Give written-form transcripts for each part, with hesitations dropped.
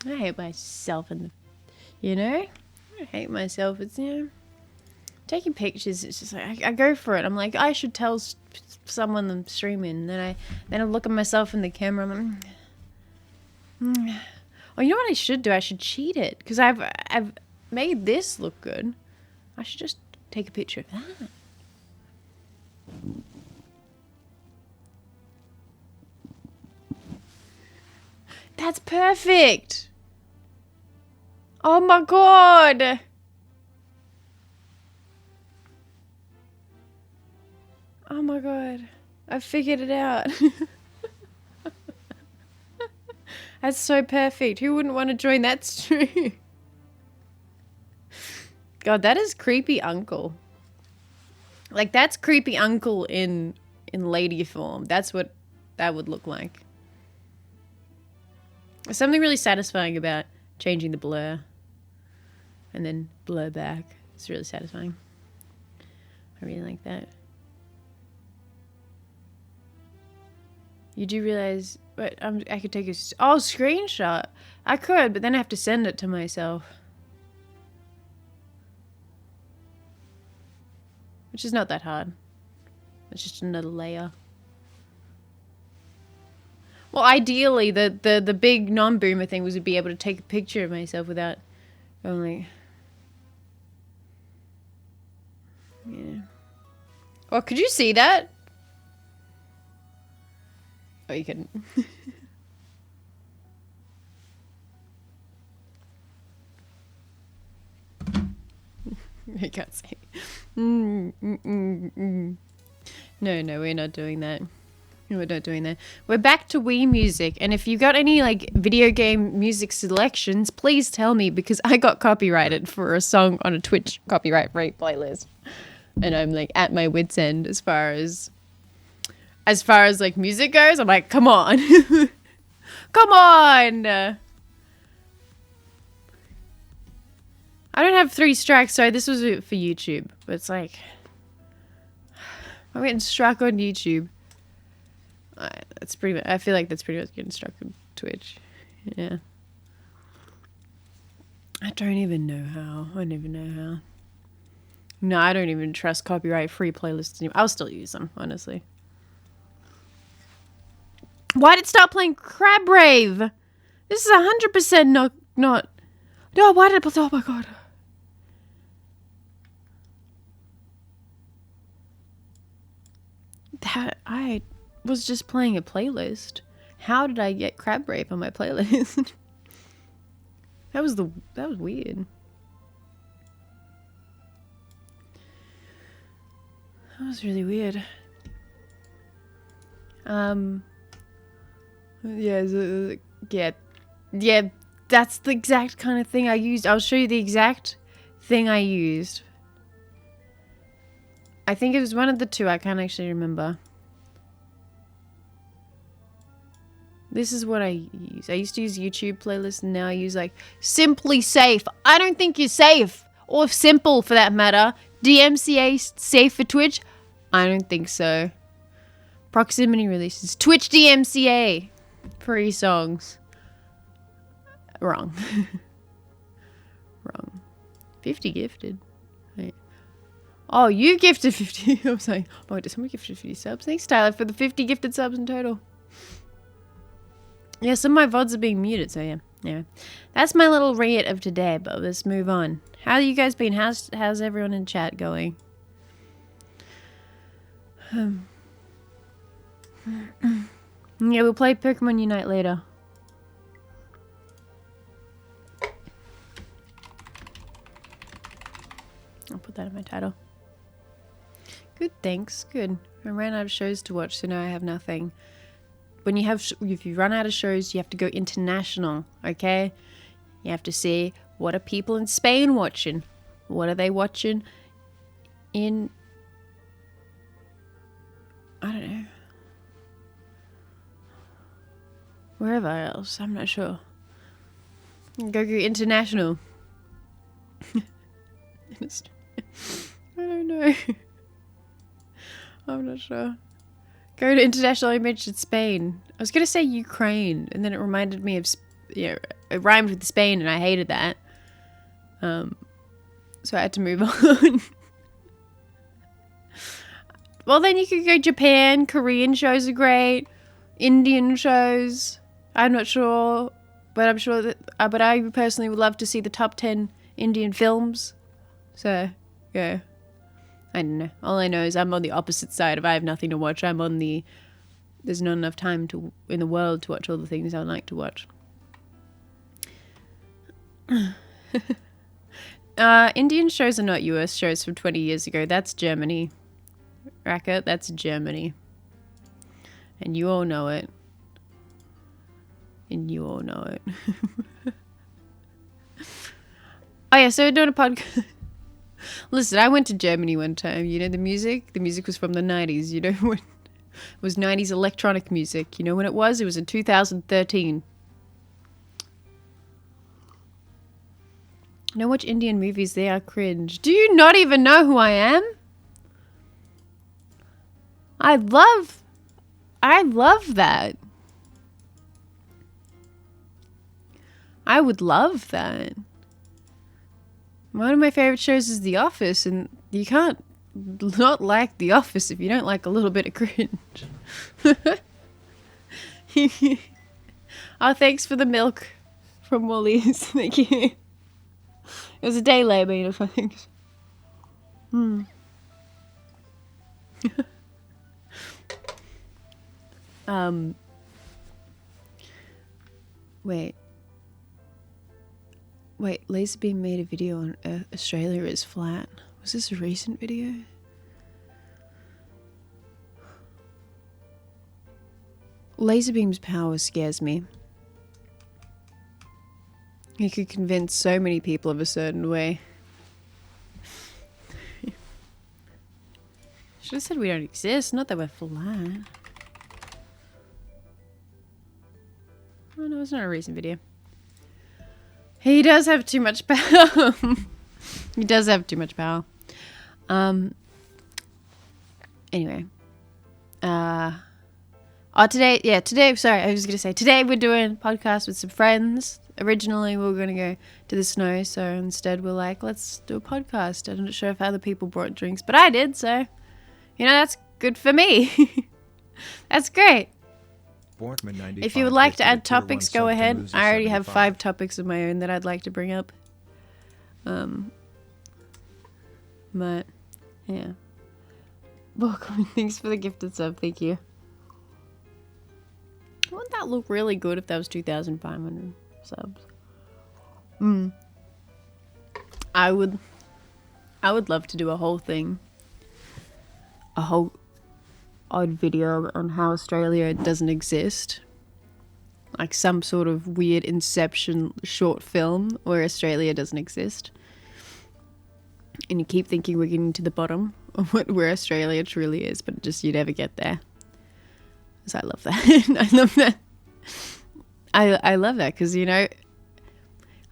I hate myself in the, you know? I hate myself. It's, you know, taking pictures, it's just like, I go for it. I'm like, I should tell someone I'm streaming. Then I look at myself in the camera. I'm like, oh, you know what I should do? I should cheat it. Because I've made this look good. I should just take a picture of that. That's perfect. Oh my god. Oh my god. I figured it out. That's so perfect. Who wouldn't want to join that stream? God, that is creepy uncle. Like, that's creepy uncle in lady form. That's what that would look like. There's something really satisfying about changing the blur and then blur back. It's really satisfying. I really like that. You do realize, but I could take a screenshot. I could, but then I have to send it to myself, which is not that hard. It's just another layer. Well, ideally, the big non-boomer thing was to be able to take a picture of myself without going like, yeah. Oh, could you see that? Oh, you couldn't. I can't see. No, we're not doing that. No, we're not doing that. We're back to Wii music, and if you got any like video game music selections, please tell me, because I got copyrighted for a song on a Twitch copyright free playlist, and I'm like at my wit's end as far as like music goes. I'm like, come on, come on. I don't have 3 strikes, so this was for YouTube, but it's like I'm getting struck on YouTube. That's pretty much, I feel like that's pretty much getting struck on Twitch. Yeah. I don't even know how. I don't even know how. No, I don't even trust copyright-free playlists anymore. I'll still use them, honestly. Why did it start playing Crab Rave? This is 100% not... No, why did it... Oh my god. I was just playing a playlist. How did I get Crab Rave on my playlist? That was weird. That was really weird. Yeah, that's the exact kind of thing I used. I'll show you the exact thing I used. I think it was one of the two. I can't actually remember. This is what I use. I used to use YouTube playlists, and now I use like Simply Safe. I don't think you're safe, or simple for that matter. DMCA safe for Twitch? I don't think so. Proximity releases. Twitch DMCA. Free songs. Wrong. Wrong. 50 gifted. Wait. Oh, you gifted 50. I was like, oh, did someone gift 50 subs? Thanks, Tyler, for the 50 gifted subs in total. Yeah, some of my VODs are being muted, so yeah. That's my little rant of today, but let's move on. How you guys been? How's everyone in chat going? Yeah, we'll play Pokemon Unite later. I'll put that in my title. Good, thanks. Good. I ran out of shows to watch, so now I have nothing. If you run out of shows, you have to go international, okay? You have to see, what are people in Spain watching? What are they watching in... I don't know. Wherever else, I'm not sure. Go international. I don't know. I'm not sure. Go to international image in Spain. I was going to say Ukraine, and then it reminded me of, it rhymed with Spain, and I hated that. So I had to move on. Well, then you could go Japan. Korean shows are great. Indian shows. I'm not sure, but I'm sure that. But I personally would love to see the top 10 Indian films. So, yeah. I don't know. All I know is I'm on the opposite side. If I have nothing to watch, I'm on the. There's not enough time in the world to watch all the things I would like to watch. Indian shows are not US shows from 20 years ago. That's Germany. Racket, that's Germany. And you all know it. And you all know it. Oh yeah, so we're doing a podcast. Listen, I went to Germany one time. You know the music? The music was from the 90s. You know when it was 90s electronic music. You know when it was? It was in 2013. I watch Indian movies, they are cringe. Do you not even know who I am? I love that. I would love that. One of my favorite shows is The Office, and you can't not like The Office if you don't like a little bit of cringe. Oh, thanks for the milk from Woolies. Thank you. It was a day late, I think. Wait, Laserbeam made a video on Australia is flat. Was this a recent video? Laserbeam's power scares me. He could convince so many people of a certain way. Should have said we don't exist, not that we're flat. Oh no, it's not a recent video. He does have too much power. He does have too much power. Anyway. Today we're doing a podcast with some friends. Originally we were going to go to the snow, so instead we're like, let's do a podcast. I'm not sure if other people brought drinks, but I did, so, that's good for me. That's great. If you would like to add topics, go ahead. I already have 5 topics of my own that I'd like to bring up. But, yeah. Welcome, thanks for the gifted sub, thank you. Wouldn't that look really good if that was 2,500 subs? I would love to do a whole thing. A whole odd video on how Australia doesn't exist. Like some sort of weird Inception short film where Australia doesn't exist. And you keep thinking we're getting to the bottom of where Australia truly is, but just you never get there. So I love that. I love that. I love that because,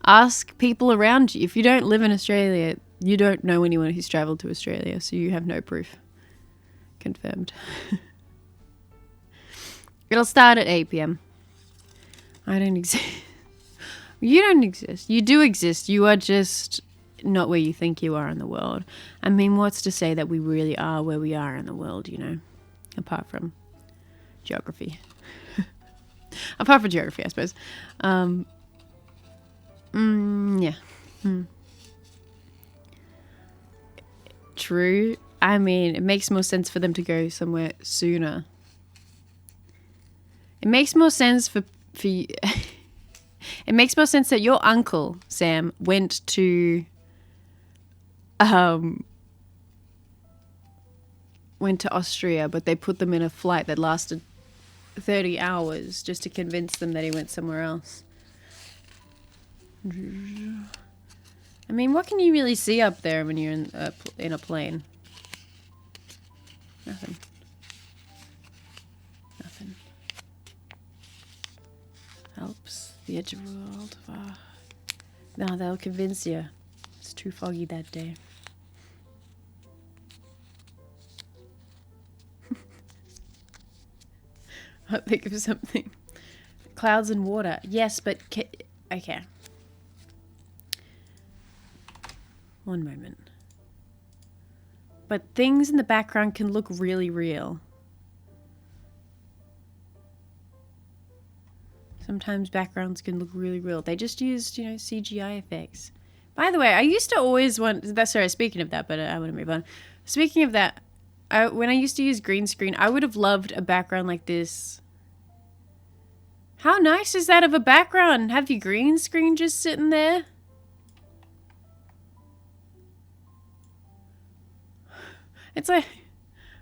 ask people around you. If you don't live in Australia, you don't know anyone who's travelled to Australia, so you have no proof. Confirmed. It'll start at 8 p.m. I don't exist. You don't exist. You do exist. You are just not where you think you are in the world. I mean, what's to say that we really are where we are in the world, apart from geography. Apart from geography, I suppose. Yeah. True. I mean, it makes more sense for them to go somewhere sooner. It makes more sense for you. It makes more sense that your uncle, Sam, went to Austria, but they put them in a flight that lasted 30 hours just to convince them that he went somewhere else. I mean, what can you really see up there when you're in a plane? Nothing. Helps. The edge of the world. Oh. No, they'll convince you. It's too foggy that day. I'll think of something. Clouds and water. Yes, but... okay. One moment. But things in the background can look really real. Sometimes backgrounds can look really real. They just used, you know, CGI effects. By the way, I used to always want... Sorry, speaking of that, but I want to move on. Speaking of that, when I used to use green screen, I would have loved a background like this. How nice is that of a background? Have your green screen just sitting there? It's like...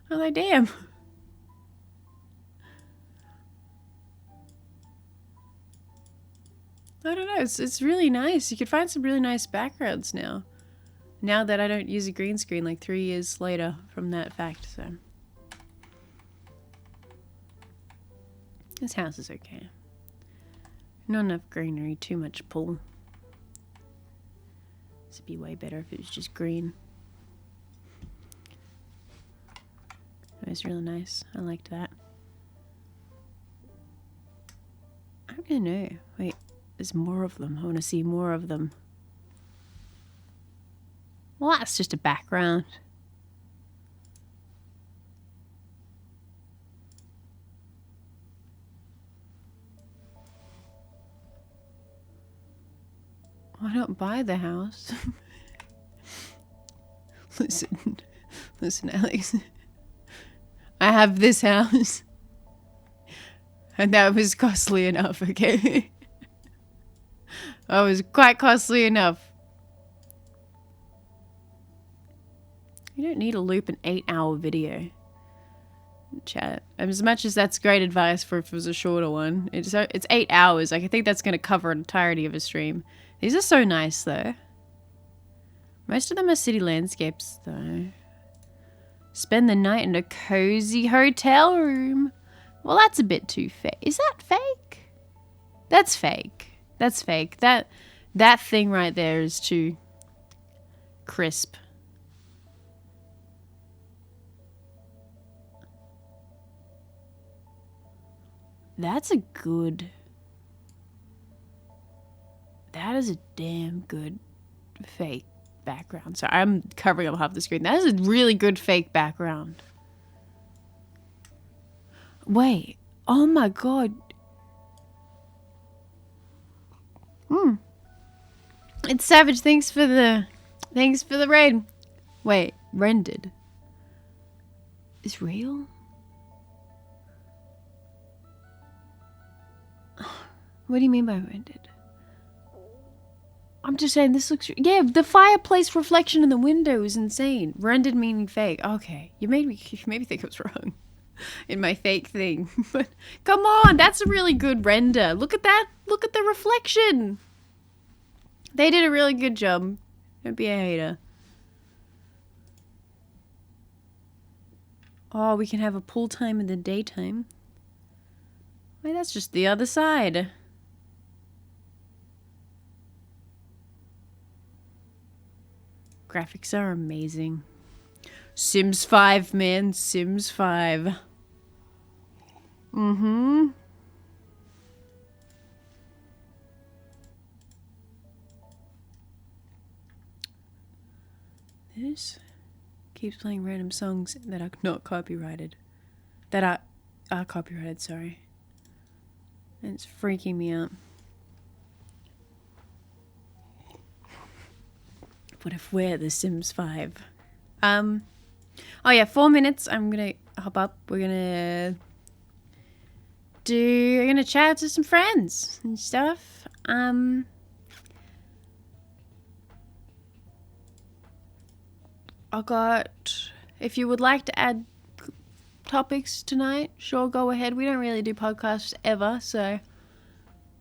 I'm like, damn. I don't know. It's really nice. You could find some really nice backgrounds now. Now that I don't use a green screen like 3 years later from that fact, so. This house is okay. Not enough greenery, too much pool. This would be way better if it was just green. It was really nice. I liked that. I don't know. Wait, there's more of them. I want to see more of them. Well, that's just a background. Why not buy the house? Listen, Alex. I have this house. And that was costly enough, okay? That was quite costly enough. You don't need to loop an 8-hour video. Chat. As much as that's great advice for if it was a shorter one. It's 8 hours. Like, I think that's going to cover an entirety of a stream. These are so nice, though. Most of them are city landscapes, though. Spend the night in a cozy hotel room. Well, that's a bit too fake. Is that fake? That's fake. That's fake. That thing right there is too crisp. That's a good... That is a damn good fake background. So I'm covering up half the screen. That is a really good fake background. Wait. Oh my god. It's Savage. Thanks for the raid. Wait, rendered. Is real? What do you mean by rendered? I'm just saying this looks... Yeah, the fireplace reflection in the window is insane. Rendered meaning fake. Okay, you made me think I was wrong in my fake thing. But come on, that's a really good render. Look at that. Look at the reflection. They did a really good job. Don't be a hater. Oh, we can have a pool time in the daytime. Wait, that's just the other side. Graphics are amazing. Sims 5, man. Sims 5. Mm-hmm. This keeps playing random songs that are not copyrighted. That are copyrighted, sorry. And it's freaking me out. What if we're The Sims 5? Oh yeah, 4 minutes. I'm gonna hop up. We're gonna chat to some friends and stuff. If you would like to add topics tonight, sure, go ahead. We don't really do podcasts ever, so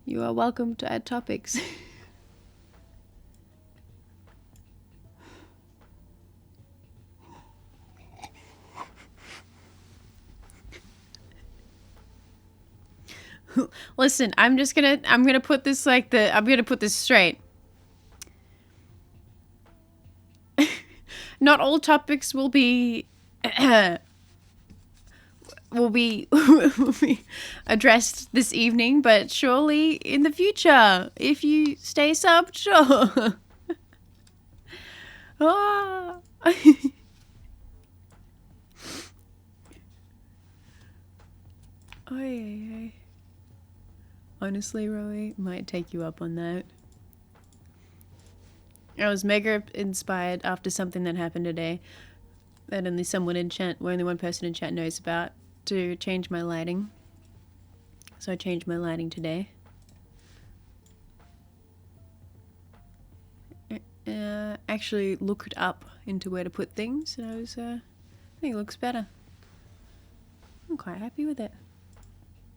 you are welcome to add topics. Listen, I'm gonna put this I'm gonna put this straight. Not all topics will be will be, will be addressed this evening, but surely in the future, if you stay subbed, sure. Ah. Oy. Honestly, Rowie, might take you up on that. I was mega inspired after something that happened today that only one person in chat knows about, to change my lighting. So I changed my lighting today. Actually looked up into where to put things, and I think it looks better. I'm quite happy with it.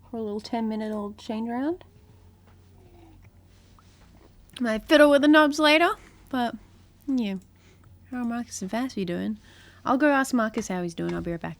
For a little 10-minute old change around. Might fiddle with the knobs later, but yeah. How are Marcus and Fasffy doing? I'll go ask Marcus how he's doing. I'll be right back.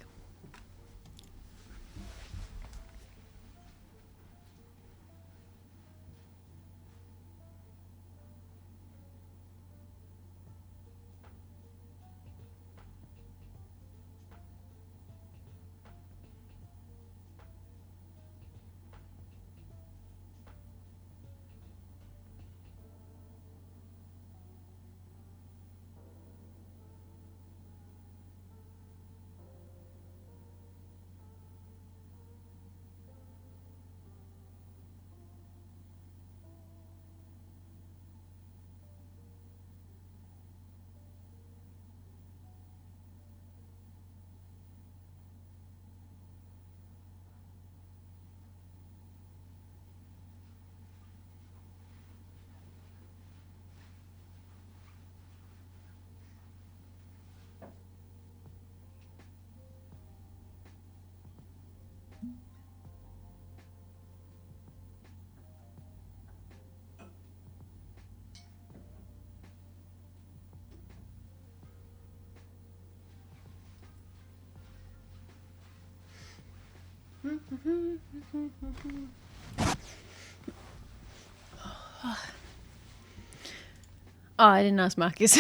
Oh, I didn't ask Marcus.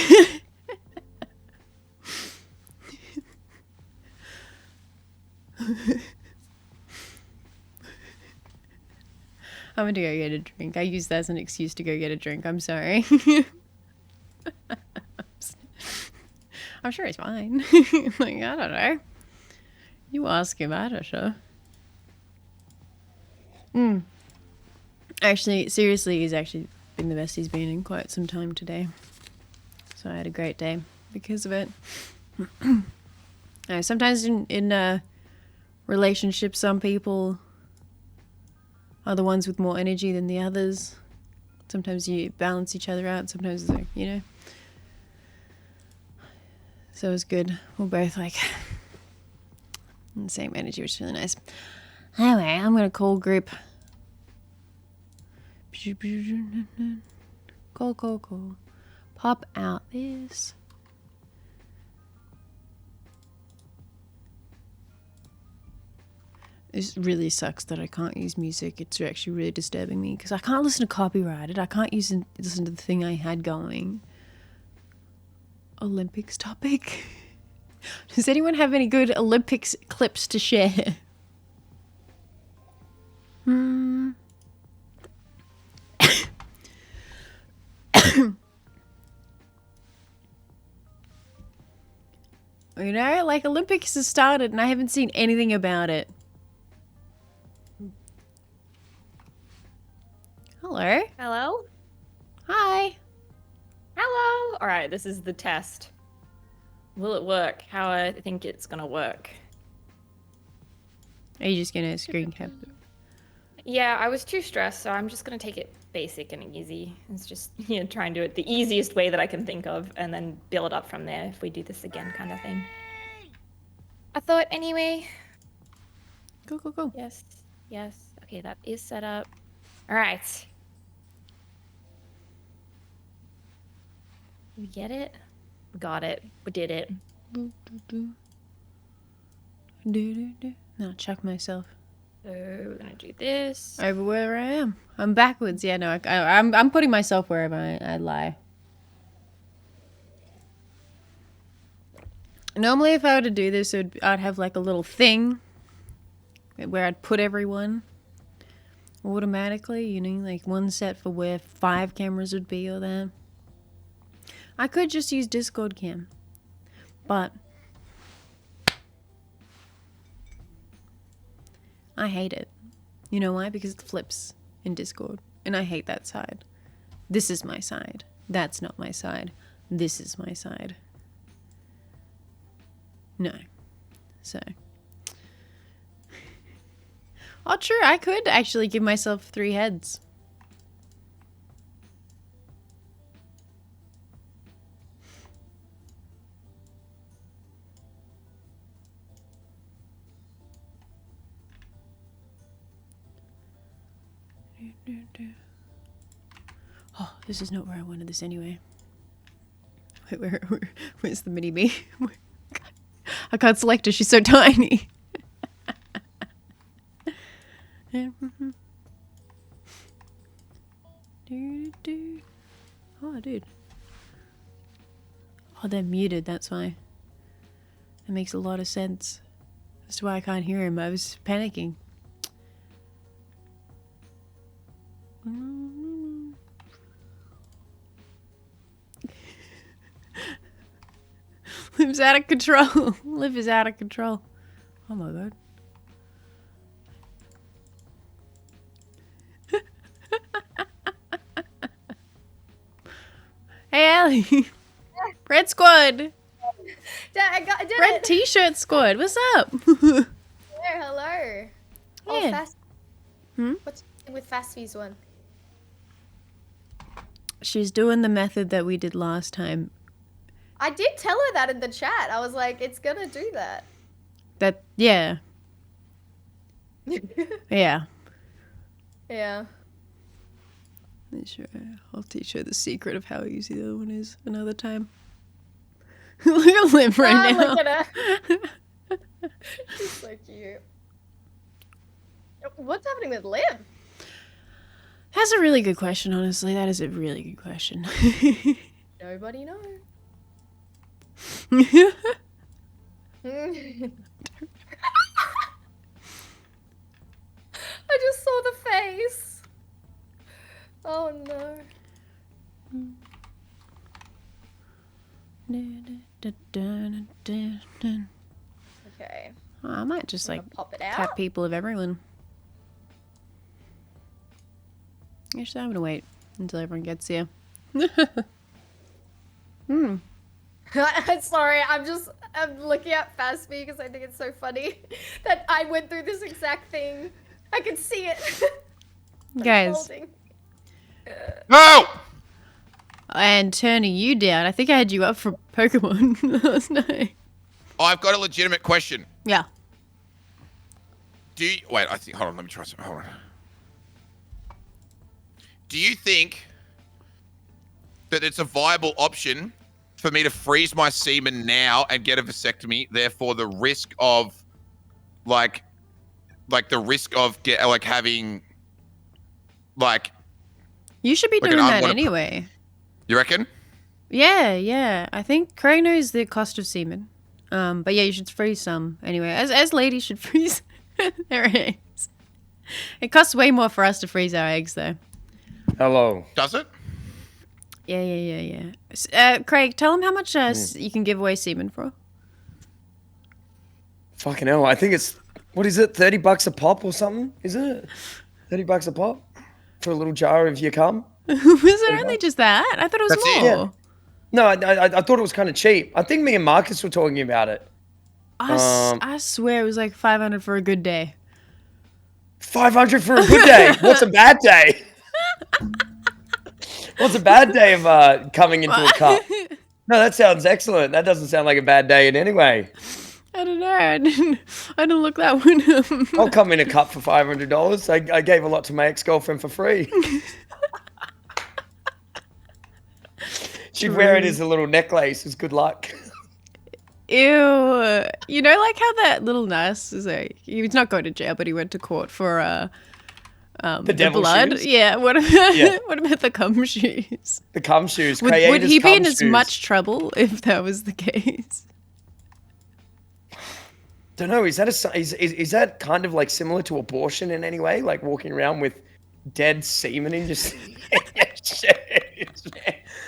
I'm going to go get a drink. I use that as an excuse to go get a drink. I'm sorry. I'm sure he's fine. Like, I don't know. You ask him, I don't know. Actually, seriously, he's actually been the best he's been in quite some time today. So I had a great day because of it. Sometimes in relationships, some people are the ones with more energy than the others. Sometimes you balance each other out. Sometimes it's like, you know. So it was good. We're both like in the same energy, which is really nice. Anyway, I'm going to call group. Go. Pop out this. It really sucks that I can't use music. It's actually really disturbing me because I can't listen to copyrighted. I can't listen to the thing I had going. Olympics topic. Does anyone have any good Olympics clips to share? You know, like Olympics has started and I haven't seen anything about it. Hello. Hello? Hi. Hello! Alright, this is the test. Will it work? How I think it's gonna work. Are you just gonna screen cap? Yeah, I was too stressed, so I'm just gonna take it basic and easy. It's just, you know, try and do it the easiest way that I can think of, and then build up from there if we do this again kind of thing. I thought anyway. Go. Yes. Okay, that is set up. Alright. We get it? We got it. We did it. No, chuck myself. So we're gonna do this. Over where I am. I'm backwards. Yeah, no, I'm putting myself wherever I lie. Normally, if I were to do this, I'd have like a little thing where I'd put everyone automatically, you know, like one set for where 5 cameras would be or that. I could just use Discord cam, but I hate it. You know why? Because it flips in Discord, and I hate that side. This is my side. That's not my side. This is my side. No. So. Oh, true. I could actually give myself 3 heads. Oh, this is not where I wanted this anyway. Wait, where's the mini me? I can't select her. She's so tiny. Oh, dude. Oh, they're muted. That's why. That makes a lot of sense. That's why I can't hear him. I was panicking. Liv's out of control. Liv is out of control. Oh my god. Hey, Aliy. Red squad. I did Red it. t-shirt squad. What's up? Hello. Oh, Yeah. Fast. Hmm? What's with Fasffy's one? She's doing the method that we did last time. I did tell her that in the chat. I was like, it's gonna do that. That, yeah. Yeah. Yeah. Sure. I'll teach her the secret of how easy the other one is another time. Look at Liv right now. Look at her. She's so cute. What's happening with Liv? That's a really good question, honestly. That is a really good question. Nobody knows. I just saw the face. Oh no. Okay. Oh, I might just I'm like gonna pop it tap out. people of everyone. Actually, I'm gonna wait until everyone gets here. Sorry, I'm looking at Fasffy because I think it's so funny that I went through this exact thing. I can see it. Guys, Unfolding. No! and turning you down. I think I had you up for Pokemon last night. I've got a legitimate question. Yeah. Do you... Wait, I think... Hold on, let me try something. Hold on. Do you think that it's a viable option for me to freeze my semen now and get a vasectomy, therefore the risk of, like the risk of having, like... You should be Like doing an that unwanted- anyway. You reckon? Yeah. I think Cray knows the cost of semen. But yeah, you should freeze some anyway. As ladies should freeze their eggs. It costs way more for us to freeze our eggs though. Hello. Does it? Yeah. Craig, tell them how much you can give away semen for. Fucking hell. I think it's, what is it? $30 a pop or something? Is it? $30 a pop? For a little jar of your cum? Was it only just that? I thought it was That's it. more. Yeah. No, I thought it was kind of cheap. I think me and Marcus were talking about it. I swear it was like 500 for a good day. 500 for a good day. What's a bad day? What's a bad day of coming into a cup? No, that sounds excellent. That doesn't sound like a bad day in any way. I don't know. I didn't look that one up. I'll come in a cup for $500. I gave a lot to my ex-girlfriend for free. She'd wear it as a little necklace as good luck. Ew. You know, like how that little nurse is like, he's not going to jail, but he went to court for the devil blood. shoes? Yeah. What about the cum shoes? The cum shoes. Would Crayator's he be in cum as shoes. much trouble if that was the case? Don't know. Is that is that kind of like similar to abortion in any way? Like walking around with dead semen in your shoes?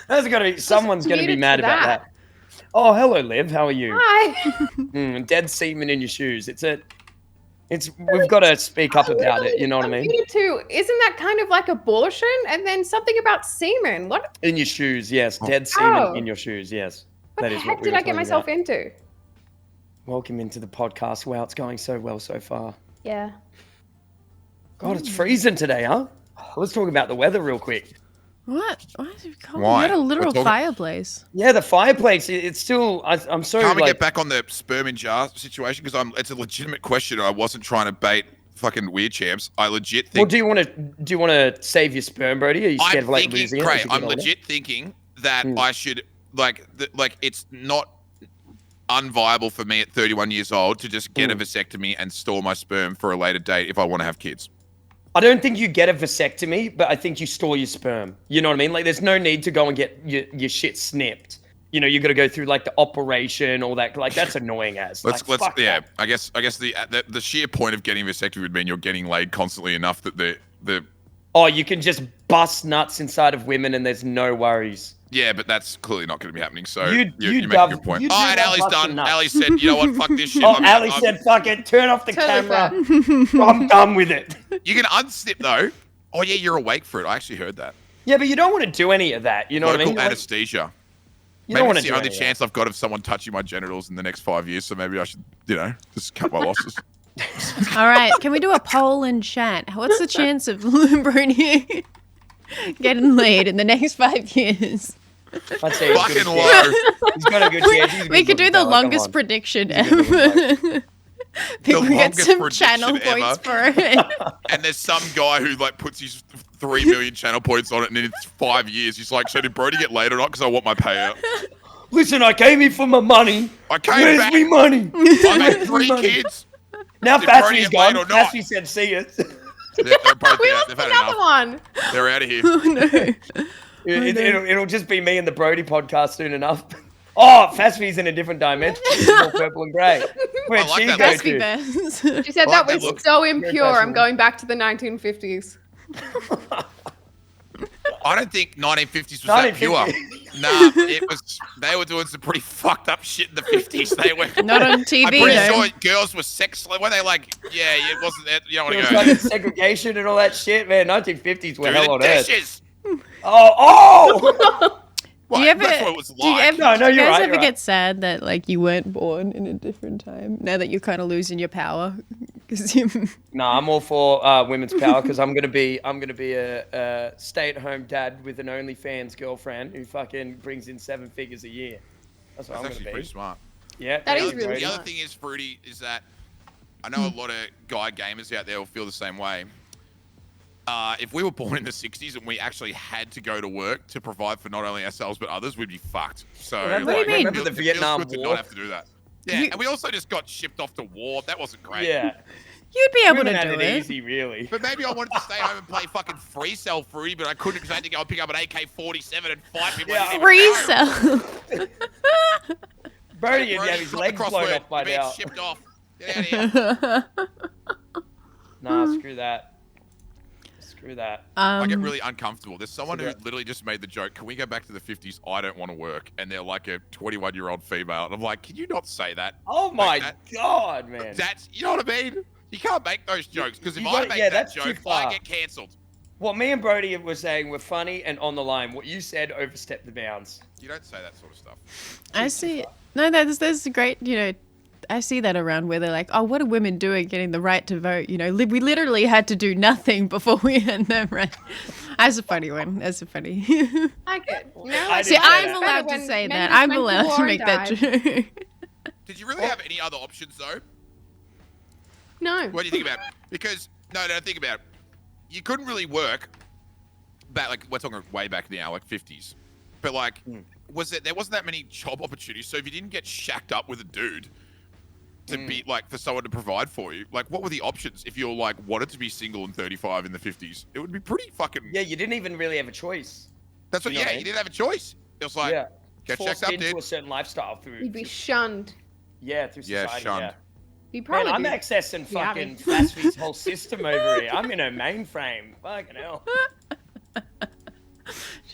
That's gotta be. Someone's gonna be muted mad to about that. that. Oh, hello, Liv. How are you? Hi. Dead semen in your shoes. We've got to speak up about it. You know what I mean? You too. Isn't that kind of like abortion? And then something about semen. What In your shoes, yes. Dead semen Oh. in your shoes, yes. the That is heck what we did were I get talking myself about. into? Welcome into the podcast. Wow, it's going so well so far. Yeah. God, it's freezing today, huh? Let's talk about the weather real quick. What? Why is it cold? Why? We had a We're literal talking- fireplace. Yeah, the fireplace. It's still. I'm sorry. Can't we like, get back on the sperm in jar situation? Because it's a legitimate question. I wasn't trying to bait fucking weird champs. I legit Well, think. do you want to save your sperm, Brodie? Are you scared I'm of like thinking, losing it? Cray, as you get I'm older? legit thinking that Mm. I should like it's not unviable for me at 31 years old to just get a vasectomy and store my sperm for a later date if I want to have kids. I don't think you get a vasectomy, but I think you store your sperm. You know what I mean? Like, there's no need to go and get your shit snipped. You know, you got to go through like the operation, all that. Like, that's annoying as. Let's Like, fuck yeah. that. I guess the sheer point of getting a vasectomy would mean you're getting laid constantly enough that the Oh, you can just bust nuts inside of women, and there's no worries. yeah, but that's clearly not going to be happening. So You you make dove- a good point. you Oh, do and love Ali's busting done. nuts. Ali said, you know what? Fuck this shit. Oh, I'm- Ali I'm- said, "Fuck it, turn off the Totally camera. I'm done with it." You can unsnip though. Oh yeah, you're awake for it. I actually heard that. Yeah, but you don't want to do any of that. You know what I Local mean? Like, anesthesia. you Maybe don't want it's to the do only any of chance I've got of someone touching my genitals in the next 5 years. So maybe I should, just cut my losses. All right, can we do a poll in chat? What's the chance of Brodie getting laid in the next 5 years? that. I'd say he's Fucking good low. chance. He's got a good chance. He's a We good could do looking the fella, come longest on. prediction He's a good looking ever. People get longest some prediction channel ever. points for it. And there's some guy who like puts his 3 million channel points on it, and in 5 years he's like, "So did Brodie get laid or not? Because I want my payout. Listen, I came here for my money. I came Where's back. me money? I made Where's 3 me money? kids. Now Did Brodie Fasffy's get laid gone. or not? Fasffy said, "See it." They're both We out. lost They've had another enough. one. They're out of here. No. It'll just be me and the Brodie podcast soon enough. Oh, Fasffy's in a different dimension. She's all purple and grey. Where'd like she that go look. Fasffy to? best. She said I like that that was look. so impure. I'm fashionable. going back to the 1950s. I don't think 1950s was that pure. 1950s. Nah, it was. They were doing some pretty fucked up shit in the 50s. They were. Not on TV, I'm pretty though. sure girls were sex. Were they like? Yeah, it wasn't. You don't want It to was go. like segregation and all that shit, man. 1950s were Do hell the on earth. dishes. Oh! What? Do you ever, That's what it was do you like. ever, No, do you you're guys right, ever you're get right. sad that like you weren't born in a different time now that you're kind of losing your power? Because you, Nah, I'm all for women's power because I'm gonna be a stay-at-home dad with an OnlyFans girlfriend who fucking brings in 7 figures a year. That's what That's I'm actually gonna pretty be. smart. Yeah, That The is other- really The other smart. thing is, Fruity, is that I know a lot of guy gamers out there will feel the same way. If we were born in the 60s and we actually had to go to work to provide for not only ourselves but others, we'd be fucked. So, Remember- What do you mean? remember the it feels Vietnam good to War? not have to do that. Yeah, You- and we also just got shipped off to war. That wasn't great. Yeah. you'd be able Women to had do it it. easy, really. But maybe I wanted to stay home and play fucking free cell Fruity, but I couldn't because I had to go and pick up an AK-47 and fight people. Yeah. I didn't even Free know. cell. Brodie, you'd Brodie, have his drop the legs blown crossword. off by You're being now. shipped off. Get out of here. Nah, screw that. Screw that. I get Um, really uncomfortable. There's someone who Yeah. literally just made the joke, can we go back to the 50s? I don't want to work. And they're like a 21-year-old female. And I'm like, can you not say that? Oh my that- god, man. That's, you know what I mean? You can't make those jokes because if You I gotta- make yeah, that that's too joke, far. I get cancelled. What me and Brodie were saying were funny and on the line. What you said overstepped the bounds. You don't say that sort of stuff. I see. No, there's a great, I see that around where they're like, oh, what are women doing getting the right to vote? We literally had to do nothing before we had that right. That's a funny one. That's a funny. I get. You know, I like, See, didn't say I'm that. allowed to when say men that. just I'm went to allowed war to and make that died. joke. Did you really have any other options, though? No. What do you think about it? Because, no, think about it. You couldn't really work back, like, we're talking way back now, like 50s. But, like, there wasn't that many job opportunities. So if you didn't get shacked up with a dude to be, like, for someone to provide for you, like, what were the options if you're, like, wanted to be single and 35 in the 50s? It would be pretty fucking... Yeah, you didn't even really have a choice. That's what, you know what I you mean? didn't have a choice. It was like, Yeah. get Forced checked up, into dude. a certain lifestyle through. You'd be shunned. Yeah, through Yeah, society. shunned. Yeah. You Man, probably I'm do. accessing Yeah, fucking Fasffy's whole system over here. I'm in her mainframe. Fucking hell.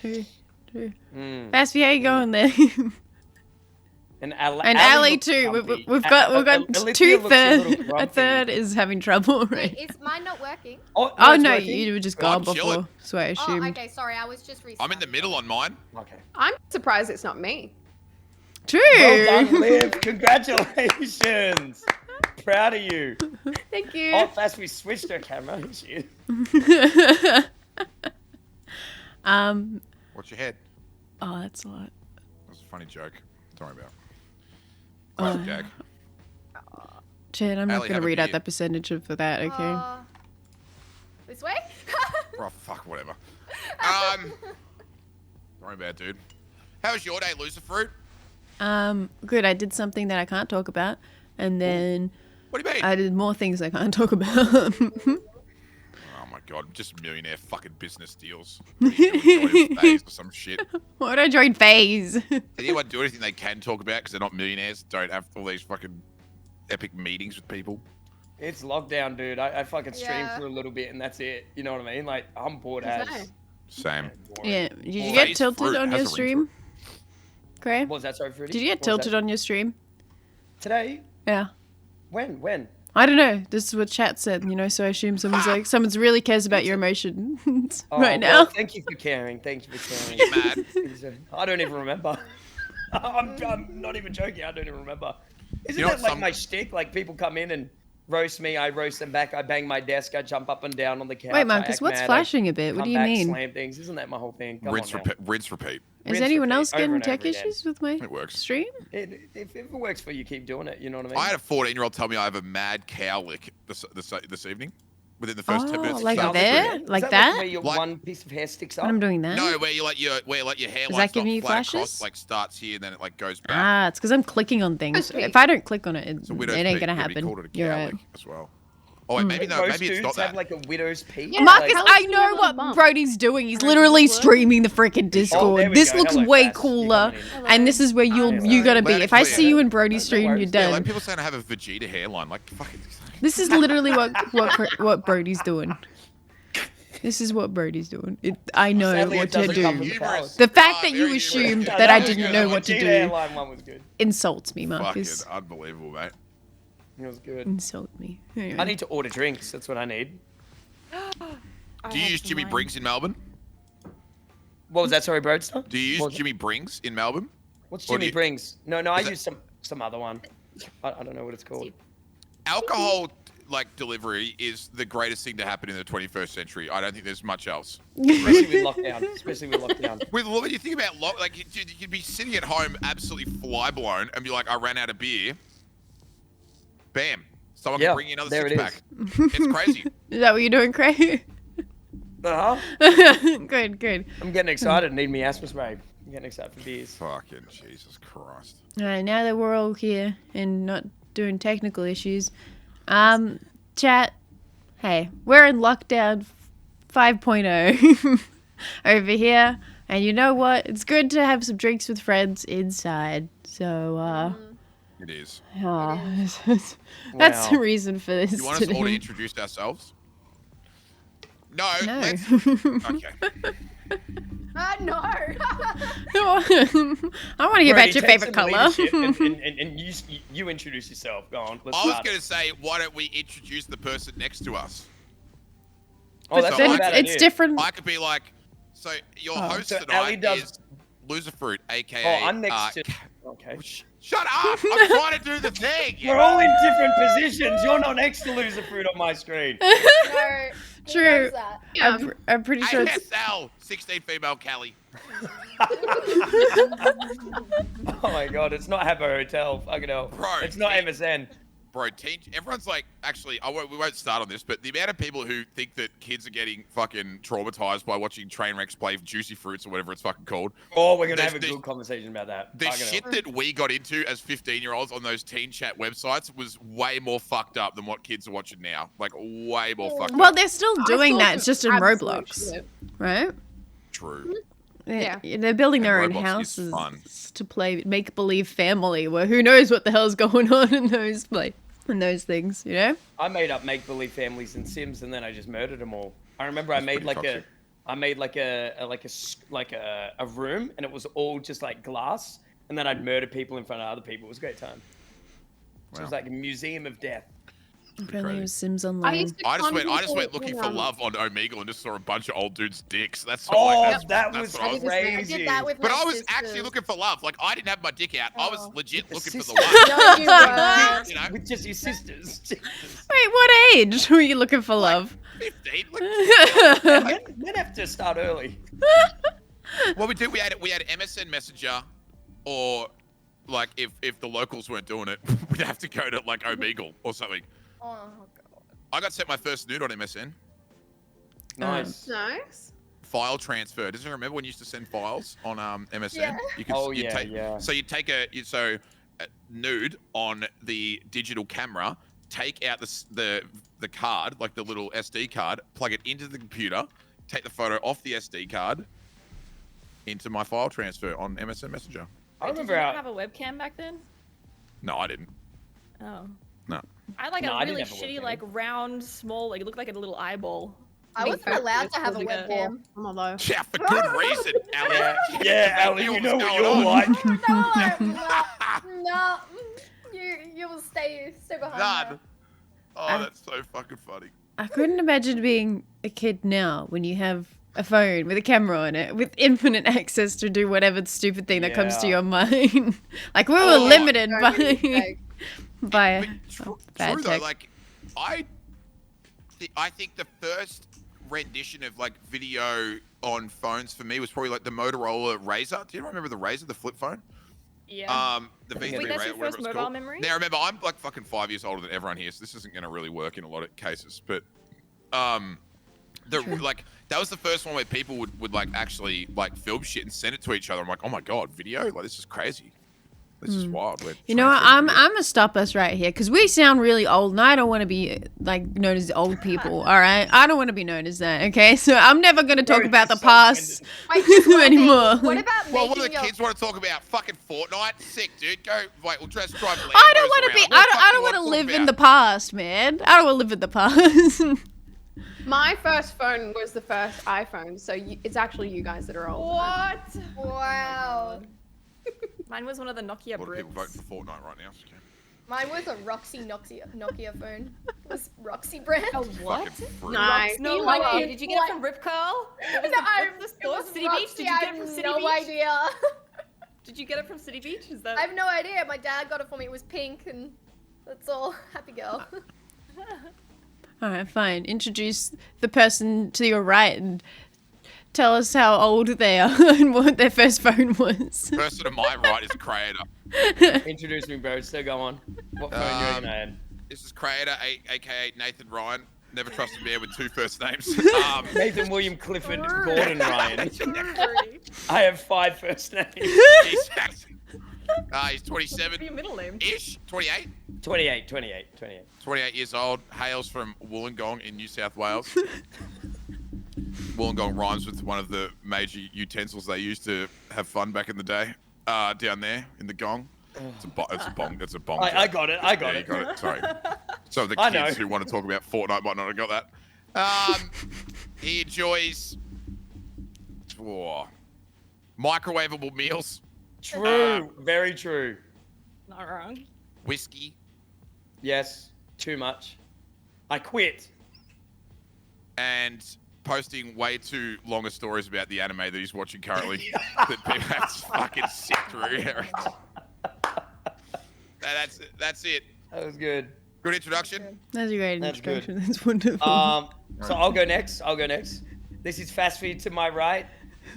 True. Mm. Fasffy, how you going there? And And Aliy too. We've got Olivia two looks a little third. A grumpy. third is having trouble. Wait, Right? is mine not working? Oh, Oh it's no, working? you were just Well, I'm gone chilling. before, so I assumed. Oh, okay. Sorry, I was just restarting. I'm in the middle on mine. Okay. I'm surprised it's not me. True. Well done, Liv. Congratulations. Proud of you. Thank you. Oh, Fasffy switched her camera. Here she is. Watch your head. Oh, that's a lot. That's a funny joke. Don't worry about it. Oh. Classic gag. Chad, I'm not Aliy, gonna have a read out beer. that percentage for that. Okay. This way? Oh, fuck, whatever. Don't worry about it, dude. How was your day, Loserfruit? Good. I did something that I can't talk about, and then What do you mean? I did more things I can't talk about. Oh my god, just millionaire fucking business deals. What are you doing, joining Phase or some shit? Why would I join Phase? Anyone do anything they can talk about because they're not millionaires? Don't have all these fucking epic meetings with people. It's lockdown, dude. I fucking stream Yeah. for a little bit and that's it. You know what I mean? Like, I'm bored as. Insane. Same. Boring. Yeah. Did you Well, get Phase tilted Fruit on has your a ring stream, Cray? What was that, sorry, Fruity? Did you get What was tilted that? on your stream? Today? Yeah. When? I don't know. This is what chat said, you know, so I assume someone's really cares about your emotions Oh, right well, now. thank you for caring. Thank you for You caring. mad? I don't even remember. I'm not even joking. I don't even remember. Isn't You know that what, like my shtick? Like, people come in and roast me, I roast them back, I bang my desk, I jump up and down on the couch. Wait, I Marcus, act what's mad, I flashing a bit? What come do you back, mean? Slam things. Isn't that my whole thing? Come Rinse, on now. rinse, repeat. Is Rinse, anyone repeat, else over getting and over tech again. issues with my It works. stream? If it works for you, keep doing it. You know what I mean? I had a 14-year-old tell me I have a mad cow lick this evening, within the first 10 minutes. of like starting there? the stream. Is Like Like that? where your Like- one piece of hair sticks up? When I'm doing that? No, where your hairline that giving you flat across, flashes? like starts here and then it like goes back. Ah, it's because I'm clicking on things. Okay. If I don't click on it, It's a it widow's ain't peak. gonna Yeah, we happen. called it a You're cow right. lick as well. Oh wait, maybe no, Most maybe it's dudes not have that. like a widow's peak. Yeah, Marcus, Tell us I when know you're what on bump. Brody's doing. He's How literally does this work? streaming the freaking Discord. there we This go. looks Hello, way Fast. You cooler, coming in. and this is where you Hello. gotta be. Let it If I clear. see you in Brody's No stream, you're worries. Yeah, done. like people saying I have a Vegeta hairline. Like fucking. This is literally what Brody's doing. This is what Brody's doing. I know Sadly, what it to doesn't come do. with Humorous. The fact Ah, that very you humorous. assumed No, that I was didn't good. know The what to Vegeta do hairline one was good. insults me, Marcus. Fucking unbelievable, mate. It was good. Insult me. Anyway. I need to order drinks. That's what I need. Do you use Jimmy Briggs in Melbourne? What was that? Sorry, Broadster? Do you What use was it? Jimmy Briggs in Melbourne? What's Or do Jimmy you- Brings? No, I Is it- use some other one. I don't know what it's called. Alcohol like delivery is the greatest thing to happen in the 21st century. I don't think there's much else. Especially with lockdown. Especially with lockdown. When you think about like you'd be sitting at home absolutely fly blown and be like, I ran out of beer. Bam! Someone Yeah, can bring you another there it six pack. It's crazy. Is that what you're doing, Cray? Uh-huh. Good. I'm getting excited. Need me asthma spray. I'm getting excited for beers. Fucking Jesus Christ. All right, now that we're all here and not doing technical issues, chat, hey, we're in lockdown 5.0 over here, and you know what? It's good to have some drinks with friends inside. So, It is. that's Wow. the reason for this You want us all to today. introduce ourselves? No. No. Let's... Okay. No. I want to hear about Brody, your take favorite some color. leadership and you introduce yourself. Go on. Let's I was start. going to say, why don't we introduce the person next to us? Oh, that's Then not a bad it's idea. different. I could be like, so your host So tonight Aliy does- is Loserfruit, aka. Oh, I'm next to. Okay. Shut up! I'm trying to do the thing. We're all in different positions. You're not next to Loserfruit on my screen. No. he True. knows that. I'm pretty sure it's. ASL, 16 female Callie. Oh my god, it's not Habbo Hotel. Fucking hell. Bro, It's not it- MSN. Bro, everyone's like, actually, we won't start on this, but the amount of people who think that kids are getting fucking traumatized by watching train wrecks play Juicy Fruits or whatever it's fucking called. Oh, we're gonna There's- have a there's- good conversation about that. The Fucking shit hell. that we got into as 15-year-olds on those teen chat websites was way more fucked up than what kids are watching now. Like, way more fucked Well, up. they're still doing that. It's just in Roblox, right? True. Yeah. They're building their own Roblox is houses fun. to play make-believe family, where who knows what the hell's going on in those places. and those things, you know? I made up make-believe families in Sims, and then I just murdered them all. I remember I made pretty like a room, and it was all just like glass, and then I'd murder people in front of other people. It was a great time. So it was like a museum of death. Apparently it was Sims I Online. used to I just went con looking people for in, love on Omegle and just saw a bunch of old dudes' dicks. That's Oh, like, that that's was what I was. crazy. I did that with But my I was sisters. actually looking for love. Like I didn't have my dick out. I was Oh. legit looking for the sisters. one. No, you weren't. You know, With just your sisters. Wait, what age were you looking for love? 15. Men have to start early. What we did, we had MSN Messenger, or like if the locals weren't doing it, we'd have to go to like Omegle or something. Oh, God. I got sent my first nude on MSN. Nice. Nice. File transfer. Does anyone remember when you used to send files on MSN? Yeah. You could, Oh, you'd yeah, take, yeah. So you'd take a nude on the digital camera, take out the card, like the little SD card, plug it into the computer, take the photo off the SD card into my file transfer on MSN Messenger. I Wait, did remember you not how. have a webcam back then? No, I didn't. Oh. No. I had like No, a I didn't really have a shitty, webcam. like round, small, like it looked like a little eyeball. I wasn't allowed to have a webcam. I'm although. Yeah, for good reason, Aliy. Yeah, Aliy, you know what you're like. No, you will stay behind. None. There. Oh, that's so fucking funny. I couldn't imagine being a kid now when you have a phone with a camera on it with infinite access to do whatever stupid thing that comes to Yeah. your mind. Like we were Oh, limited Don't be fake. by bad True though, tech. like I think the first rendition of like video on phones for me was probably like the Motorola Razr. Do you remember the Razr, the flip phone? Yeah. The V3 Wait, that's Razr, your whatever first it was mobile called. memory? Now remember, I'm like fucking 5 years older than everyone here, so this isn't gonna really work in a lot of cases. But like that was the first one where people would like actually like film shit and send it to each other. I'm like, oh my god, video? Like this is crazy. This is wild. You know what? I'm gonna stop us right here because we sound really old, and I don't want to be like known as old people. All right, I don't want to be known as that. Okay, so I'm never gonna talk Brodie about the is so past Wait, just one thing. anymore. What about Well, what do making the your... kids want to talk about? Fucking Fortnite? Sick, dude. Go, wait, we'll just drive Lambos I don't want to be. around. What the fuck I do don't you want to wanna live talk in the about? past, man. I don't want to live in the past. My first phone was the first iPhone, so it's actually you guys that are old. What? Wow. Mine was one of the Nokia A lot of people voting bricks. for Fortnite right now. so okay. Mine was a Roxy Nokia phone. It was Roxy brand. Oh, what? Fucking fruit. Nice. No, You like, are- did you get it from Rip Curl? It was No, the it store, was City Roxy. Beach? Did you I get it from have City no Beach? idea. Did you get it from City Beach? Is I that? have no idea. My dad got it for me. It was pink, and that's all. Happy girl. All right, fine. Introduce the person to your right and tell us how old they are and what their first phone was. Person to my right is Crayator. Introduce me, bro. So go on. What phone you in, man? This is Crayator, aka Nathan Ryan. Never trusted a man with two first names. Nathan William Clifford Gordon Ryan. I have 5 first names. he's 27 What are your middle names? ish, 28. 28. 28 years old, hails from Wollongong in New South Wales. Wollongong rhymes with one of the major utensils they used to have fun back in the day, down there in the gong. It's a bong. It's a bong. I got it. I got Yeah, it. you got it. Sorry. Some of the I know. kids who want to talk about Fortnite might not have got that. He enjoys microwavable meals, True. Very true. Not wrong. whiskey, Yes. Too much. I quit. and posting way too longer stories about the anime that he's watching currently that people have to fucking sit through. That's it. That was good. Good introduction. That's a great That's good. introduction. That's wonderful. So I'll go next. This is Fasffy to my right.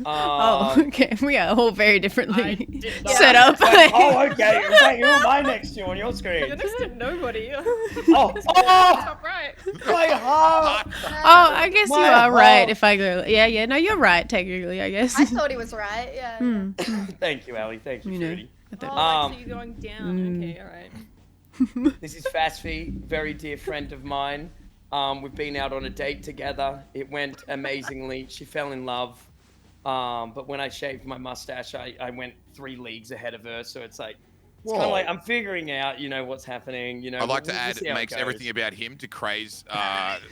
oh, okay. We are all very differently did not- set up. Oh, okay. Wait, who am I next to on your You're screen? next to nobody. Oh, Top right. my heart. Oh, I guess you My are right. heart. If I go, yeah. No, you're right. Technically, I guess. I thought he was right. Yeah. Hmm. Thank you, Aliy. Thank you, You know. Fruity. I Oh, thought- right, so you're going down. Okay, all right. This is Fasffy, very dear friend of mine. We've been out on a date together. It went amazingly. She fell in love. But when I shaved my mustache, I went 3 leagues ahead of her. So it's like, It's kind of like I'm figuring out, what's happening. I'd like to we'll add, just see it how makes goes. everything about him to Cray's introduction.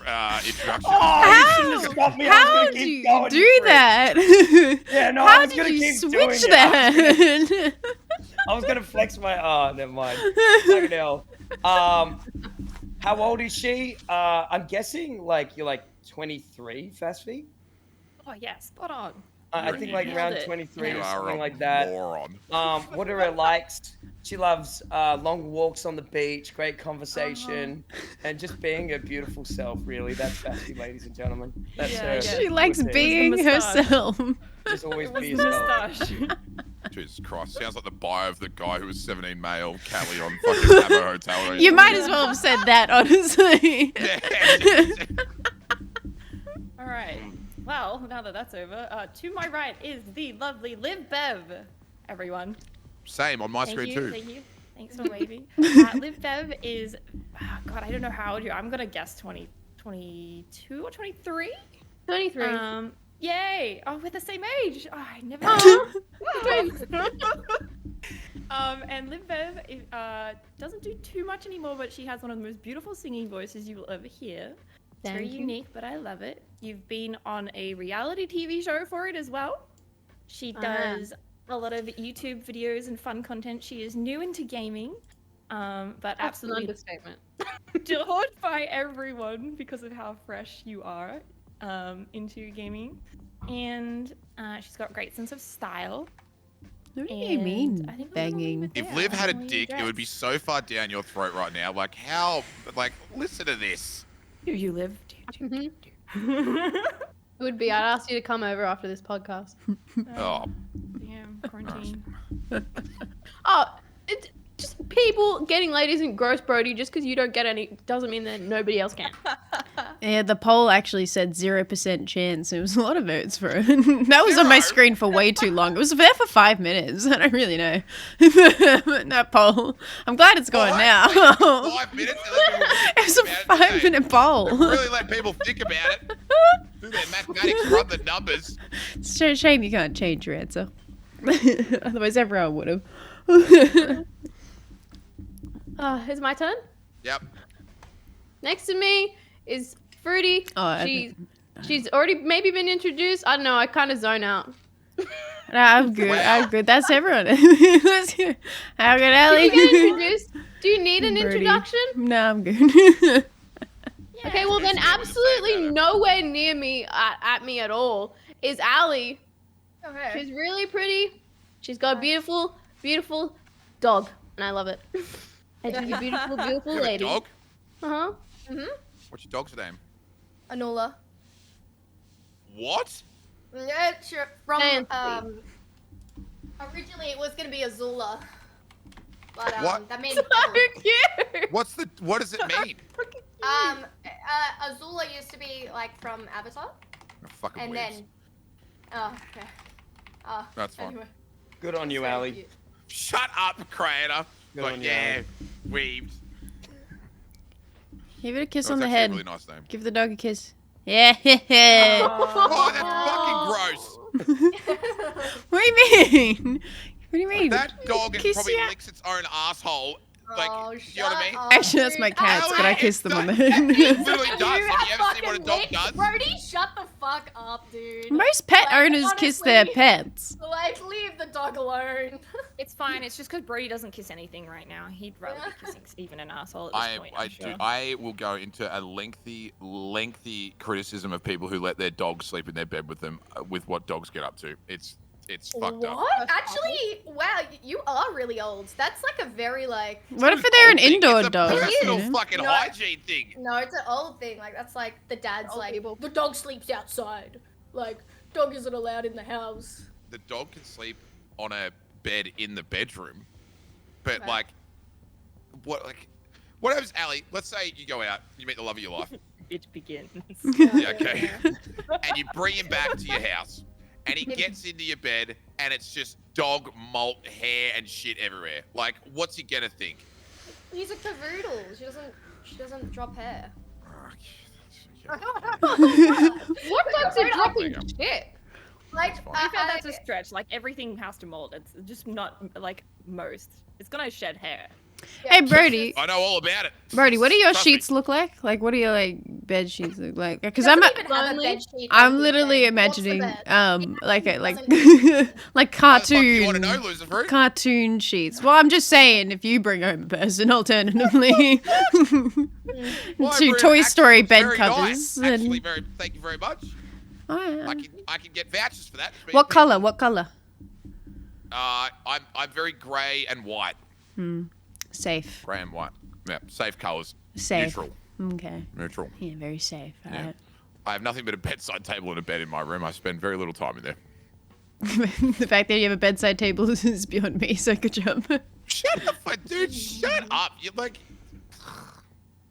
Oh, you shouldn't have stopped me. I was How gonna do keep you going, do you prick. that? Yeah, no, How I was did gonna you keep doing switch it. that? I was gonna flex my. Oh, never mind. Fucking hell. How old is she? I'm guessing you're 23, Fasffy. Oh yeah, spot on. I You're think an idiot. around Nailed it. 23 You or are something a like that. moron. What are her likes? She loves long walks on the beach, great conversation, and just being her beautiful self. Really, that's Fasffy, ladies and gentlemen. That's Yeah, her. yeah. She likes forte. being moustache. herself. Just always It was be the yourself. moustache. Jesus Christ. Sounds like the bio of the guy who was 17 male, Callie on fucking Cabo Hotel. You might as well have said that, honestly. Yeah. All right. Well, now that that's over, to my right is the lovely Liv Bev. Everyone. Same on my Thank screen you. too. Thank you. Thanks for waving. Liv Bev is, God, I don't know how old you are. I'm gonna guess 22 or 23. 23. Yay! Oh, we're the same age. Oh, I never. And Liv Bev doesn't do too much anymore, but she has one of the most beautiful singing voices you will ever hear. It's very Thank you. unique, but I love it. You've been on a reality TV show for it as well. She does a lot of YouTube videos and fun content. She is new into gaming, but That's an absolutely understatement. adored by everyone because of how fresh you are into gaming. And she's got a great sense of style. What do you And mean, I think we're gonna leave banging? it If there. Liv had a I'll leave dick, it would be dress. so far down your throat right now. Like, how? Like, listen to this. Do you live? Mhm. It would be. I'd ask you to come over after this podcast. Oh, Damn, quarantine. Oh, it's just people getting laid isn't gross, Brodie. Just because you don't get any doesn't mean that nobody else can. Yeah, the poll actually said 0% chance. It was a lot of votes for it. That was on my Zero? screen for way too long. It was there for 5 minutes. I don't really know. That poll. I'm glad it's gone now. 5 minutes. And then people It was a think about it, 5-minute poll. They really let people think about it. Do their mathematics, run the numbers. It's a shame you can't change your answer. Otherwise, everyone would have. It's my turn. Yep. Next to me is Fruity. Oh, She's already maybe been introduced. I don't know. I kind of zone out. No, I'm good. Wow. I'm good. That's everyone. Let's go. How good, Did you get Ellie? introduced? Do you need an Brodie. introduction? No, I'm good. Okay, well then Just see what you say absolutely about it. nowhere near me at me at all is Aliy. Okay. She's really pretty. She's got a beautiful, beautiful dog, and I love it. And she's a beautiful, beautiful You have a lady. dog? Uh huh. What's your dog's name? Anula. What? Yeah, sure. From Fancy. originally it was gonna be Azula, but What? that means So cute. What does it mean? Azula used to be like from Avatar, Oh, fucking and weebs. then okay. That's fine. Anyway, Good on you, very Aliy. cute. Shut up, Crayator. Good Like, on you, yeah, weebs. Give it a kiss That on was the actually head. a really nice name. Give the dog a kiss. Yeah. Oh, that's fucking gross. What do you mean? What do you mean? That dog Kiss probably ya. licks its own asshole. Like, Oh, you know what I mean? shut up, Actually, that's my dude. cats, but I Aliy, kiss them on the it head. literally does. You Have you ever seen what a fucking dog licked- does? Brodie, shut the fuck up, dude. Most pet Like, owners kiss their honestly, pets. Like, leave the dog alone. It's fine. It's just because Brodie doesn't kiss anything right now. He'd rather be kissing Steven an asshole at this point. I'm sure. I will go into a lengthy criticism of people who let their dogs sleep in their bed with them, with what dogs get up to. It's fucked up. What? Actually, wow, you are really old. That's like a very like. What if they're an Old thing. indoor It's a dog? personal you know? fucking No. hygiene thing. No, it's an old thing. Like that's like the dad's Old like people. the dog sleeps outside. Like dog isn't allowed in the house. The dog can sleep on a bed in the bedroom, but Okay. like, what happens, Aliy? Let's say you go out, you meet the love of your life. It begins. Yeah, okay. And you bring him back to your house, and he gets into your bed, and it's just dog molt, hair, and shit everywhere. Like, what's he gonna think? He's a cavoodle. She doesn't drop hair. What dogs are dropping Okay. shit? Like That's fine. To be fair, that's a stretch. Like everything has to mold. It's just not like most. It's gonna shed hair. Hey, Brodie. I know all about it. Brodie, what do your Trust me. sheets look like? Like, what do your like bed sheets look like? Because Doesn't I'm even have a Lonely. bed sheet on I'm his literally bed. What's the imagining bed? like a Doesn't- like What the fuck do you want to know, cartoon Loserfruit? cartoon sheets. Well, I'm just saying if you bring home a person, alternatively Well, to Brodie, Toy actually, Story it's bed very covers. nice. and- Actually, thank you very much. Oh, yeah. I can get vouchers for that. What color? What color? I'm very grey and white. Safe. Grey and white. Yeah, safe colours. Safe. Neutral. Okay. Neutral. Yeah, very safe. All Yeah. right. I have nothing but a bedside table and a bed in my room. I spend very little time in there. The fact that you have a bedside table is beyond me, so good job. Shut up, dude. Shut up. You're like...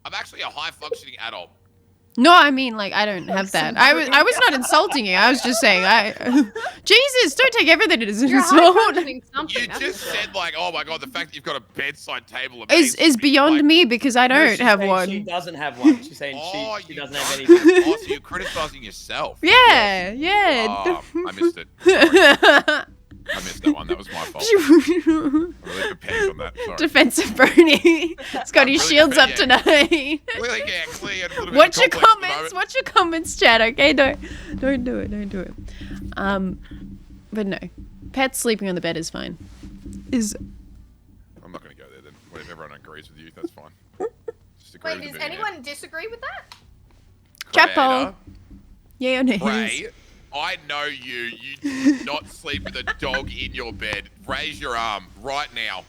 I'm actually a high-functioning adult. No, I mean, like, I don't have that. I was not insulting you. I was just saying, Jesus, don't take everything as an You're insult. high-functioning something. You that's just for sure. said, like, oh my god, the fact that you've got a bedside table Is beyond me because I don't have She one. doesn't have one. She's saying Oh, she you doesn't have don't anything. Oh, so you're criticising yourself. Yeah, yeah. Oh, I missed it. Sorry. I missed that one. That was my fault. I'm really prepared on that. Sorry. Defensive Brodie. It's got his really shields up prepared, tonight. Clearly, yeah, clearly a little bit What's of your complex at the comments? moment. What's your comments, chat? Okay, don't do it. Don't do it. But no, pets sleeping on the bed is fine. I'm not going to go there then. Well, if everyone agrees with you, that's fine. Just agree Wait, with does the billionaire. anyone disagree with that? Chat poll. Crayator, Yeah or nay? Cray, I know you. You do not sleep with a dog in your bed. Raise your arm right now.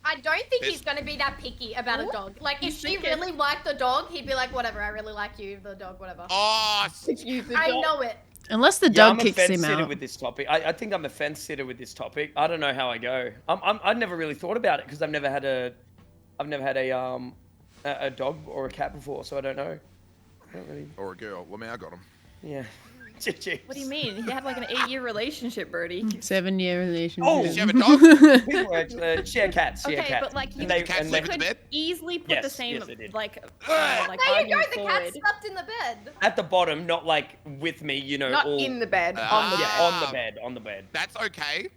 I don't think It's- he's gonna be that picky about a dog. Like, if He's she thinking. really liked the dog, he'd be like, whatever, I really like you, the dog, whatever. Oh, I know it. Unless the Yeah, dog I'm a kicks fence him sitter out. with this topic. I think I'm a fence sitter with this topic. I don't know how I go. I've never really thought about it because I've never had a dog or a cat before, so I don't know. I don't really. or a girl. Well, I got him. Yeah. What do you mean? He had like an 8-year relationship, Brodie. 7-year relationship. Oh, Did you have a dog? People actually share cats. Share Okay, cats. but like you And they- Did the cat and sleep they- in the bed? easily put Yes, the same yes, they did. like There you go, argument the cat forward. slept in the bed. At the bottom, not like with me, you know. Not all, in the bed. Ah. On the Yeah, bed. on the bed. On the bed. That's okay.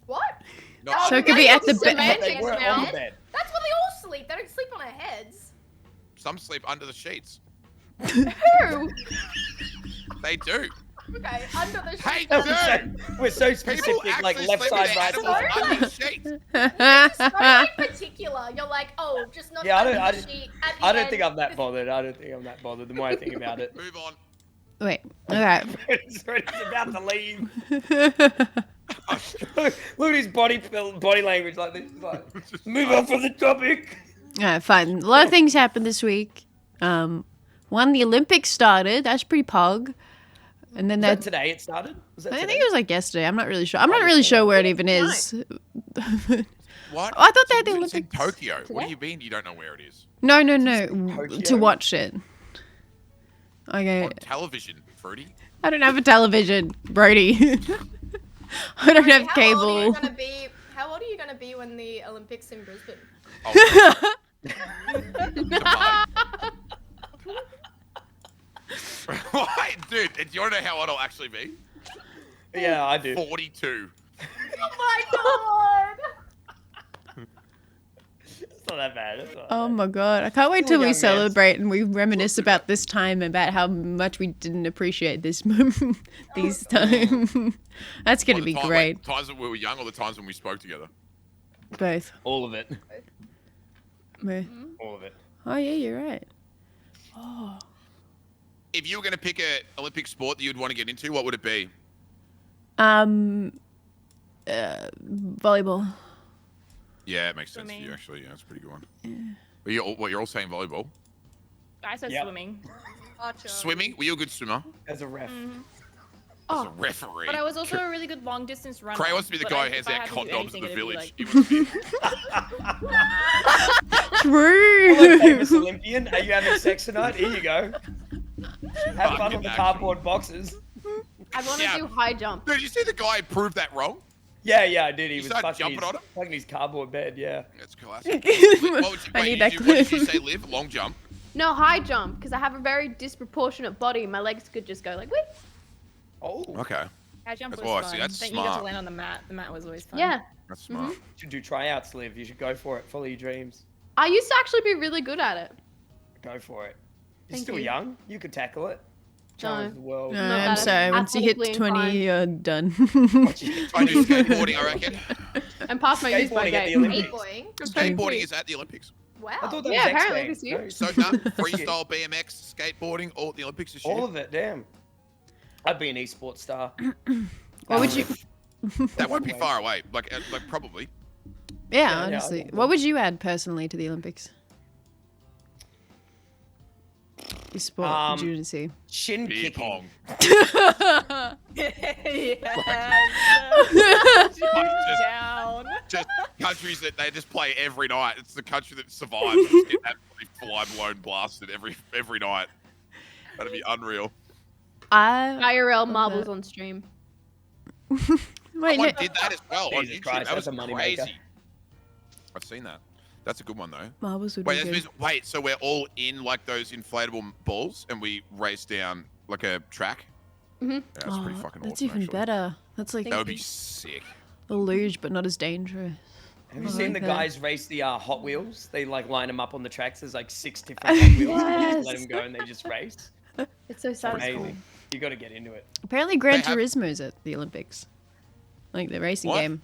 What? Not So it could be at the bed. Semantics They were now. on the bed. That's where they all sleep. They don't sleep on our heads. Some sleep under the sheets. Who? They do. Okay, under the Hey, sheet. dude! We're so People specific, like actually left sleep side, with right animals side. under the sheets. So in particular, you're like, oh, just not Yeah, under I the sheet. At the I don't end. think I'm that bothered. I don't think I'm that bothered. The more I think about it. Move on. Wait. Okay. It's about to leave. Look at his body language like this. He's like, move on from the topic. Alright, fine. A lot of things happened this week. One, the Olympics started. That's pretty pog. And then Was that that. today it started? Was that I today? think it was like yesterday. I'm not really sure. I'm not really sure where it even is. What? I thought they had the It's in Olympics Tokyo. What do you mean you don't know where it is? No. Tokyo? To watch it. Okay. On television, Fruity. I don't have a television, Brodie. I don't have How old are you cable. gonna be? How old are you gonna be when the Olympics in Brisbane? Oh, Why, dude? Do you want to know how old I'll actually be? Yeah, I do. 42. Oh my god! It's not that bad. It's not Oh that my god. I can't wait Still till a we young man. celebrate and we reminisce about this time, about how much we didn't appreciate this moment, these time. That's going to Or be the time, great. Like, times when we were young or the times when we spoke together? Both. bad. All of it. Both. All of it. Oh, yeah, you're right. If you were going to pick an Olympic sport that you'd want to get into, what would it be? Volleyball. Yeah, it makes sense for you, Swimming. actually. Yeah, that's a pretty good one. But you're all saying volleyball. I said Yep. swimming. Swimming? Were you a good swimmer? As a ref. As a referee. But I was also a really good long distance runner. Cray wants to be the but guy I- who hands if I out had to do condoms anything, in the it'd be, village. like- He wants to be... Hello, famous True. Olympian. Are you having sex tonight? Here you go. Have fun with the Fucking cardboard boxes. I want to Yeah. do high jump. Dude, you see the guy who proved that wrong? Yeah, I did. He You was started fucking jumping his, on him? fucking his cardboard bed, yeah. That's classic. What would you, I wait, need that what did you clip. say, Liv? Long jump? No, high jump, because I have a very disproportionate body. My legs could just go like, wait. Oh. Okay. High jump That's was why, fun. see, that's Then you got to smart. land on the mat. The mat was always fun. Yeah. That's smart. You should do tryouts, Liv. You should go for it. Follow your dreams. I used to actually be really good at it. Go for it. You're Thank still you. young. You could tackle it. Challenge the world. No, Not I'm bad. sorry. Once you hit Athletically 20, inclined. you're done. I do skateboarding, I reckon. I'm past my use by Skateboarding at the game. Olympics. Skateboarding. Skateboarding is at the Olympics. Wow. I thought that Yeah, was apparently X-Games. this year. No, So no, freestyle, BMX, skateboarding, all at the Olympics this year. all of it. Damn. I'd be an esports star. What would you? That won't be far away. Like probably. Yeah, yeah, honestly. I- What would you add personally to the Olympics? Your sport would you see? Shin Beer kicking. pong. Down. Just countries that they just play every night. It's the country that survives. Just get absolutely fly-blown blasted every night. That'd be unreal. IRL love marbles that. on stream. Wait, Someone no, did that as well on Jesus YouTube. Christ, that was that's a moneymaker. crazy. I've seen that. That's a good one though. marbles would Wait, be good. wait. So we're all in like those inflatable balls, and we race down like a track. Mhm. Yeah, that's pretty fucking That's awesome. even actually. better. That's like That would be sick. a luge, but not as dangerous. Have you I seen like the that. guys race the Hot Wheels? They like line them up on the tracks. There's like 6 different Hot Wheels. And you just let Yes. them go and they just race. It's so satisfying. Amazing. You got to get into it. Apparently, Gran They have- Turismo's at the Olympics. Like the racing What? game.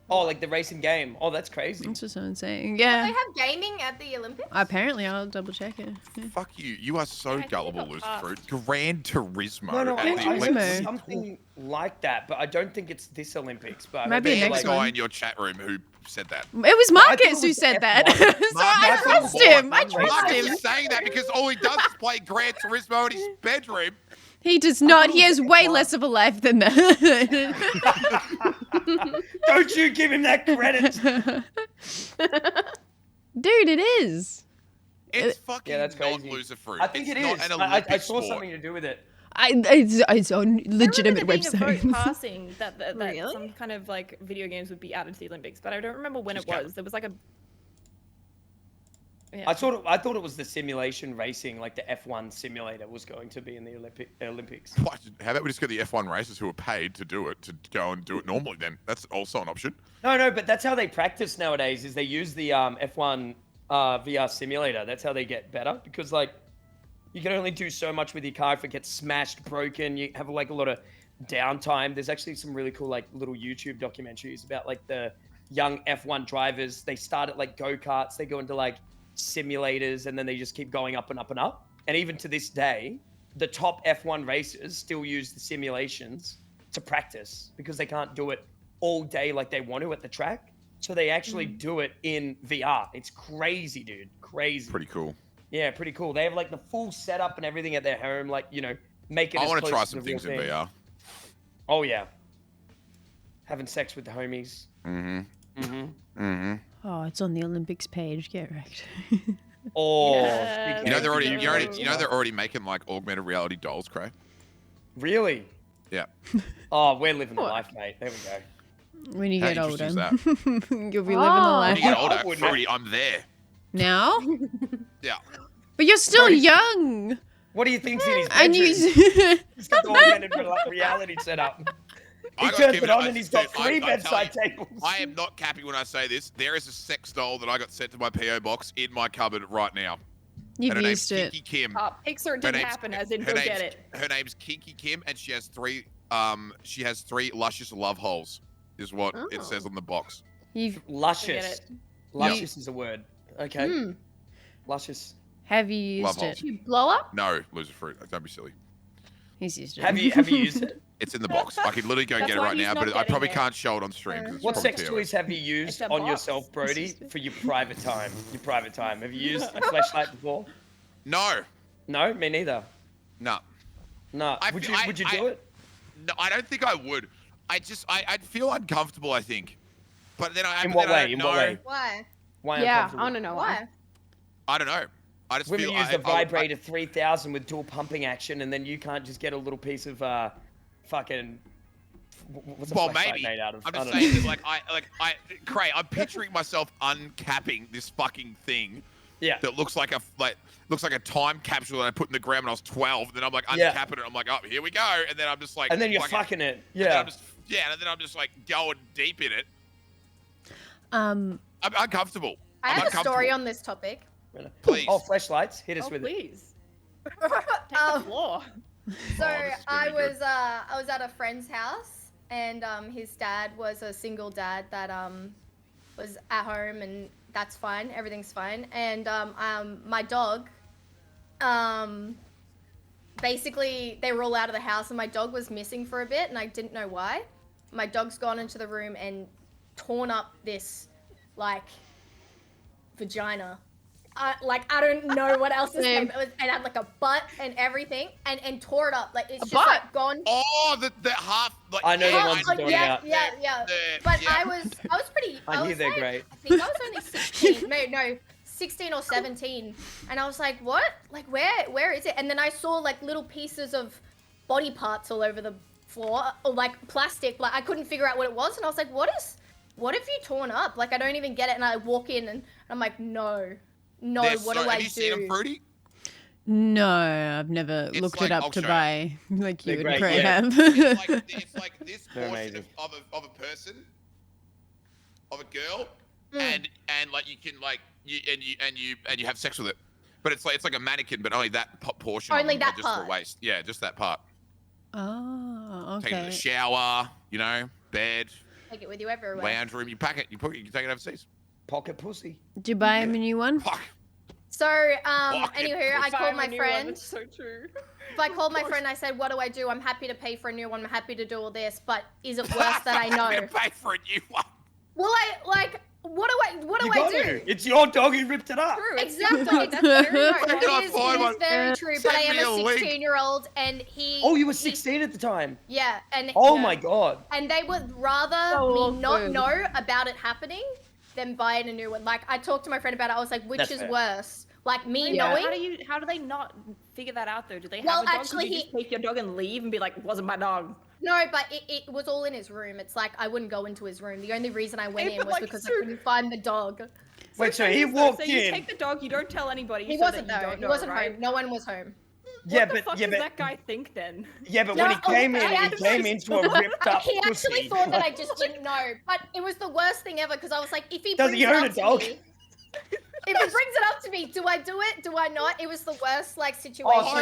Oh, like the racing game. Oh, that's crazy. That's what someone's saying. They Yeah. have gaming at the Olympics? Apparently, I'll double check it. Yeah. Fuck you. You are so I think gullible, it got Loserfruit. Gran Turismo. No, no, at I, the I Turismo. heard Olympics. something like that, but I don't think it's this Olympics. But I Might heard be they There's were next a like, one. guy in your chat room who said that. It was I Marcus thought it who was said that. F1. So I Marcus trust is him. I Marcus trust Marcus him. is saying that because all he does is play Gran Turismo in his bedroom. He does not. it He was has way F1. less of a life than that. Don't you give him that credit. Dude, it is. It's fucking Yeah, that's not crazy. Loserfruit. I think it's it not is. an I Olympic saw sport. something to do with it. It's on legitimate I remember there being a vote websites. passing that Really? some kind of like video games would be added to the Olympics, but I don't remember when Just it cat. was. There was like a. Yeah. I thought it was the simulation racing, like the F1 simulator, was going to be in the Olympics. What? How about we just get the F1 racers who are paid to do it to go and do it normally? Then that's also an option. No, but that's how they practice nowadays. Is they use the F1 VR simulator. That's how they get better because like you can only do so much with your car if it gets smashed, broken. You have like a lot of downtime. There's actually some really cool like little YouTube documentaries about like the young F1 drivers. They start at like go-karts. They go into like simulators and then they just keep going up and up and up. And even to this day, the top F1 racers still use the simulations to practice because they can't do it all day like they want to at the track. So they actually do it in VR. It's crazy, dude. Crazy. Pretty cool. Yeah, pretty cool. They have like the full setup and everything at their home, like, you know, make it I as want to close try to some the real things in thing. VR. Oh yeah. Having sex with the homies. Mm-hmm. Mm-hmm. Mm-hmm. Oh, it's on the Olympics page. Get wrecked. Oh, Yes. You know they're already, Yeah. you know they're already making like augmented reality dolls, Cray. Really? Yeah. Oh, we're living the life, mate. There we go. When you How get older, interesting is you'll be living the Oh. When life. you get I older, wouldn't. Fruity, I'm there. Now, Yeah. but you're still Sorry. young, What do you think's in his and bedroom? you. He's got the augmented reality set up. He I got turns given- it on I- and he's got dude, 3 I tell bedside you, tables. I am not capping when I say this. There is a sex doll that I got sent to my PO box in my cupboard right now. You've and her name's used it. Kiki Kim. Pixar Her didn't name's- happen, as in her go name's- get it. Her name's Kiki Kim, and she has 3 luscious love holes. Is what it Oh. says on the box. You've Luscious. it. Luscious is a word. Okay. Hmm. Luscious. have you Love used holes. it? You blow up? No, Loserfruit. Don't be silly. He's used it. Have you used it? It's in the box. I could literally go That's get it why right he's now, not but I getting probably it. can't show it on stream. 'cause it's What probably sex TOS. toys have you used It's a on box. yourself, Brodie, for your private time? Your private time. Have you used a flashlight before? No, No, me neither. no, No. I Would feel- you do it? no. I don't think I would. I'd feel uncomfortable. I think, but then I. In but what then I way? don't In what know. way? Why? Why Yeah, I uncomfortable? want to know why. Why? I don't know. I just Women feel. use the I- vibrator 3000 with dual pumping action, and then you can't just get a little piece of fucking. What's a Well, flashlight maybe. made out of? I'm I just don't saying know. that, Cray, I'm picturing myself uncapping this fucking thing Yeah. that looks like a time capsule that I put in the ground when I was 12. And then I'm like Yeah. uncapping it. I'm like, oh, here we go. And then I'm just like, And then you're fucking it. Yeah. And then I'm just like going deep in it. Um, I'm uncomfortable. I I'm have a uncomfortable. story on this topic. Please. Oh, flashlights. Hit us Oh, with it. please. Take the Um, floor. So this is gonna I be good. was at a friend's house, and his dad was a single dad that was at home, and that's fine, everything's fine. And my dog, basically they were all out of the house, and my dog was missing for a bit, and I didn't know why. My dog's gone into the room and torn up this like vagina. I don't know what else to say. It had like a butt and everything, and tore it up. Like it's just butt? like gone. Oh, the half. Like, I know the Yeah, ones you're talking yeah, about. yeah. But I was pretty. I hear was they're like, great. I think I was only 16. No, 16 or 17. And I was like, what? Like where is it? And then I saw like little pieces of body parts all over the floor, or like plastic. Like I couldn't figure out what it was, and I was like, what have you torn up? Like I don't even get it. And I walk in and I'm like, no, They're what so- do I have do? you seen them, Fruity? no, I've never It's looked like- it up I'll to show buy like you They're and great, Cray yeah. have. It's like this They're portion amazing. of a person, of a girl, Mm. and like you can like you have sex with it, but it's like a mannequin, but only that portion. of Only them, that just part. the waist. Yeah, just that part. Oh, Take it to the okay. shower, bed, Take it with you everywhere. lounge room. You pack it. You can take it overseas. Pocket pussy. Did you buy him a new one? Fuck. So, Fucking anywho, I called my Find a new one, friend. It's so true. If I called my friend, I said, what do I do? I'm happy to pay for a new one. I'm happy to do all this, but is it worse that I I'm gonna know? pay for a new one. Well, what do You I got do? to. It's your dog who ripped it up. True. It's Exactly. That's very No, true. Where can I it find one? is very true, but I Send am me a a link. 16-year-old, and he... Oh, you were 16 at the time. Yeah, and... Oh yeah. my god. And they would rather So me not awkward. know about it happening than buying a new one. Like, I talked to my friend about it. I was like, which That's is fair. worse? Like, me Yeah. knowing... How do they not figure that out though? Do they have Well, a dog? actually, Could you he- just take your dog and leave and be like, wasn't my dog? No, but it was all in his room. It's like, I wouldn't go into his room. The only reason I went Hey, in but, was like, because I so- couldn't find the dog. Wait, so he walked So you in. take the dog, you don't tell anybody. He so wasn't that you though. don't He know, wasn't right? home. No one was home. Yeah, What the but fuck yeah, does but that guy think then? yeah, but when he No, came in, I he had came to- into a ripped up He actually pussy. thought that I just didn't know. But it was the worst thing ever because I was like, if he Does brings he it own up a dog? to me, if he brings it up to me, do I do it? Do I not? It was the worst like situation. Oh,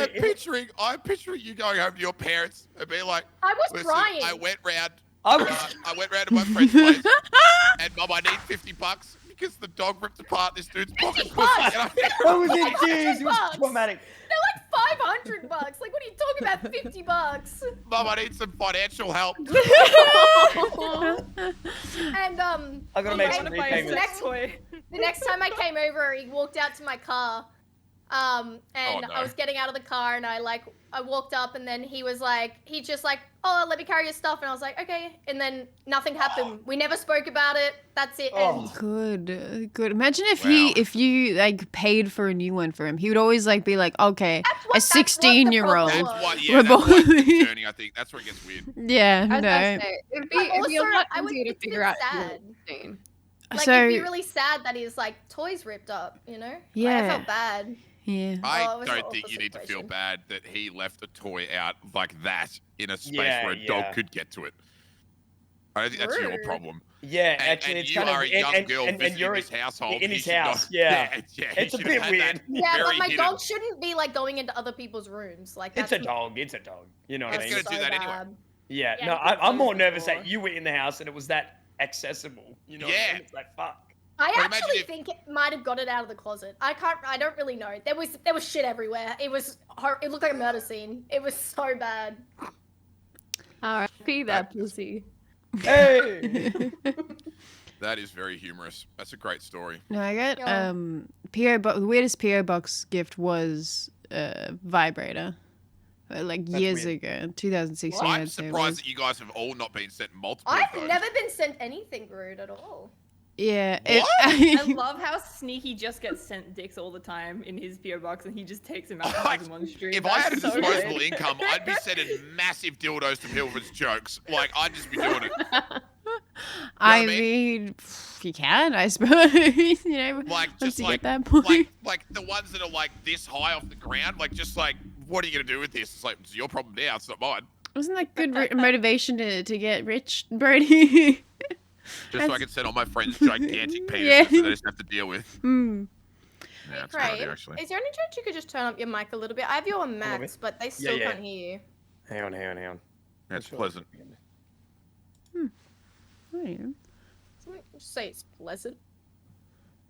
I'm picturing you going home to your parents and being like, I was listen, crying. I went round I was, to my friend's place, and Mum, I need $50 because the dog ripped apart this dude's pocket pussy. bucks? And I was in tears. It was $100. traumatic. They're like $500. Like, what are you talking about? $50. Mum, I need some financial help. And I gotta he make came- some buy a repayments. sex toy. the next time I came over, he walked out to my car. And Oh, no. I was getting out of the car, and I walked up, and then he just like, oh, let me carry your stuff, and I was like, okay, and then nothing happened. We never spoke about it. That's it. Oh. Good. Imagine if Wow. if you like paid for a new one for him. He would always like be like, okay, That's what- a that's what the 16-year-old. problem That's was. what, yeah, that's what's Revolting. concerning, I think. That's where it gets weird. Yeah, I was no. gonna say, it'd be, But it'd be a also, lot I would easier to think figure it's out. if you're sad. 16. Like, So it'd be really sad that his like toys ripped up. You know? Like, Yeah. I felt bad. Yeah. Oh, it I was an don't think awful you need to feel situation. bad that he left a toy out like that in a space Yeah, where a yeah. dog could get to it. I don't think that's your Rude. problem. Yeah, And, actually, and it's you kind are of a young girl and visiting you're his household. in He his should house. not- Yeah, he it's a should bit have had weird. that Yeah, but very my hidden. dog shouldn't be like going into other people's rooms. Like It's that's a dog. It's a dog. You know what I It's mean? gonna do that anyway. bad. Yeah. Yeah, No, it's I'm more closed nervous before. that you were in the house and it was that accessible. You know? What I Yeah. mean? It's like fuck. I But imagine actually if- think it might have got it out of the closet. I don't really know. There was shit everywhere. It looked like a murder scene. It was so bad. R.I.P. that pussy. Hey. That is very humorous. That's a great story. No, I got Yeah. PO box. The weirdest PO box gift was vibrator, like That's years weird. ago, 2016. I'm I'd say it surprised was. that you guys have all not been sent multiple I've of those. never been sent anything rude at all. Yeah. What? I love how Sneaky just gets sent dicks all the time in his PO box, and he just takes them out and Like, has them on stream. If I had a That's so disposable good. income, I'd be sending massive dildos to Pilfer's jokes. Like, I'd just be doing it. I what I mean, you can, I suppose. You know, Like, once just you like, get that point. like the ones that are like this high off the ground, like just like, what are you gonna do with this? It's like, it's your problem now. It's not mine. Wasn't that good motivation to get rich, Brodie? Just so I can send all my friends gigantic penises Yeah. that they just have to deal with. Hmm. Yeah, that's a good Cray, idea, actually. is there any chance you could just turn up your mic a little bit? I have you on max, but they still yeah. can't hear you. Hang on. That's pleasant. Oh, yeah. Just say it's pleasant.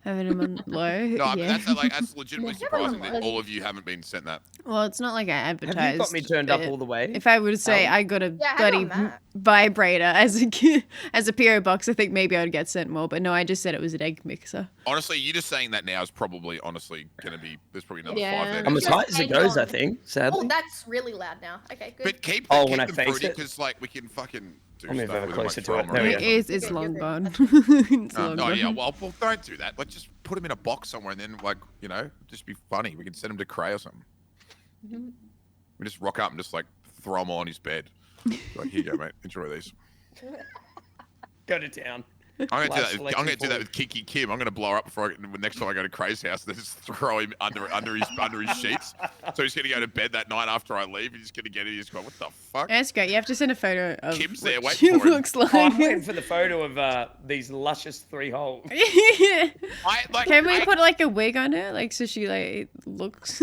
Having him on low. No, I mean, yeah. that's legitimately surprising that all of you haven't been sent that. Well, it's not like I advertised. Have you got me turned up it. all the way? If I were to say Aliy? I got a Yeah, I have bloody it on Mac. vibrator as a PO box, I think maybe I'd get sent more. But no, I just said it was an egg mixer. Honestly, you just saying that now is probably, honestly, going to be, there's probably another Yeah. 5 there. I'm as Just high as it hang goes, I on. think, Oh, sadly. that's really loud now. Okay, good. But keep, Oh, keep when I them face fruity, it? because, like, we can fucking do I'll move stuff over with closer them, to like, it. throw There we them go. around. It's You're long good. gone. It's long Oh, gone. yeah, well, don't do that. Let's just put them in a box somewhere and then, like, you know, just be funny. We can send them to Cray or something. We just rock up and just, like, throw them on his bed. Like, here you go, mate. Enjoy these. Go to town. I'm gonna do Last that. selection I'm gonna do that forward. with Kiki Kim. I'm gonna blow her up before next time I go to Cray's house. Then just throw him under his sheets. So he's gonna go to bed that night after I leave. He's just gonna get it. He's going, what the fuck? That's great. You have to send a photo of Kim's there what waiting she for him. looks like. Oh, I'm waiting for the photo of these luscious 3 holes. Can we put like a wig on her, like so she like looks?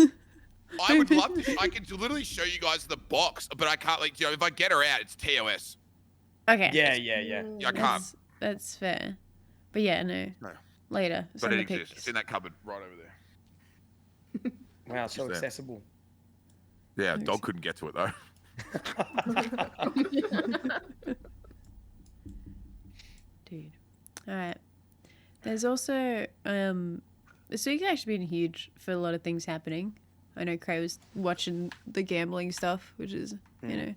I would love to. I could literally show you guys the box, but I can't. Like, you know, if I get her out, it's TOS. Okay. Yeah. I can't. That's fair. But yeah, no. Later. But Send it the exists. pics. It's in that cupboard right over there. Wow, so Just there. accessible. Yeah, dog couldn't get to it though. Dude. Alright. There's also this week's actually been huge for a lot of things happening. I know Cray was watching the gambling stuff, which is, you know,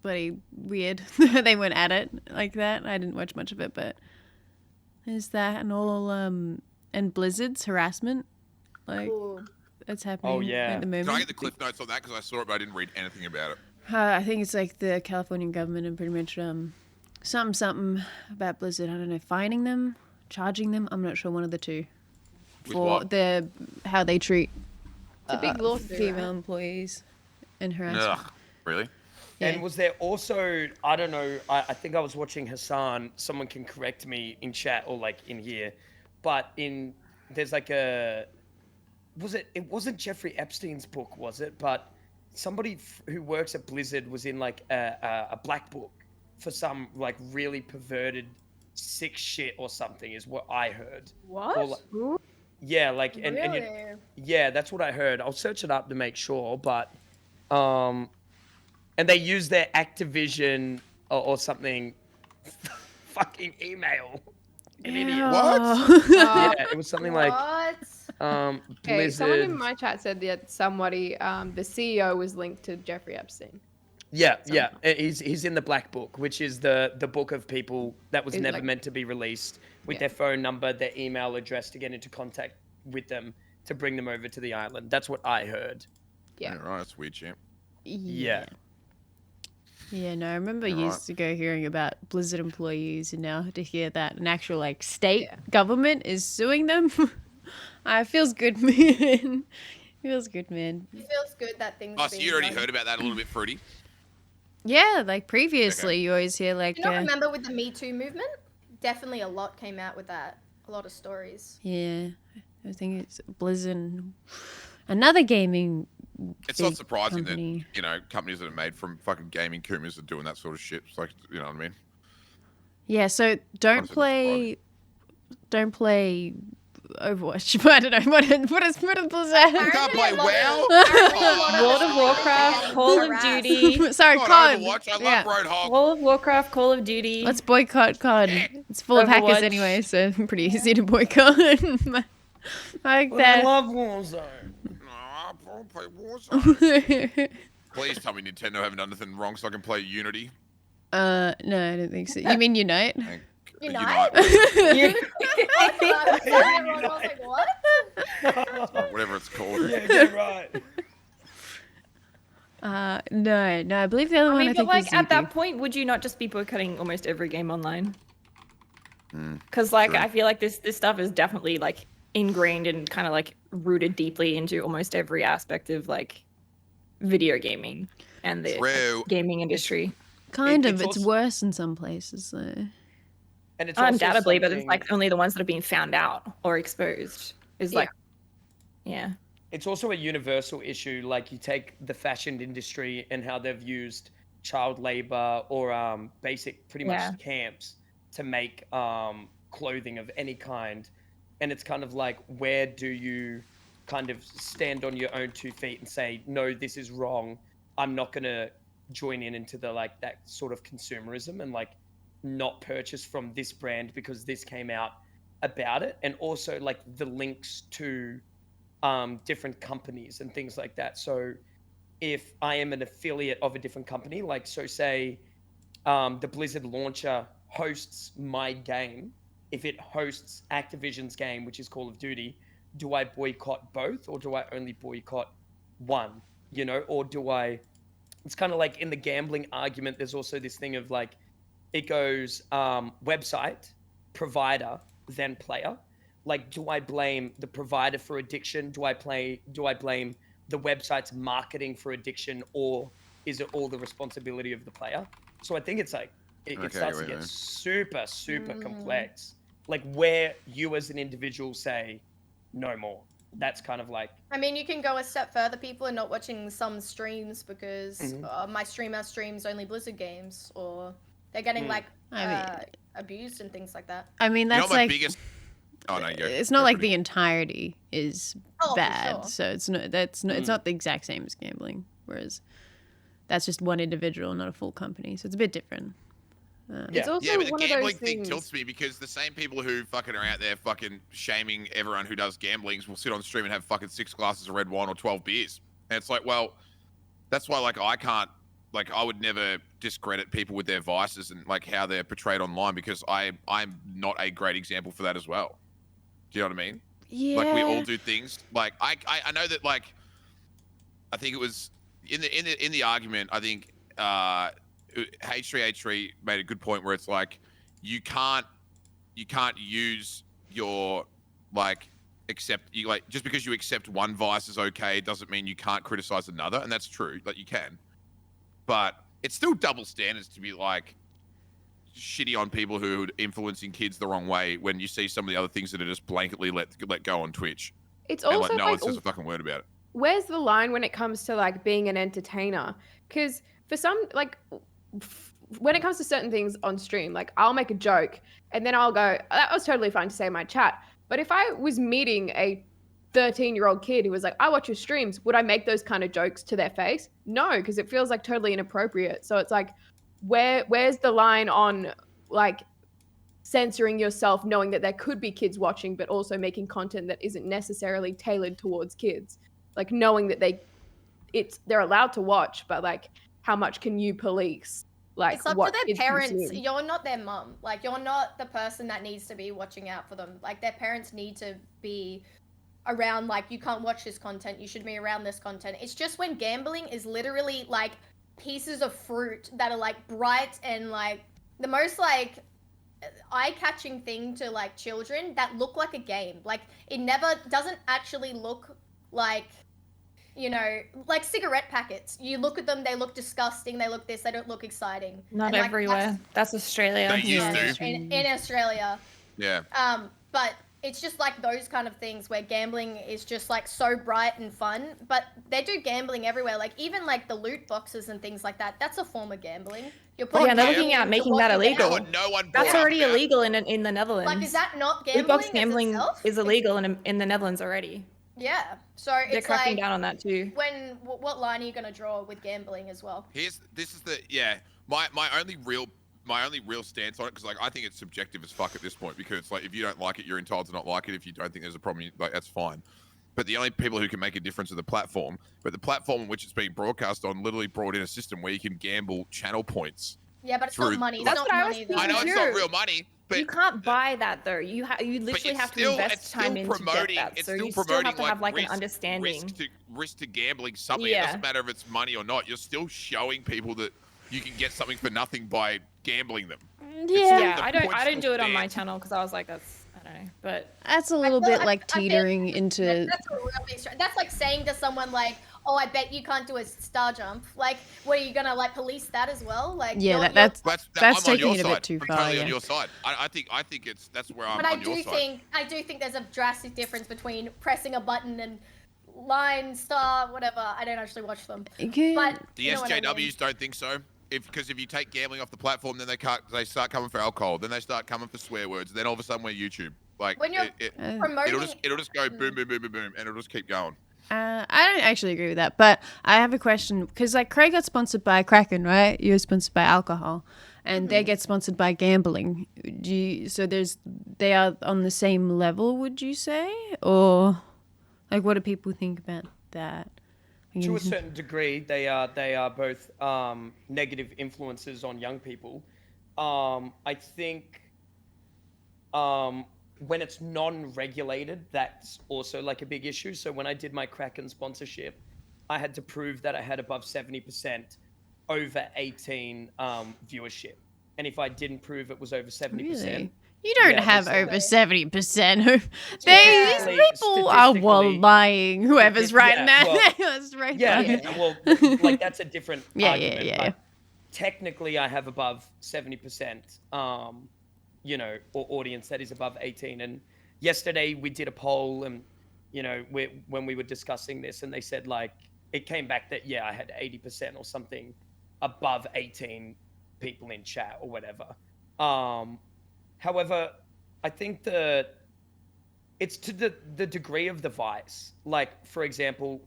bloody weird. They went at it like that. I didn't watch much of it, but there's that and all and Blizzard's harassment. Like Ooh. that's happening yeah. at the moment. Can I get the cliff notes on that? Because I saw it, but I didn't read anything about it. I think it's like the Californian government and pretty much something about Blizzard. I don't know, fining them, charging them. I'm not sure, one of the two. With For what? how they treat It's a big lawsuit. female employees and harassment. Ugh, really? Yeah. And was there also, I don't know, I think I was watching Hassan, someone can correct me in chat or like in here, but there's like it wasn't Jeffrey Epstein's book, was it? But somebody who works at Blizzard was in like a black book for some like really perverted sick shit or something is what I heard. What? Or, like, yeah, like, and Really? yeah, that's what I heard. I'll search it up to make sure, but, and they use their Activision or something fucking email. An idiot. What? Yeah, it was something like, What? Okay, someone in Blizzard. my chat said that somebody, the CEO was linked to Jeffrey Epstein. Yeah. He's in the black book, which is the book of people that was Is never like- meant to be released with Yeah. their phone number, their email address to get into contact with them to bring them over to the island. That's what I heard. Yeah. Right, that's weird, champ. Yeah. Yeah, no, I remember You're years right. ago hearing about Blizzard employees, and now to hear that an actual like state government is suing them, it feels good, man. Feels good, man. It feels good that things. Oh, are so being you already done. heard about that a little bit, Fruity? Yeah, like previously, you always hear like, Do you not remember with the Me Too movement? Definitely a lot came out with that. A lot of stories. yeah, I think it's Blizzard, another gaming. It's not big surprising company. that, you know, companies that are made from fucking gaming kumas are doing that sort of shit. It's like, you know what I mean? Yeah, so don't Honestly, play Overwatch. I don't know what is Blizzard. You can't play WoW? World of Warcraft, Call of Duty, Sorry, God, COD. Overwatch. I love Yeah. Roadhog. World of Warcraft, Call of Duty. Let's boycott COD. Yeah. It's full of hackers Overwatch. anyway, so pretty easy to boycott. Like I that. love Warzone. No, I won't play Warzone. Please tell me Nintendo haven't done anything wrong so I can play Unity. No, I don't think so. You mean Unite? And Unite? Unite. Everyone was like, what? Whatever it's called. Yeah, get right. No, I believe the other I one. mean, I but think like was at that Zuby. point, would you not just be boycotting almost every game online? Mm, Because like true. I feel like this stuff is definitely like ingrained and kind of like rooted deeply into almost every aspect of like video gaming and the True. gaming industry. Kind of. it's It's also- worse in some places though. And it's also Undoubtedly, but it's something- like only the ones that are being found out or exposed is like, yeah. It's also a universal issue. Like you take the fashion industry and how they've used child labor or basic, pretty much Yeah. camps to make clothing of any kind, and it's kind of like, where do you kind of stand on your own 2 feet and say, no, this is wrong. I'm not gonna join into the like that sort of consumerism and like not purchase from this brand because this came out about it, and also like the links to different companies and things like that. So if I am an affiliate of a different company, like so say the Blizzard launcher hosts my game, if it hosts Activision's game, which is Call of Duty, do I boycott both or do I only boycott one? You know, or do I? It's kind of like in the gambling argument, there's also this thing of like, it goes website, provider, then player. Like, do I blame the provider for addiction? Do I blame the website's marketing for addiction, or is it all the responsibility of the player? So I think it's like it starts to get super complex. Like where you as an individual say no more. That's kind of like, I mean, you can go a step further. People are not watching some streams because my streamer streams only Blizzard games, or they're getting like abused and things like that. I mean, You know that's what my like. biggest. Oh no, you It's not like the entirety is Oh, for bad, sure. so it's not. That's not. It's not the exact same as gambling. Whereas that's just one individual, not a full company. So it's a bit different. It's also Yeah, but the one of gambling those thing things. tilts me because the same people who fucking are out there fucking shaming everyone who does gamblings will sit on stream and have fucking 6 glasses of red wine or 12 beers. And it's like, well, that's why like I can't, like I would never discredit people with their vices and like how they're portrayed online, because I'm not a great example for that as well. Do you know what I mean? Yeah. Like we all do things. Like I know that, like I think it was in the argument, I think H3H3 made a good point where it's like you can't use your like just because you accept one vice is okay doesn't mean you can't criticize another, and that's true, like you can, but it's still double standards to be like shitty on people who are influencing kids the wrong way when you see some of the other things that are just blanketly let go on Twitch. It's And also like no like, one says a fucking word about it. where's the line when it comes to like being an entertainer? Because for some, like when it comes to certain things on stream, like I'll make a joke and then I'll go, that was totally fine to say in my chat. But if I was meeting a 13-year-old kid who was like, I watch your streams, would I make those kind of jokes to their face? No, because it feels like totally inappropriate. So it's like, where's the line on like censoring yourself, knowing that there could be kids watching, but also making content that isn't necessarily tailored towards kids? Like knowing that they're allowed to watch, but like how much can you police? Like It's up what to their kids parents. consume? You're not their mum. Like you're not the person that needs to be watching out for them. Like their parents need to be around, like, you can't watch this content, you should be around this content. It's just when gambling is literally like pieces of fruit that are like bright and like the most like eye-catching thing to like children that look like a game. Like it never doesn't actually look like, you know, like cigarette packets. You look at them, they look disgusting, they look this, they don't look exciting. Not And, like, everywhere. That's Australia. They used to. in Australia. Yeah. But it's just like those kind of things where gambling is just like so bright and fun, but they do gambling everywhere. Like even like the loot boxes and things like that, that's a form of gambling. You're Well, yeah, putting they're money looking at into making what that you illegal. gamble. No one. That's brought up already about- illegal in the Netherlands. Like, is that not Loot gambling box as gambling itself? is illegal in the Netherlands already. Yeah. So They're it's cracking like, down on that too. what line are you going to draw with gambling as well? My only real stance on it, because like I think it's subjective as fuck at this point, because like if you don't like it, you're entitled to not like it. If you don't think there's a problem, like that's fine. But the only people who can make a difference are the platform. But the platform in which it's being broadcast on literally brought in a system where you can gamble channel points. Yeah, but it's Through- not money. It's That's not what I was money though. I know it's True. not real money, You can't buy that though. You literally have to invest time in to get that. It's So still you still promoting have to have like an risk, understanding. risk to gambling something. It doesn't matter if it's money or not. You're still showing people that you can get something for nothing by gambling them. Yeah, I don't do it on my channel because I was like, that's, I don't know, but That's a little bit like teetering into. That's a real big That's like saying to someone like, "Oh, I bet you can't do a star jump." Like, what are you gonna like police that as well? Like, Yeah, that's I'm taking on it a your bit too side. far. I'm totally Yeah. on your side. I think that's where I'm But on your side. I do think there's a drastic difference between pressing a button and line, star, whatever. I don't actually watch them. Okay. But The you know what I SJWs mean. don't think so. Because if you take gambling off the platform, then they start coming for alcohol. Then they start coming for swear words. Then all of a sudden we're YouTube. Like When you're promoting, it'll just go boom, boom, boom, boom, boom, and it'll just keep going. I don't actually agree with that, but I have a question because like Cray got sponsored by Kraken, right? You're sponsored by alcohol, and they get sponsored by gambling. They are on the same level, would you say, or like what do people think about that? To a certain degree, they are both negative influences on young people. I think when it's non-regulated, that's also like a big issue. So when I did my Kraken sponsorship, I had to prove that I had above 70% over 18 viewership. And if I didn't prove it was over 70%, Really? You don't have over 70%. These Statistically- people are statistically- lying. Whoever's right Yeah, now. well, That's right. Yeah, well, like that's a different argument. yeah. But technically, I have above 70%, or audience that is above 18. And yesterday we did a poll, and when we were discussing this, and they said like it came back that I had 80% or something above 18 people in chat or whatever. However, I think it's to the degree of the vice. Like, for example,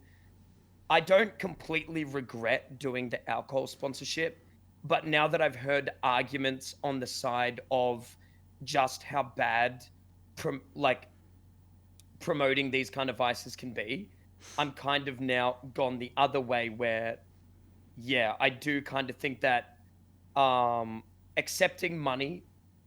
I don't completely regret doing the alcohol sponsorship, but now that I've heard arguments on the side of just how bad promoting these kind of vices can be, I'm kind of now gone the other way where, I do kind of think that accepting money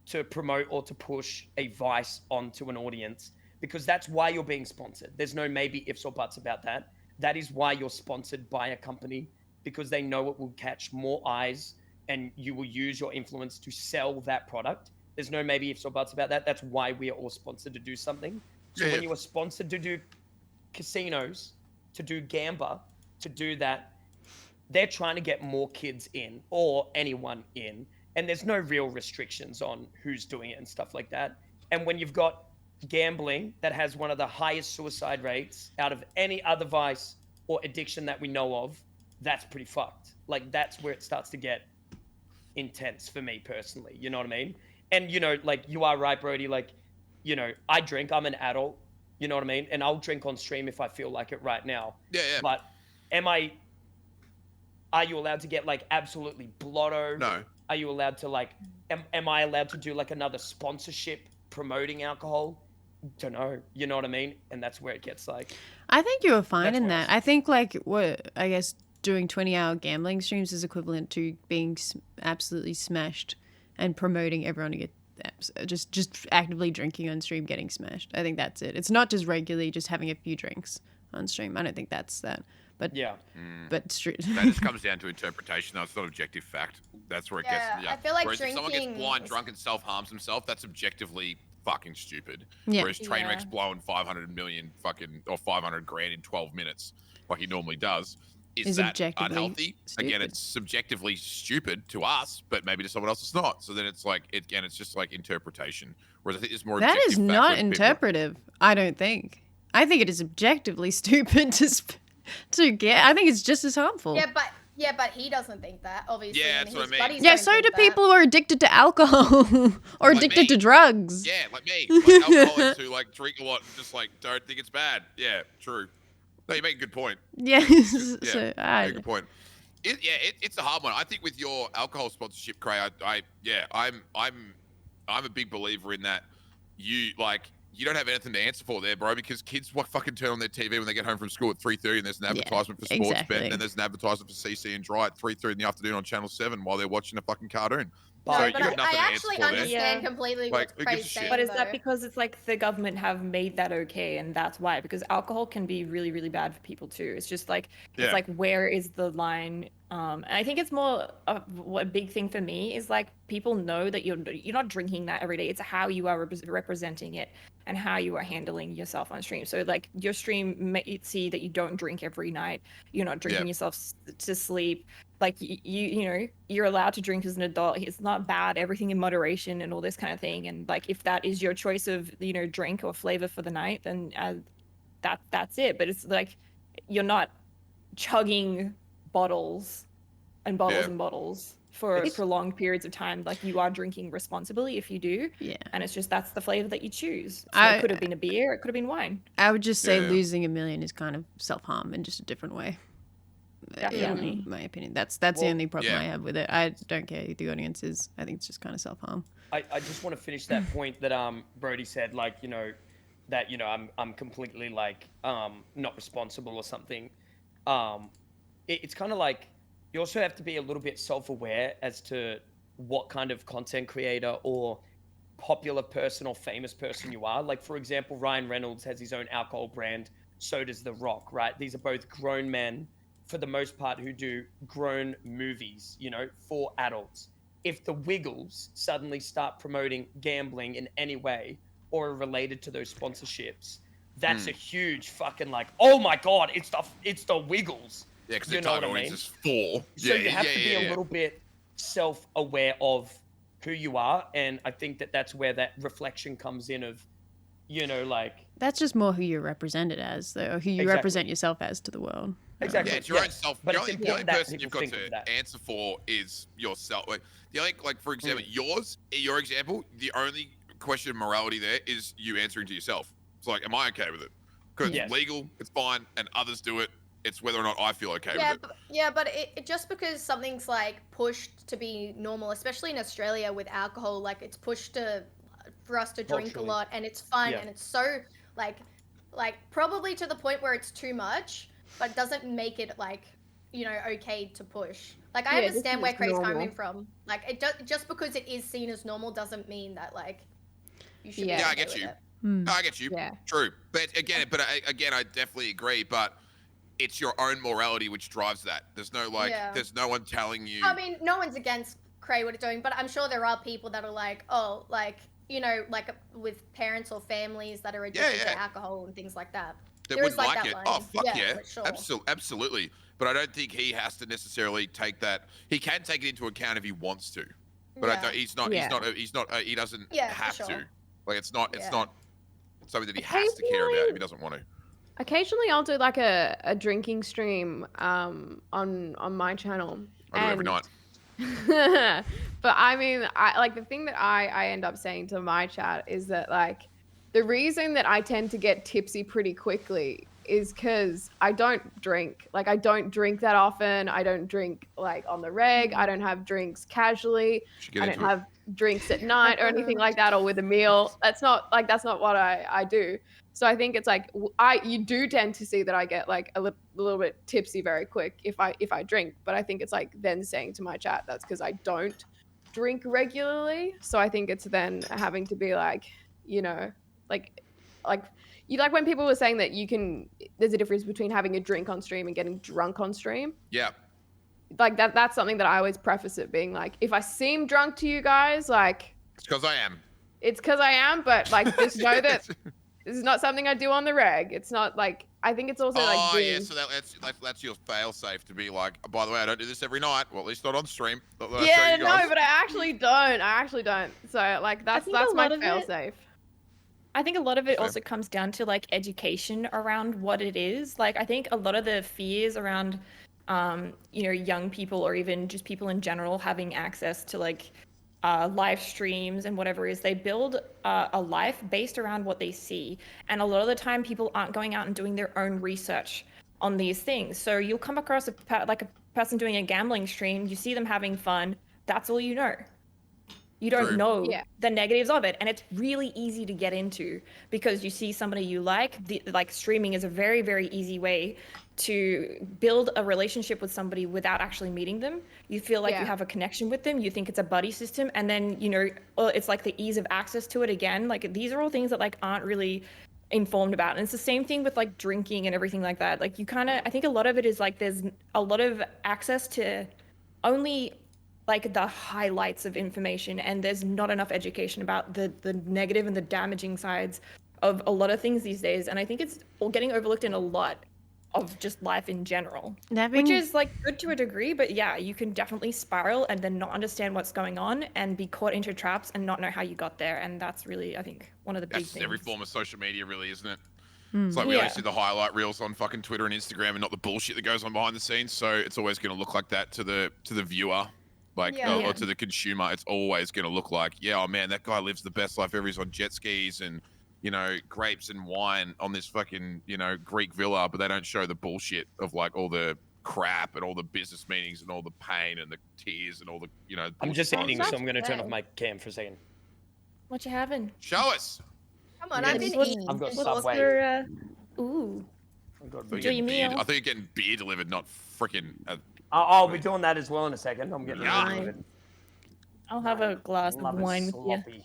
to promote or to push a vice onto an audience, because that's why you're being sponsored. There's no maybe ifs or buts about that. That is why you're sponsored by a company, because they know it will catch more eyes and you will use your influence to sell that product. There's no maybe ifs or buts about that. That's why we are all sponsored to do something. So when you are sponsored to do casinos, to do gamba, to do that, they're trying to get more kids in or anyone in. And there's no real restrictions on who's doing it and stuff like that. And when you've got gambling that has one of the highest suicide rates out of any other vice or addiction that we know of, that's pretty fucked. Like, that's where it starts to get intense for me personally. You know what I mean? And, like, you are right, Brodie. Like, I drink. I'm an adult. You know what I mean? And I'll drink on stream if I feel like it right now. Yeah. But are you allowed to get, like, absolutely blotto? No. Are you allowed to, like, am I allowed to do, like, another sponsorship promoting alcohol? Don't know. You know what I mean? And that's where it gets, like... I think you were fine That's in worse. that. I think, like, I guess doing 20-hour gambling streams is equivalent to being absolutely smashed and promoting everyone to get just actively drinking on stream, getting smashed. I think that's it. It's not just regularly just having a few drinks on stream. I don't think that's that. But that just comes down to interpretation. Though. It's not objective fact. That's where it gets. I feel like Whereas if someone drinking gets blind, is- drunk, and self-harms himself, that's objectively fucking stupid. Yeah. Whereas Trainwreck's blowing 500 million or 500 grand in 12 minutes, like he normally does, is that objectively unhealthy? Again, stupid. it's subjectively stupid to us, but maybe to someone else it's not. So then it's like it's just like interpretation. Whereas I think it's more. that objective is fact not where people- interpretive. I don't think. I think it is objectively stupid to get. I think it's just as harmful. Yeah, but he doesn't think that, obviously. Yeah, and that's what his I mean. buddies Yeah, don't so think do that. people who are addicted to alcohol or Like addicted me. to drugs. Yeah, like me. Like alcoholics who like drink a lot and just like don't think it's bad. Yeah, true. No, you make a good point. Yeah. Yeah, So, make a good point. It's a hard one. I think with your alcohol sponsorship, Cray, I'm a big believer in that. You don't have anything to answer for there, bro, because kids fucking turn on their TV when they get home from school at 3:30 and there's an advertisement for sports bet, exactly. and then there's an advertisement for CC and Dry at 3:30 in the afternoon on Channel 7 while they're watching a fucking cartoon. No, So But you but got I nothing to answer actually for there. understand Yeah. completely Like, what who Cray's gives a shit? saying. But is that though. because it's like the government have made that okay, and that's why? Because alcohol can be really, really bad for people too. It's just like Yeah. it's like where is the line? And I think it's more a big thing for me is like people know that you're not drinking that every day. It's how you are representing it and how you are handling yourself on stream. So like your stream may see that you don't drink every night. You're not drinking yourself to sleep. Like you know you're allowed to drink as an adult. It's not bad. Everything in moderation and all this kind of thing. And like if that is your choice of drink or flavor for the night, then that's it. But it's like you're not chugging bottles and bottles Yeah. and bottles for It's- prolonged periods of time. Like you are drinking responsibly if you do. Yeah. And it's just that's the flavor that you choose. So I- it could have been a beer. It could have been wine. I would just say Yeah. losing 1 million is kind of self-harm in just a different way. Definitely. In my opinion, that's the Well, only problem yeah. I have with it. I don't care who the audience is. I think it's just kind of self-harm. I just want to finish that point that Brodie said, like, that I'm completely like not responsible or something. It's kind of like you also have to be a little bit self-aware as to what kind of content creator or popular person or famous person you are. Like, for example, Ryan Reynolds has his own alcohol brand. So does The Rock, right? These are both grown men, for the most part, who do grown movies, for adults. If the Wiggles suddenly start promoting gambling in any way or are related to those sponsorships, that's a huge fucking like, oh my God, it's the Wiggles. Yeah, because You the know what target I audience mean? is 4. So you have to be a little bit self-aware of who you are. And I think that's where that reflection comes in of, like... That's just more who you're represented as, though, or who you Exactly. represent yourself as to the world. Exactly. Yeah, it's your own self. But The it's only important that person you've people got think of to that. answer for is yourself. Like the only, like for example, your example, the only question of morality there is you answering to yourself. It's like, am I okay with it? Because Yes. it's legal, it's fine, and others do it. It's whether or not I feel okay Yeah, with it. but it just because something's like pushed to be normal, especially in Australia with alcohol, like it's pushed for us to drink a Culturally. lot, and it's fun, Yeah. and it's so like probably to the point where it's too much, but doesn't make it like okay to push. Like I Yeah, understand this where is Cray's normal. coming from. Like just because it is seen as normal doesn't mean that like you should. Yeah. be Yeah, I okay get with you. it. No, I get you. Yeah. True. But again, I definitely agree. But it's your own morality which drives that. There's no Yeah. there's no one telling you. I mean, no one's against Cray what it's doing, but I'm sure there are people that are like, oh, like like with parents or families that are addicted yeah. to alcohol and things like that. That There is wouldn't like that it. line. Oh fuck yeah, for sure. Absolutely. But I don't think he has to necessarily take that. He can take it into account if he wants to. But Yeah. he's not. He doesn't Yeah, for have sure. to. Like it's not. It's Yeah. not something that he has to care about if he doesn't want to. Occasionally, I'll do like a drinking stream on my channel. I do it every night. But I mean, I like the thing that I end up saying to my chat is that like the reason that I tend to get tipsy pretty quickly is because I don't drink. Like I don't drink that often. I don't drink like on the reg. I don't have drinks casually. Should get I don't into it. have drinks at night or anything like that or with a meal. That's not what I do. So I think it's like you do tend to see that I get like a little bit tipsy very quick if I drink, but I think it's like then saying to my chat that's because I don't drink regularly. So I think it's then having to be like, like you like when people were saying that there's a difference between having a drink on stream and getting drunk on stream. Yeah. Like that's something that I always preface it being like, if I seem drunk to you guys, like It's because I am. it's because I am, but like just know that this is not something I do on the reg. It's not like I think it's also like being... yeah. So that's your fail safe to be like. By the way, I don't do this every night. Well, at least not on stream. Not that I show Yeah, you no, guys. but I actually don't. So like that's think a my lot of fail it- safe. I think a lot of it Same. also comes down to like education around what it is. Like I think a lot of the fears around young people or even just people in general having access to like live streams and whatever is they build a life based around what they see. And a lot of the time people aren't going out and doing their own research on these things. So you'll come across a person doing a gambling stream, you see them having fun, that's all you know. You don't True. know Yeah. the negatives of it, and it's really easy to get into because you see somebody you like. Like streaming is a very, very easy way to build a relationship with somebody without actually meeting them. You feel like you Yeah. have a connection with them. You think it's a buddy system, and then it's like the ease of access to it again. Like these are all things that like aren't really informed about, and it's the same thing with like drinking and everything like that. Like I think a lot of it is like there's a lot of access to only like the highlights of information, and there's not enough education about the negative and the damaging sides of a lot of things these days. And I think it's all getting overlooked in a lot of just life in general, which is like good to a degree, but yeah, you can definitely spiral and then not understand what's going on and be caught into traps and not know how you got there. And that's really, I think, one of the big That's things. every form of social media, really, isn't it? It's like we Yeah. only see the highlight reels on fucking Twitter and Instagram, and not the bullshit that goes on behind the scenes. So it's always going to look like that to the viewer, like Yeah. or to the consumer. It's always going to look like, yeah, oh man, that guy lives the best life ever. He's on jet skis and grapes and wine on this fucking Greek villa, but they don't show the bullshit of like all the crap and all the business meetings and all the pain and the tears and all the I'm just bullshit. eating, that's so I'm going to turn off fair. my cam for a second. What you having? Show us. Come on, Yeah, I've been what's- eating. I've got since- Subway. Ooh. I've got I thought Enjoy you're your getting beer- meal. I thought you're getting beer delivered, not freaking. I'll be doing that as well in a second. I'm getting Yeah. rid of it. I'll have a glass of Love it wine with you. sloppy.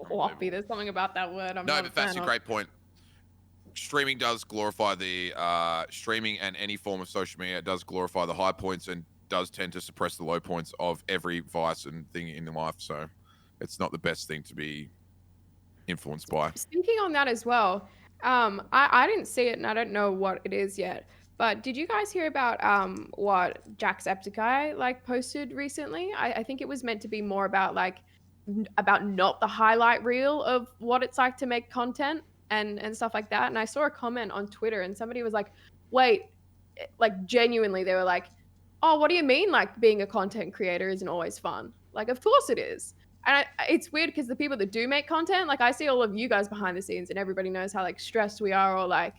Floppy. There's something about that word. I'm No, not but a that's fan a of. great point. Streaming does glorify the streaming, and any form of social media does glorify the high points and does tend to suppress the low points of every vice and thing in life. So it's not the best thing to be influenced by. Speaking on that as well, I didn't see it and I don't know what it is yet. But did you guys hear about what Jacksepticeye like posted recently? I think it was meant to be more about like about not the highlight reel of what it's like to make content and stuff like that. And I saw a comment on Twitter and somebody was like, "Wait, like genuinely," they were like, "Oh, what do you mean? Like being a content creator isn't always fun? Like, of course it is." And it's weird because the people that do make content, like I see all of you guys behind the scenes and everybody knows how like stressed we are or like,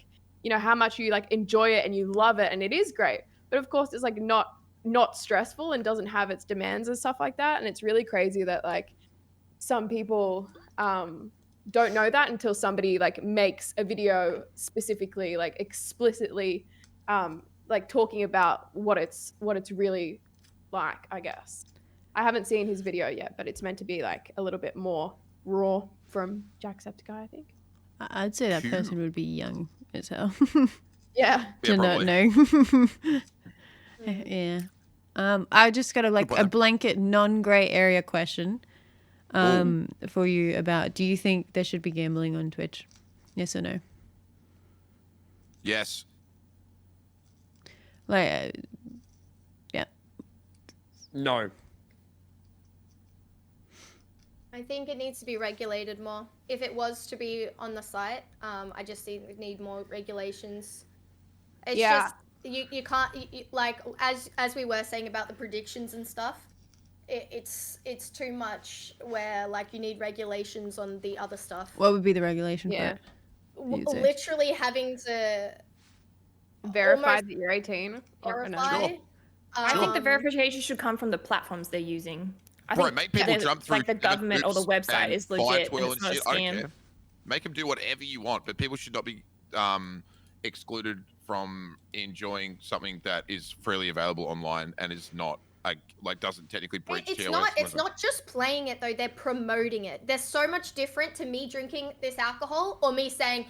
how much you like enjoy it and you love it and it is great. But of course it's like not stressful and doesn't have its demands and stuff like that. And it's really crazy that like some people don't know that until somebody like makes a video specifically like explicitly like talking about what it's really like, I guess. I haven't seen his video yet, but it's meant to be like a little bit more raw from Jacksepticeye, I think. I'd say that Phew. person would be young as hell Yeah. to not probably. know. Yeah. I just got a point. blanket non-gray area question for you about, do you think there should be gambling on Twitch? Yes or no? Yes. Like, yeah. No. I think it needs to be regulated more. If it was to be on the site, I just think we need more regulations. It's Yeah. just you can't like as we were saying about the predictions and stuff. It's too much where like you need regulations on the other stuff. What would be the regulation Yeah. for it? You'd say. Literally having to Verify almost that you're 18. Or no. verify. Sure. I think the um, verification should come from the platforms they're using. I Bro, think make people that jump through like the government or the hoops website and is buy legit and Twill it's not a shit. I don't scam. care. Make them do whatever you want, but people should not be excluded from enjoying something that is freely available online and is not like doesn't technically breach It's TOS. not not just playing it though, they're promoting it. There's so much different to me drinking this alcohol or me saying,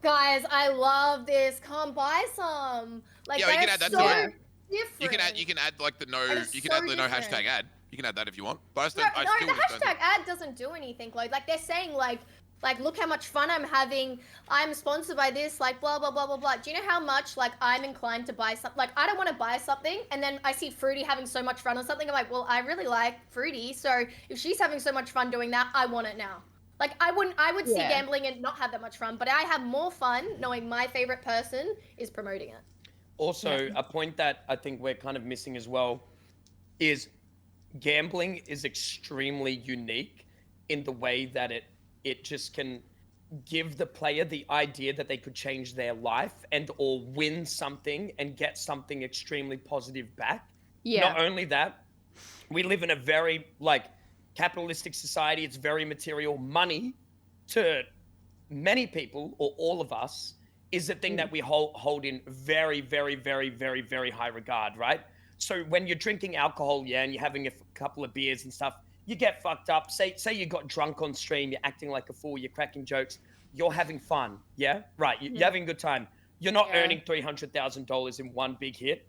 guys, I love this, come buy some. Like Yeah, you can they're add that so to it. different. You can add like the no That is you can so add the no different. hashtag ad. You can add that if you want. But I, just No, don't, I no, still the just don't hashtag ad doesn't do anything, Lloyd. Like they're saying like look how much fun I'm having. I'm sponsored by this, like blah blah blah blah blah. Do you know how much like I'm inclined to buy something? Like I don't want to buy something, and then I see Fruity having so much fun on something. I'm like, well, I really like Fruity, so if she's having so much fun doing that, I want it now. Like I would see Yeah. gambling and not have that much fun, but I have more fun knowing my favorite person is promoting it. Also, a point that I think we're kind of missing as well is gambling is extremely unique in the way that it just can give the player the idea that they could change their life and or win something and get something extremely positive back. Yeah. Not only that, we live in a very like capitalistic society. It's very material. Money to many people or all of us is the thing that we hold in very, very, very, very, very high regard, right? So when you're drinking alcohol, and you're having a couple of beers and stuff, you get fucked up. Say you got drunk on stream, you're acting like a fool, you're cracking jokes, you're having fun, yeah? Right, you're having a good time. You're not earning $300,000 in one big hit.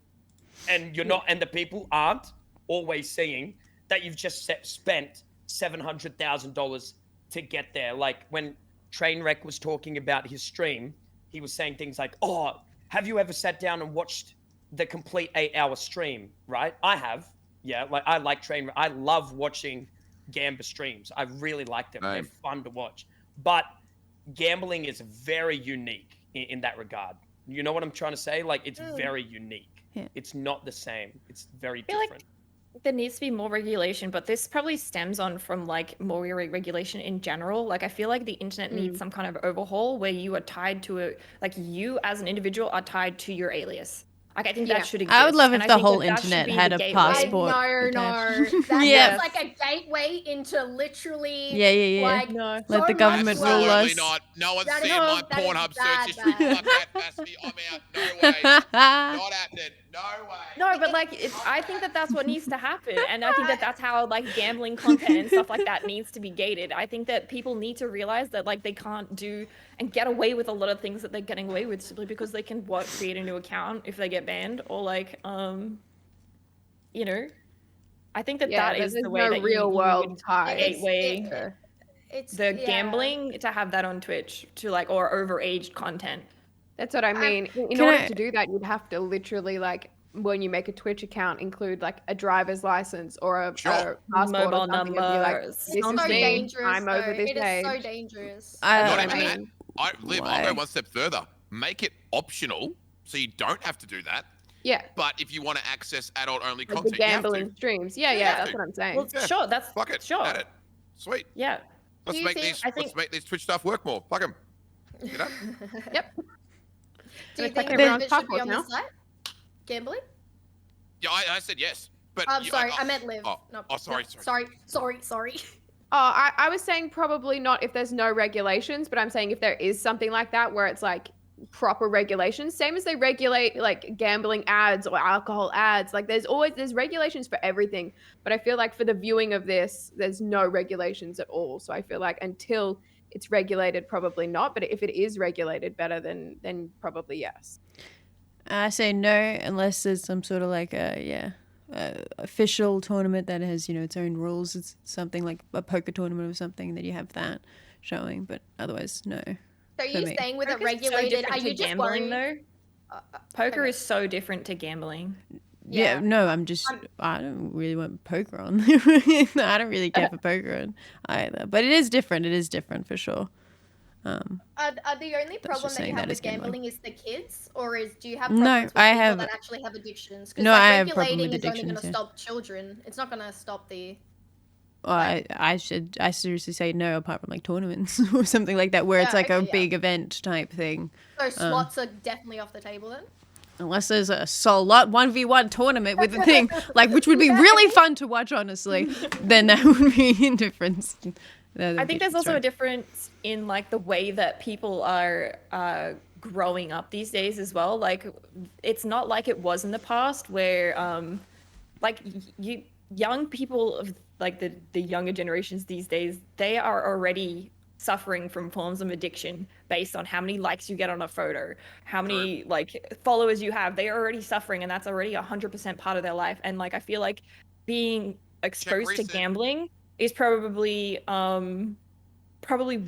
And you're not, and the people aren't always seeing that you've just spent $700,000 to get there. Like when Trainwreck was talking about his stream, he was saying things like, oh, have you ever sat down and watched the complete 8-hour stream, right? I have. Yeah, like I like Trainwreck. I love watching Gamba streams. I really like them. They're fun to watch. But gambling is very unique in that regard. You know what I'm trying to say? Like, it's very unique. Yeah. It's not the same. It's very different. Like there needs to be more regulation, but this probably stems on from like more regulation in general. Like I feel like the internet needs some kind of overhaul where you are tied to it. Like you as an individual are tied to your alias. Like I think that should exist. I would love if and the whole internet had a passport. No. That's like a gateway into literally. Like, no. So Let the government rule us. Absolutely not. No one's seeing my Pornhub search history. Fuck that, Fasffy. I'm out. No way. Not happening. No way. No, but like, I think that that's what needs to happen, and I think that that's how like gambling content and stuff like that needs to be gated. I think that people need to realize that like they can't do and get away with a lot of things that they're getting away with simply because they can create a new account if they get banned or like you know. I think that that is the way that real world gateway. It's the gambling to have that on Twitch to like or overaged content. That's what I mean. In order to do that, you'd have to literally like when you make a Twitch account, include like a driver's license or a passport mobile or something. number. Like, this is me. Dangerous, I'm over this age. It is so dangerous. Not even that. I'll go one step further. Make it optional so you don't have to do that. Yeah. But if you want to access adult-only like content, the gambling streams. Yeah, that's what I'm saying. Well, sure, that's fuck it. Sure. Add it. Sweet. Yeah. Let's make these Twitch stuff work more. Fuck them. You know? Yep. Do you think everyone's it should be on now? the site? Gambling? Yeah, I said yes. But I'm sorry, I meant live. Sorry. Oh, I was saying probably not if there's no regulations, but I'm saying if there is something like that where it's like proper regulations, same as they regulate like gambling ads or alcohol ads, like there's regulations for everything. But I feel like for the viewing of this, there's no regulations at all. So I feel like until it's regulated, probably not. But if it is regulated better, then probably yes. I say no unless there's some sort of like official tournament that has, you know, its own rules. It's something like a poker tournament or something that you have that showing, but otherwise no. So are you saying with it regulated, are you just gambling worried? though? Poker is so different to gambling. Yeah, no, I don't really want poker on. I don't really care for poker on either, but it is different. It is different for sure. Are the only problem that you have with gambling is the kids, or do you have no? problems with I people have that actually have addictions? No, like, I have problem with regulating is addictions. only going to stop children. It's not going to stop the. Well, I seriously say no, apart from like tournaments or something like that, where it's like a big event type thing. So slots are definitely off the table then. Unless there's a lot 1v1 tournament with a thing like which would be really fun to watch, honestly, then that would be a difference. I think there's also a difference in like the way that people are growing up these days as well. Like it's not like it was in the past where like young people of like the younger generations these days, they are already suffering from forms of addiction based on how many likes you get on a photo, how many like followers you have. They are already suffering, and that's already 100% part of their life. And like I feel like being exposed to gambling is probably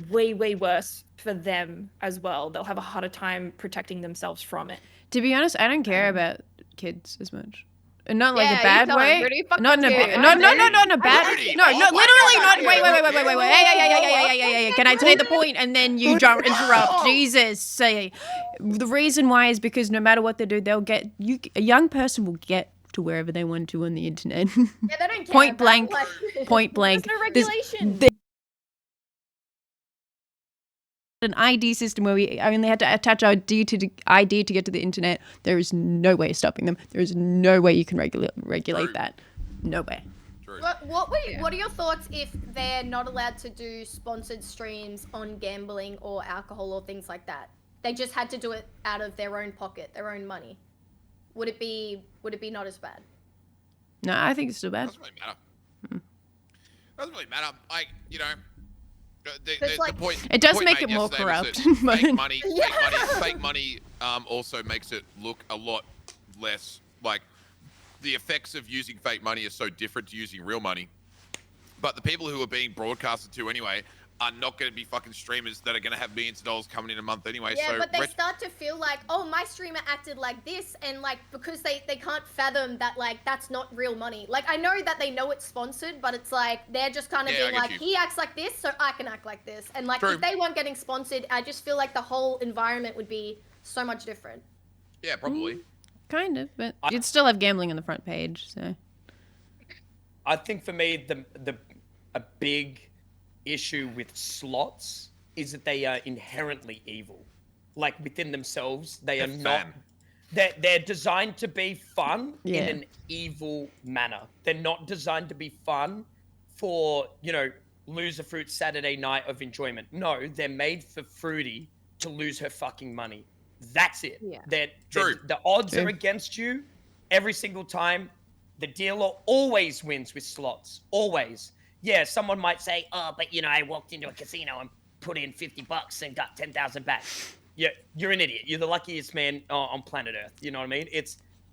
way worse for them as well. They'll have a harder time protecting themselves from it. To be honest, I don't care about kids as much. Not like a bad way. Not in a bad. No, literally not. Wait. Hey. Can I say the point and then you don't interrupt? Jesus, say the reason why is because no matter what they do, they'll get you. A young person will get to wherever they want to on the internet. Yeah, they don't care. Point blank. There's no regulation. An ID system where we only had to attach our ID to get to the internet. There is no way of stopping them. There is no way you can regulate that. No way. True. What are your thoughts if they're not allowed to do sponsored streams on gambling or alcohol or things like that? They just had to do it out of their own pocket, their own money. Would it be not as bad? No, I think it's still bad. Doesn't really matter. Doesn't really matter. Like, you know, It's like- the point. It does point make made it more yesterday was corrupt, that but- Fake money also makes it look a lot less like the effects of using fake money are so different to using real money. But the people who are being broadcasted to anyway are not going to be fucking streamers that are going to have millions of dollars coming in a month anyway. Yeah, so but they start to feel like, oh, my streamer acted like this, and like because they can't fathom that like that's not real money. Like I know that they know it's sponsored, but it's like they're just kind of Yeah, I being get like, you. he acts like this, so I can act like this. And like True. if they weren't getting sponsored, I just feel like the whole environment would be so much different. Yeah, probably. Kind of, but you'd still have gambling on the front page. So I think for me, a big issue with slots is that they are inherently evil. Like within themselves, they are They're not. fun. They're designed to be fun Yeah. in an evil manner. They're not designed to be fun for, you know, Loserfruit Saturday night of enjoyment. No, they're made for Fruity to lose her fucking money. That's it. Yeah. True. The odds True. are against you every single time. The dealer always wins with slots. Always. Yeah, someone might say, oh, but you know, I walked into a casino and put in $50 and got 10,000 back. Yeah, you're an idiot. You're the luckiest man on planet Earth. You know what I mean?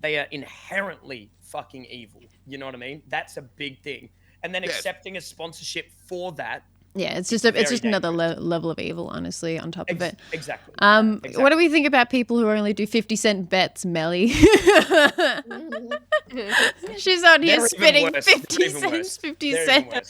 They are inherently fucking evil. You know what I mean? That's a big thing. And then Yeah. accepting a sponsorship for that. yeah, it's just Very another dangerous. level of evil, honestly. On top of it. Exactly. What do we think about people who only do 50-cent bets, Melly? She's on here They're even spitting worse. 50 They're even cents, worse. 50 They're cents. even worse.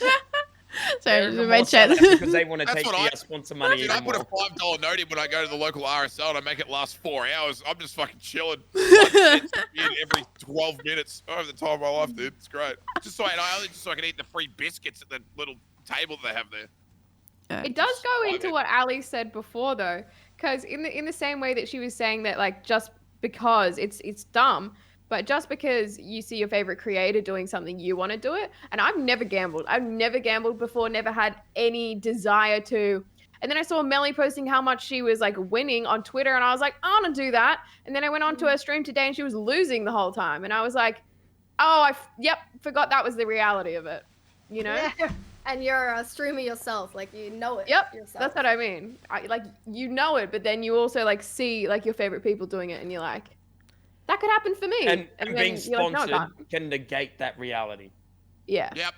Sorry, They're just even my more chat. sad because they want to That's take what the I- sponsor money. Dude, I even put a more. $5 note in when I go to the local RSL and I make it last 4 hours. I'm just fucking chilling. 1 cent every 12 minutes over the time of my life, dude. It's great. Just so I can eat the free biscuits at the little table that they have there. It does go Love into it. what Aliy said before, though, because in the same way that she was saying that, like, just because it's dumb, but just because you see your favorite creator doing something, you want to do it. And I've never gambled. I've never gambled before. Never had any desire to. And then I saw Melly posting how much she was like winning on Twitter, and I was like, I want to do that. And then I went on to her stream today, and she was losing the whole time, and I was like, oh, forgot that was the reality of it. You know? Yeah. And you're a streamer yourself, like you know it. Yep, yourself. that's what I mean. Like you know it, but then you also like see like your favorite people doing it, and you're like, that could happen for me. And then being you're like, no, it sponsored can't. can negate that reality, Yeah. Yep.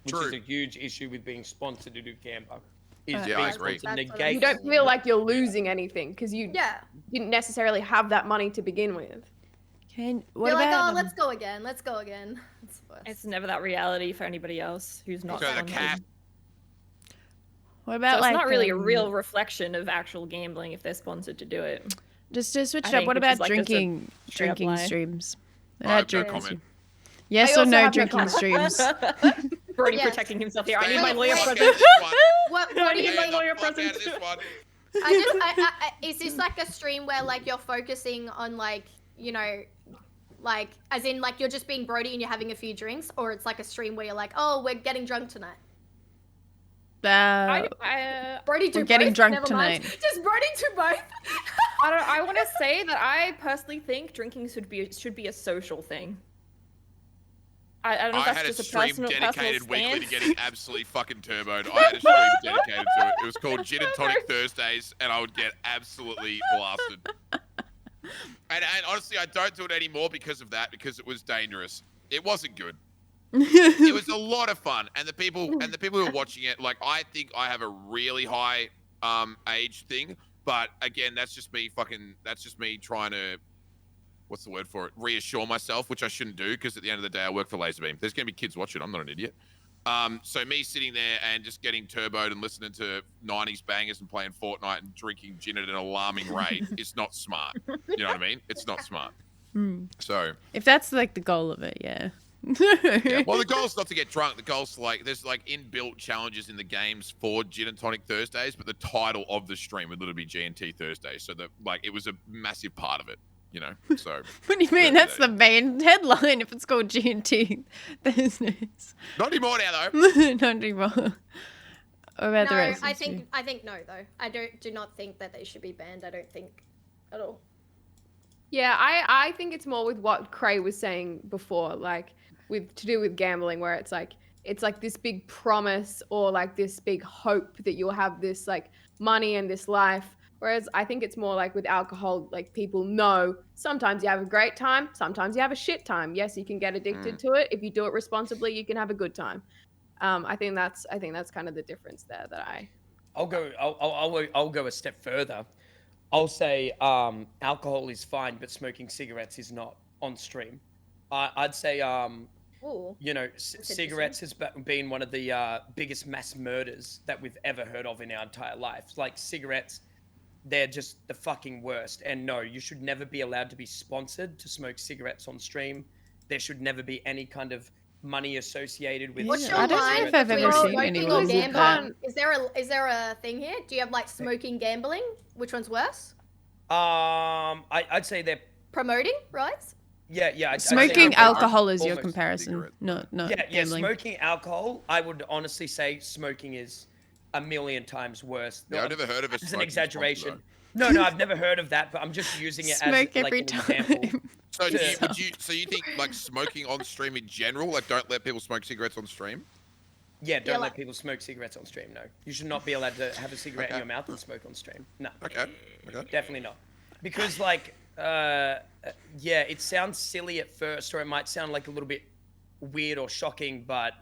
which True. is a huge issue with being sponsored to do Gambo. Is Yeah, being I agree. sponsored That's what negates. You don't feel like you're losing anything because you Yeah. didn't necessarily have that money to begin with. What You're like, about oh, let's go again. Let's go again. It's worse. It's never that reality for anybody else who's not. So the sponsored. cat. what So about it's like not really a real reflection of actual gambling if they're sponsored to do it. just to switch I it up? think, What which about is like just a drinking straight up lie. streams? I have no Drinking comment. streams. Yes I or also no have no drinking comment. streams? Brody Yes. protecting himself here. I Stay need my the lawyer fuck out present. of this one. What I do need you my Stay the lawyer fuck out present. of this one. is this like a stream where like you're focusing on like, you know, like as in like you're just being Brodie and you're having a few drinks, or it's like a stream where you're like, oh, we're getting drunk tonight. Brodie do We're getting both? drunk Never mind. tonight. Does Brodie do both? I want to say that I personally think drinking should be a social thing. I don't know if I that's had a just a stream personal dedicated weekly to stance. getting absolutely fucking turboed. I had a stream dedicated to it. It was called Gin and Tonic Thursdays, and I would get absolutely blasted. And honestly, I don't do it anymore because of that, because it was dangerous. It wasn't good. It was a lot of fun, and the people who are watching it, like, I think I have a really high age thing, but again, that's just me trying to, what's the word for it? Reassure myself, which I shouldn't do, because at the end of the day, I work for Laserbeam. There's gonna be kids watching. I'm not an idiot. So me sitting there and just getting turboed and listening to 90s bangers and playing Fortnite and drinking gin at an alarming rate is not smart. You know what I mean? It's not smart. So If that's like the goal of it, yeah. yeah. Well, the goal's not to get drunk. The goal's to, like, there's like inbuilt challenges in the games for Gin and Tonic Thursdays, but the title of the stream would literally be G&T Thursdays. So that, like, it was a massive part of it. you know. So What do you mean? That's the main headline if it's called Juneteenth. There's news. not anymore now though. Not anymore. What about the No, rest? I of you? think no though. I do not think that they should be banned. I don't think at all. Yeah, I think it's more with what Cray was saying before, like to do with gambling, where it's like this big promise or like this big hope that you'll have this like money and this life. Whereas I think it's more like with alcohol, like people know sometimes you have a great time, sometimes you have a shit time. Yes, you can get addicted to it. If you do it responsibly, you can have a good time. I think that's kind of the difference there that I'll go a step further. I'll say alcohol is fine, but smoking cigarettes is not on stream. I'd say Ooh. you know, cigarettes has been one of the biggest mass murders that we've ever heard of in our entire lives. Like cigarettes, they're just the fucking worst. And no, you should never be allowed to be sponsored to smoke cigarettes on stream. There should never be any kind of money associated with. What's your I don't know line if I've between ever seen smoking anyone or with gambling? that. Is there a thing here? Do you have like smoking, gambling? Which one's worse? I'd say they're Promoting, right? yeah. I'd say Smoking they're alcohol is your almost comparison, cigarette. not Yeah, gambling. smoking alcohol, I would honestly say smoking is a million times worse. Yeah, I've never heard of it. It's an exaggeration. No, I've never heard of that, but I'm just using it Smoke as like every an time. example. So you think like smoking on stream in general, like don't let people smoke cigarettes on stream? Yeah, don't like- let people smoke cigarettes on stream. No, you should not be allowed to have a cigarette in your mouth and smoke on stream. No, Okay. definitely not. Because like, yeah, it sounds silly at first, or it might sound like a little bit weird or shocking, but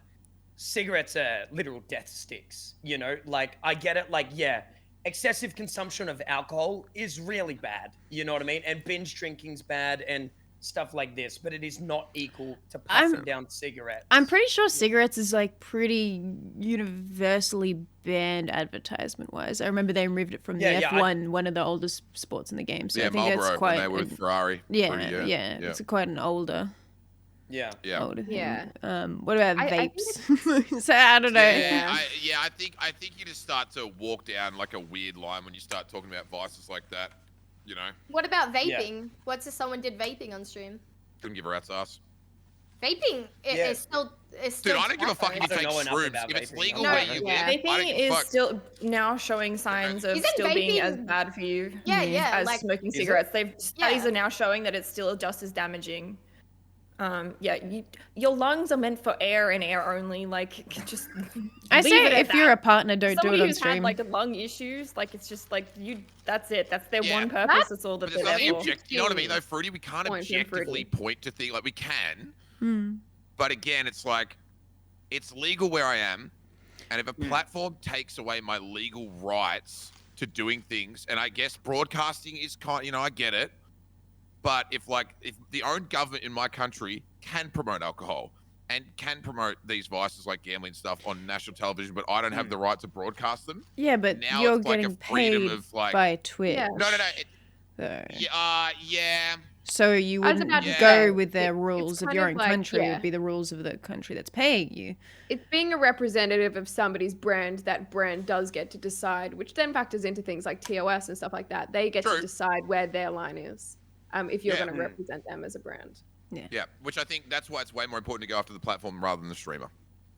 cigarettes are literal death sticks. You know, like I get it. Like, yeah, excessive consumption of alcohol is really bad. You know what I mean? And binge drinking's bad and stuff like this, but it is not equal to puffing down cigarettes. I'm pretty sure cigarettes is like pretty universally banned advertisement wise. I remember they removed it from the F1, one of the oldest sports in the game. So Yeah, I think Marlboro that's quite when they were with Ferrari. yeah, it's quite an older Yeah. thing. Yeah. What about I think vapes? So I don't know. I think you just start to walk down like a weird line when you start talking about vices like that. You know, What about vaping? What's if someone did vaping on stream? couldn't give a rat's ass. Vaping is still Dude, I don't give a fuck if you I don't take know enough shrooms. about If it's vaping. legal No, where you yeah. live, I don't Vaping give a is fuck. still now showing signs of Isn't still being as vaping- bad for you Yeah, as like smoking it? cigarettes. Studies Yeah. are now showing that it's still just as damaging. Your lungs are meant for air and air only. Like, just. I leave say it at if you're that. a partner, don't do Somebody it on who's stream. had like lung issues, like it's just like you. That's it. That's their Yeah. one purpose. That's all that But there's they're nothing there for. objective. You know what I mean, though, Fruity? We can't Point and objectively Fruity. point to things like we can, Hmm. but again, it's like it's legal where I am, and if a platform takes away my legal rights to doing things, and I guess broadcasting is kind, you know, I get it, but if the own government in my country can promote alcohol and can promote these vices like gambling stuff on national television, but I don't have the right to broadcast them. Yeah, but Now you're it's like a getting freedom paid of, like- by Twitch. Yeah. No. So. Yeah. So you I was wouldn't about to go say, with their it's rules of kind your of own like- country. It yeah. would be the rules of the country that's paying you. It's being a representative of somebody's brand. That brand does get to decide, which then factors into things like TOS and stuff like that. They get True. to decide where their line is, if you're Yeah. going to represent them as a brand. Yeah, which I think that's why it's way more important to go after the platform rather than the streamer.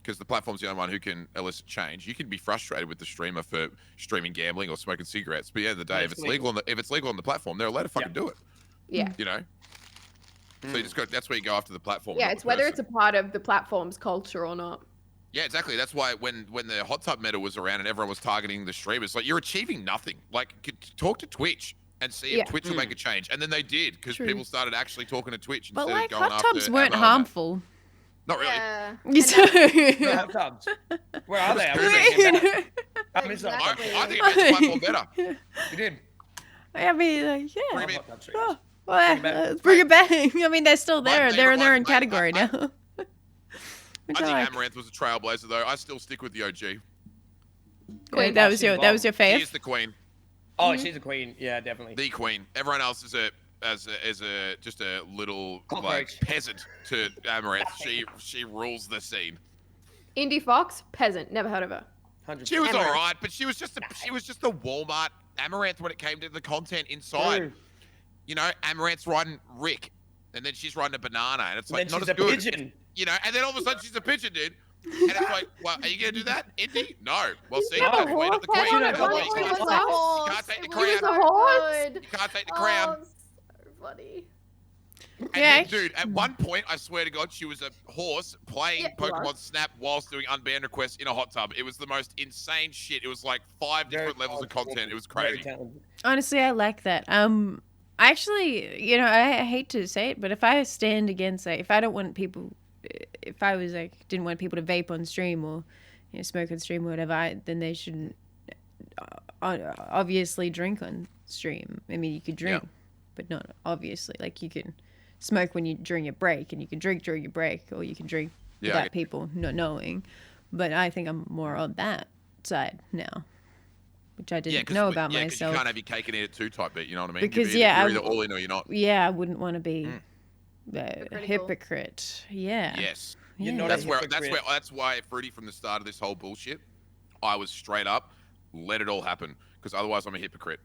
Because the platform's the only one who can elicit change. You can be frustrated with the streamer for streaming gambling or smoking cigarettes, but at the end of the day, Yeah, if it's legal on the platform, they're allowed to fucking do it. Yeah. You know? So you just got that's where you go after the platform. Yeah, not it's the whether person. it's a part of the platform's culture or not. Yeah, exactly. That's why when the hot tub meta was around and everyone was targeting the streamers, like you're achieving nothing. Like talk to Twitch and see Yeah. if Twitch will make a change. And then they did because True. people started actually talking to Twitch But instead like of going hot after tubs weren't Ammo and that. harmful. Not really. Yeah. You And that's- No, so- hot tubs. Where are they? I was You thinking You about- know? I missed that. Exactly. I think it made the platform better. You did. I mean, like, yeah. Bring it Hot tub streamers. Oh, well, Bring it back. let's bring it back. I mean, they're still there. My They're in their own favorite category one, now. Which I think like. Amaranth was a trailblazer, though. I still stick with the OG. She Yeah, that was your fave. is the queen, Oh, she's a queen. Yeah, definitely. the queen. Everyone else is just a little like Cockroach. peasant to Amaranth. She rules the scene. Indie Fox, peasant, never heard of her. 100%. She was Amaranth. all right, but she was just a Walmart Amaranth when it came to the content inside. True. you know, Amaranth's riding Rick, and then she's riding a banana, and it's And like then not she's as a good. pigeon. You know, and then all of a sudden she's a pigeon, dude. And it's like, well, are you gonna do that, Indy? No. Well, see, never that's why you're not the horse queen. head That's on why it. you It can't, was a a horse. you can't take the It crown. was a horse. good. You can't take the crown. Oh, so funny. And Yeah, then, dude, at one point, I swear to God, she was a horse playing Yeah, Pokemon Snap whilst doing unbanned requests in a hot tub. It was the most insane shit. It was like 5 different levels of content. It was Very crazy. talented. Honestly, I like that. Actually, you know, I hate to say it, but if I stand against, like, if I don't want people, if I was like, didn't want people to vape on stream or, you know, smoke on stream or whatever, then they shouldn't obviously drink on stream. I mean, you could drink, but not obviously. Like, you can smoke during your break, and you can drink during your break, or you can drink without people not knowing. But I think I'm more on that side now, which I didn't know about myself. because you can't have your cake and eat it too tight, but you know what I mean? Because, you're yeah, either all in or you're not. Yeah, I wouldn't want to be a Hypocritical. hypocrite. Yeah. Yes. You're Yeah. not That's a where. hypocrite. That's why Fruity from the start of this whole bullshit, I was straight up, let it all happen, because otherwise I'm a hypocrite.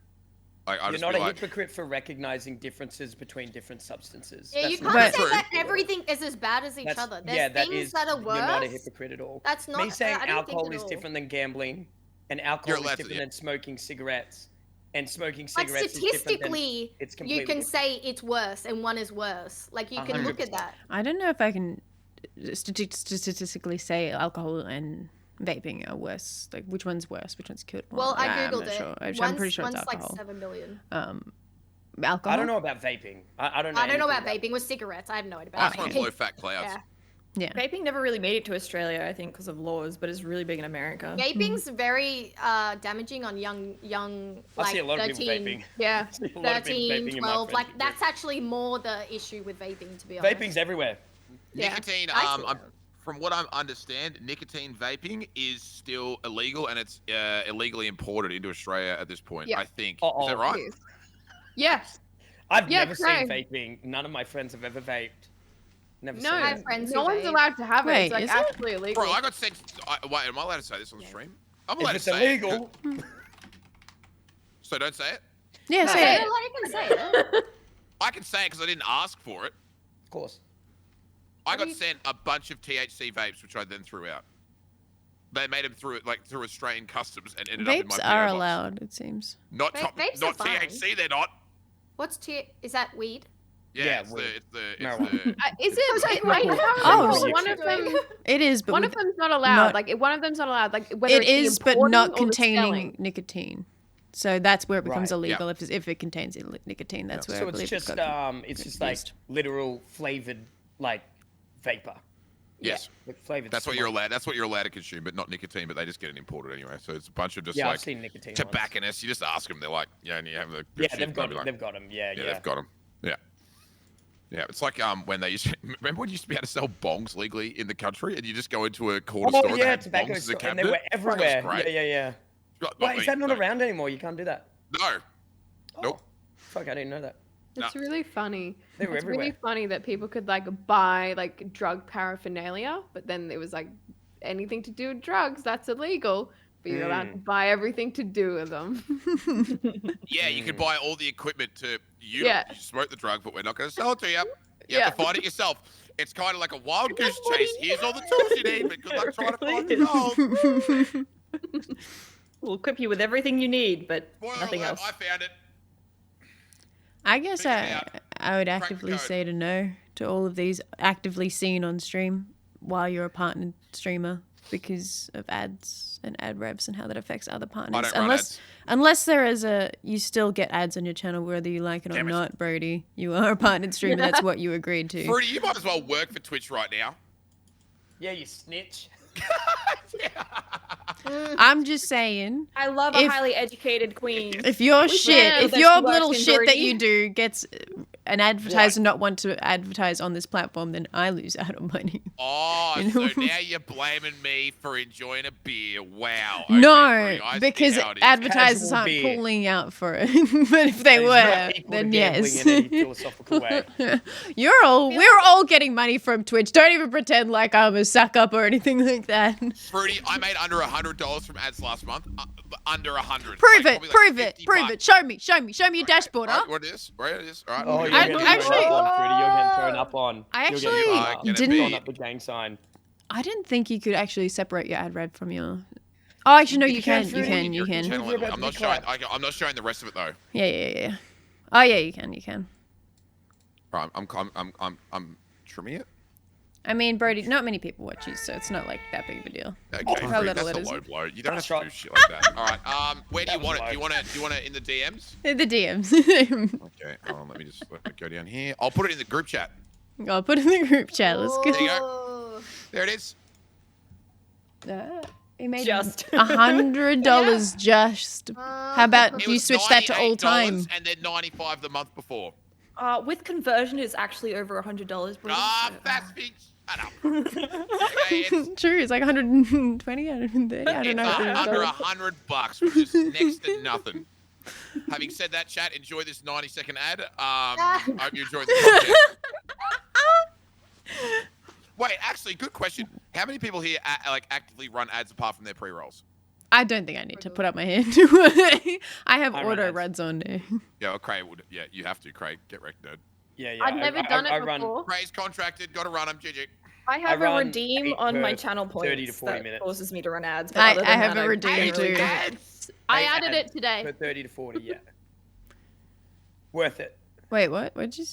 Like, I You're just not be a like, hypocrite for recognizing differences between different substances. Yeah, you That's can't not- say But- that everything is as bad as each that's- other. There's yeah, that things is. that are worse. You're not a hypocrite at all. That's not. Me saying I don't alcohol think at is all. different than gambling, and You're alcohol is allowed to, different yeah. than smoking cigarettes, and smoking But cigarettes is different than. statistically, It's you completely can different. say it's worse and one is worse. Like you can look at 100%. that. I don't know if I can statistically say alcohol and vaping are worse. Like, which one's worse? Which one's killed more? Well, I I'm googled not it. sure. I'm One's- pretty sure it's one's alcohol. like 7 billion. Alcohol. I don't know about vaping. I don't know. I don't know anything about vaping. With cigarettes, I have no idea that's about one vaping. low fat clouds. Yeah. Yeah. Vaping never really made it to Australia, I think, because of laws, but it's really big in America. Vaping's very damaging on young I like see a lot of people 13, vaping. Yeah. I see a lot of people 13, vaping in my 12. Like friendship that's group. actually more the issue with vaping, to be honest. Vaping's everywhere. Yeah. Nicotine, I see I'm, from what I understand, nicotine vaping is still illegal, and it's illegally imported into Australia at this point. Yeah. I think. Is Uh-oh. that right? It is. Yes. I've Yeah, never Cray. seen vaping. None of my friends have ever vaped. Never No, seen I it. have friends no who one's vape. allowed to have it. Wait, It's like is it? actually illegal. Bro, I got sent. Wait, am I allowed to say this on the stream? I'm allowed If it's to say illegal, it. So don't say it. Yeah, No, say you're it. allowed- you can say it. I can say it because I didn't ask for it. of course. I What got do you- sent a bunch of THC vapes, which I then threw out. They made them through Australian customs and ended up in my Vapes PO are box. allowed, it seems. Not Vapes not are fine. THC. They're not. What's is that weed? Yeah, Yeah, it's weed. the Marijuana. Is it? Like, Oh. one of them. It is, but One of them's not allowed. not- Like one of them's not allowed. Like whether it it's the is, but importing not or the containing selling. nicotine. So that's where it becomes Right, illegal if it contains nicotine. That's where So I it's believe just it's just like used. literal flavored like vapor. Yes. Like flavored. That's what you're smoke. allowed. That's what you're allowed to consume, but not nicotine. But they just get it imported anyway. So it's a bunch of just Yeah, like I've seen nicotine. ones. tobacconists. You just ask them. They're like, yeah, and you have the good Yeah, shit, they've got they'll be them. like, They've got them. Yeah, yeah, yeah. they've got them. Yeah. Yeah, it's like when they used to, remember when you used to be able to sell bongs legally in the country, and you just go into a corner store Oh and they yeah, had tobacco bongs as a store, and cabinet? they were That was everywhere. great. Yeah. Not Wait, is me, that not no. around anymore? You can't do that. No. Nope. Fuck, I didn't know that. It's really funny. They were It's really everywhere. funny that people could like buy like drug paraphernalia, but then it was like anything to do with drugs that's illegal, but you're allowed to buy everything to do with them. Yeah, you could buy all the equipment to you Yeah. smoke the drug, but we're not going to sell it to you. You have to find it yourself. It's kind of like a wild goose chase. Here's all the tools you need, but good luck trying to find the gold. We'll equip you with everything you need, but Spoiler nothing alert, else. I found it. I guess Figure it out. I would Crack the actively code. say to no to all of these actively seen on stream while you're a partnered streamer because of ads and ad revs and how that affects other partners. don't run Unless there is you still get ads on your channel whether you like it or Damn it. not, Brodie. You are a partnered streamer. That's what you agreed to. Fruity, you might as well work for Twitch right now. Yeah, you snitch. I'm just saying, I love a If- highly educated queen. if your shit, can, if that your she works little in shit that Brodie. you do gets an advertiser not want to advertise on this platform, then I lose out on money. Oh, You so know? now you're blaming me for enjoying a beer. Wow. Okay, No, Brodie, I see because how it is. advertisers Casual aren't beer. pulling out for it. But if they That is were, not equal to then gambling yes. in any philosophical way. We're all getting money from Twitch. Don't even pretend like I'm a suck up or anything like that. Brodie, I made under $100 from ads last month. Under 100. Prove Like, it, probably like prove it, 50 prove bucks. it. Show me your dashboard, All huh? right, what it is? Right, it is. All right. Oh, we'll you're get getting it. actually- thrown up on, Fruity. You're getting thrown up on. I You're actually getting thrown up. didn't- Thrown up the gang sign. I didn't think you could actually separate your ad read from your. Oh, actually, no, you can. You can. You Your can. channel You're anyway. about I'm to not be showing. clapped. I'm not showing the rest of it though. Yeah. Oh, yeah, you can. You can. Right, I'm trimming it. I mean, Brodie, not many people watch you, so it's not like that big of a deal. Okay, How Fruity, little that's it a is. low blow. You don't have That's to do right. shit like that. All right. Where do That you want was it? Do low. you want it in the DMs? The DMs. Okay. Hold on. Let me just go down here. I'll put it in the group chat. I'll put it in the group chat. Let's go. There you go. Oh. There it is. He made Just. $100 just. How about It you was switch that to all $98 time? and then 95 the month before. With conversion, it's actually over $100. Brodie, Ah, so- Fasffy. Shut up. Okay, it's True, it's like 120, 130. I don't know. under $100, which is next to nothing. Having said that, chat, enjoy this 90-second ad. I hope you enjoyed the content. Wait, actually, good question. How many people here actively run ads apart from their pre-rolls? I don't think I need to put up my hand. I have I run auto ads. runs on there. Yeah, well, Cray would. Yeah, you have to. Cray, get wrecked, nerd. Yeah. I've never done I it run before. Cray's contracted. Got to run him. GG. I have a run redeem 8 on my per channel 30 to points 40 that minutes. forces me to run ads. But I other than have that, a redeem really too. don't. Ads. I Eight added ads it today. Per 30 to 40, yeah. Worth it. Wait, what? What'd you?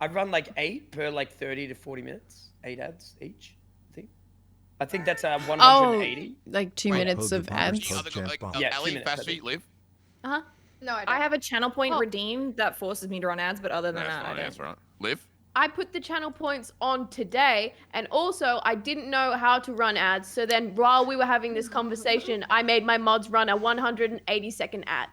I run like 8 per like 30 to 40 minutes. 8 ads each, I think. I think that's 180. Like 2 Wait, minutes of ads. The other guy, like, Yeah, 2 Aliy, minutes, I Fasffy, think. live. Uh-huh. No, I don't. I have a channel point Oh. redeem that forces me to run ads, but other than That's that, I fine. don't. That's right. Live. I put the channel points on today, and also I didn't know how to run ads. So then, while we were having this conversation, I made my mods run a 180-second ad.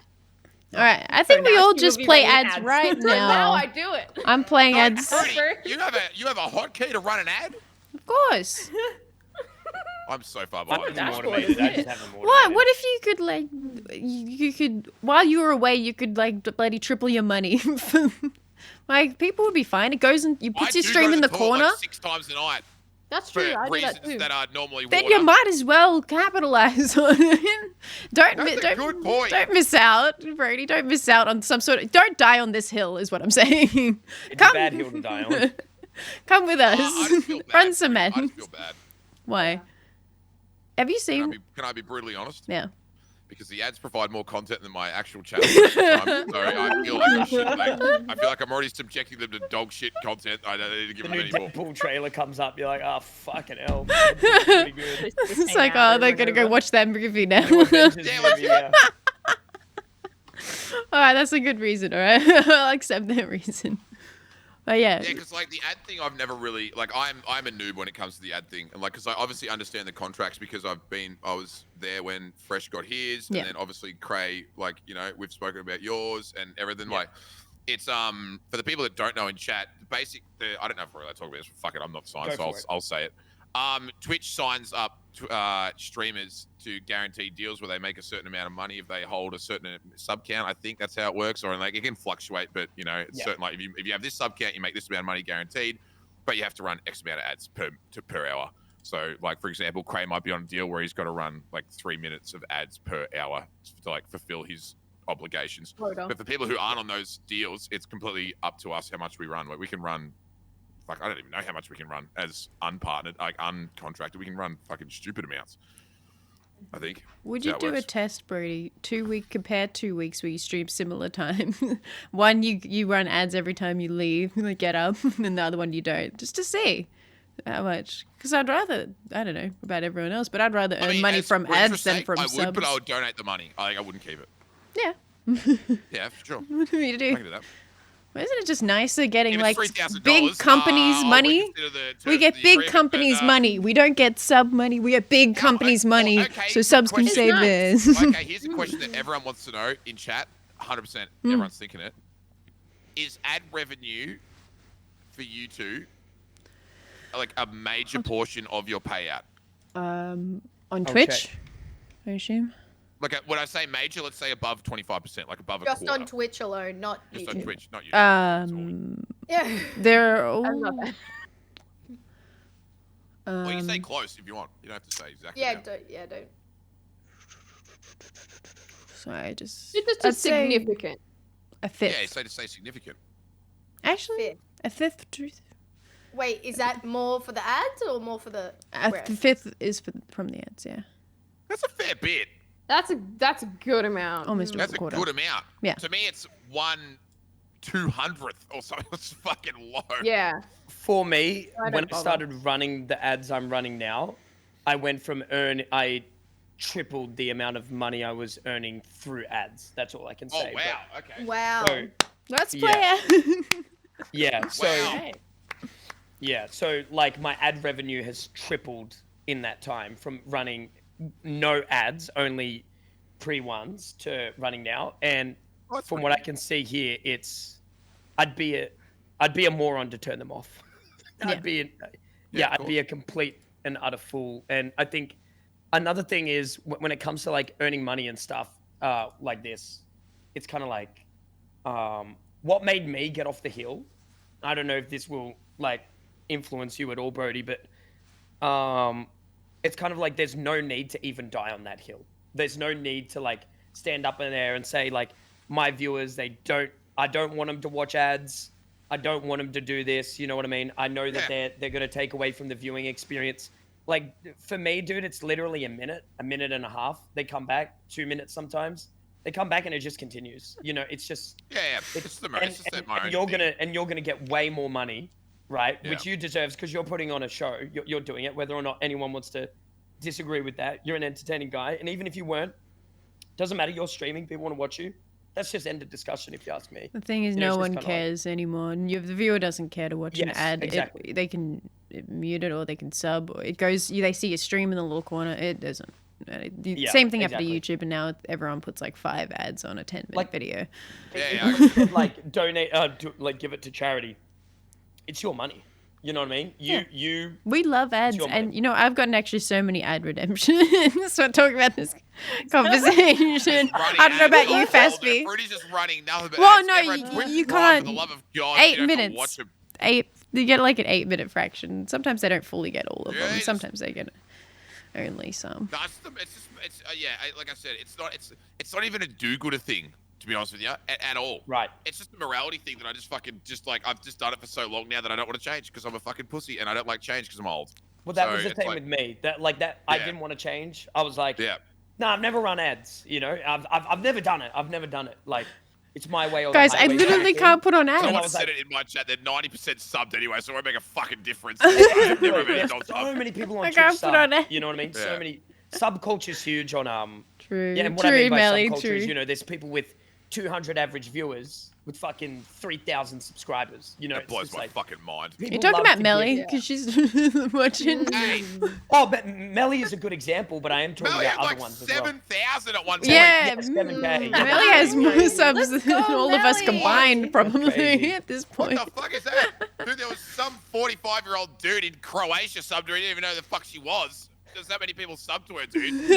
All right, I think we now all she just will be play running ads ads. right So now now. I do it. I'm playing ads. Brodie, you have a hotkey to run an ad? Of course. I'm so far I behind. have them dashboard, automated. isn't I it? just have them automated. What if you could like, you could while you were away, you could like bloody triple your money. Like people would be fine. It goes and you I put your do stream go in to the toilet, corner. like 6 times a night That's for true. I do reasons that too. that are normally Then water. you might as well capitalize on it. That's a good point. Don't miss out, Brodie. Don't miss out on some sort of. Don't die on this hill, is what I'm saying. It's a bad hill to die on. Come with us. I just feel bad. Run some I men. just feel bad. Why? Have you Can I, seen? be, can I be brutally honest? Yeah. Because the ads provide more content than my actual channel. I'm sorry, I feel like a shit bag. I feel like I'm already subjecting them to dog shit content. I don't need to give The them new any more. Deadpool trailer comes up, you're like, oh, fucking hell. That's pretty good. It's like, oh, they're gonna go watch that movie now. New Avengers Yeah, movie, yeah. All right, that's a good reason. All right, I'll accept that reason. But yeah, Yeah, because like the ad thing, I've never really like. I'm a noob when it comes to the ad thing, and like because I obviously understand the contracts because I was there when Fresh got his, Yeah. and then obviously Cray, like we've spoken about yours and everything. Yeah. Like, it's for the people that don't know in chat, I don't know if we're allowed to talk about this. Fuck it, I'm not signed, Go so for it. I'll say it. Twitch signs up streamers to guaranteed deals where they make a certain amount of money if they hold a certain sub count. I think that's how it works, or like it can fluctuate, but it's Yeah. certain. Like if you have this sub count, you make this amount of money guaranteed, but you have to run X amount of ads per hour. So like for example, Cray might be on a deal where he's got to run like 3 minutes of ads per hour to like fulfill his obligations. Quota. But for people who aren't on those deals, it's completely up to us how much we run. Like we can run. Like I don't even know how much we can run as unpartnered, like uncontracted. We can run fucking stupid amounts. I think. would That's you how it do a works. test, Brodie? Compare 2 weeks where you stream similar time. One you run ads every time you leave, like get up, and the other one you don't, just to see how much. Because I'd rather, I don't know about everyone else, but I'd rather earn money as from for ads interest than sake, from I would, subs. but I would donate the money. I wouldn't keep it. Yeah. Yeah, for sure. What do you I do? can do that. Isn't it just nicer getting If like it's $3,000, big companies' I'll money? reconsider the terms We of get the big agreement, companies' but, money. We don't get sub money. We get big companies' money. okay, So good subs can question. save theirs. Okay, here's a question that everyone wants to know in chat. 100%, everyone's thinking it. is ad revenue for you two like a major portion of your payout? On I'll Twitch, check. I assume. Like when I say major, let's say above 25%, like above a Just quarter. on Twitch alone, not Just YouTube. on Twitch, not YouTube. Yeah. There. I'm not that. Well, you can say close if you want. You don't have to say exactly. Yeah, now. don't. So I just. It's I'd just say significant. a fifth. Yeah, say to say significant. Actually, Fifth. a fifth. Wait, is that more for the ads or more for the rest? The fifth is from the ads. Yeah. That's a fair bit. That's a good amount. Almost That's a a quarter. good amount. Yeah. To me, it's 1/200th or something. It's fucking low. Yeah. For me, don't when I bother. started running the ads I'm running now, I went from I tripled the amount of money I was earning through ads. That's all I can Oh say. wow. Okay. Wow. So, Let's Yeah. play. yeah. So Wow. yeah. So like my ad revenue has tripled in that time from running no ads, only pre-ones to running now. And Oh, that's from pretty what I good. can see here, I'd be a moron to turn them off. Yeah. I'd be of I'd be a complete and utter fool. And I think another thing is when it comes to like earning money and stuff like this, it's kind of like what made me get off the hill. I don't know if this will like influence you at all, Brodie, but it's kind of like there's no need to even die on that hill. There's no need to like stand up in there and say like my viewers, I don't want them to watch ads. I don't want them to do this. You know what I mean? I know that they're going to take away from the viewing experience. Like for me, dude, it's literally a minute and a half. They come back 2 minutes sometimes. They come back and it just continues. You know, it's just Yeah. It's the most. and you're gonna get way more money, right? Yeah. Which you deserve because you're putting on a show. You're doing it, whether or not anyone wants to disagree with that. You're an entertaining guy, and even if you weren't, doesn't matter. You're streaming. People want to watch you. That's just end of discussion, if you ask me. The thing is, You know, no it's just one kinda like- cares anymore. And the viewer doesn't care to watch an Yes, ad. exactly. They can mute it or they can sub. Or it goes. They see a stream in the little corner. It doesn't. The Yeah, same thing happened exactly. to YouTube, and now everyone puts like 5 ads on a 10-minute Like- video. Yeah. Like donate, like give it to charity. It's your money. You know what I mean? You. We love ads, your and money. you know I've gotten actually so many ad redemptions. So talking about this conversation. I don't know about you, Fasffy. Brody's just running nothing but Well, ads. no, Everyone you tweet can't- live, For the love of God, 8 you don't have to minutes. watch them. 8. You get like an 8-minute fraction. Sometimes they don't fully get all of Yeah, them. it's- Sometimes they get only some. No, like I said, it's not even a do-gooder thing, to be honest with you, at all. Right. It's just a morality thing that I just fucking I've just done it for so long now that I don't want to change because I'm a fucking pussy and I don't like change because I'm old. Well, that So was the it's thing like- with me. That I Yeah. didn't want to change. I was like, Yeah. no, I've never run ads. You know, I've never done it. I've never done it. Like, it's my way or the Guys, I highway literally kind of can't thing. put on Someone ads. was said like- it in my chat. They're 90% subbed anyway, so it won't make a fucking difference. I've never been There's on so sub. many people on I Twitch can't put on sub. it. You know what I mean? So Yeah. many subculture's huge on True. Yeah, and what true, I mean by Melly, subculture true. is, you know, there's people with 200 average viewers with fucking 3,000 subscribers. You know, That it's blows just my like fucking mind. You're people talking love about to Melly give- because she's watching. Hey, Oh, but Melly is a good example, but I am talking Melly about had other like ones as well. 7,000 at one point. Yeah, Yes, 7K. Melly has more subs than go, all of us Melly. combined, probably crazy. at this What point. the fuck is that? Dude, there was some 45-year-old dude in Croatia subbed her. He didn't even know who the fuck she was. There's that many people subbed to her, dude.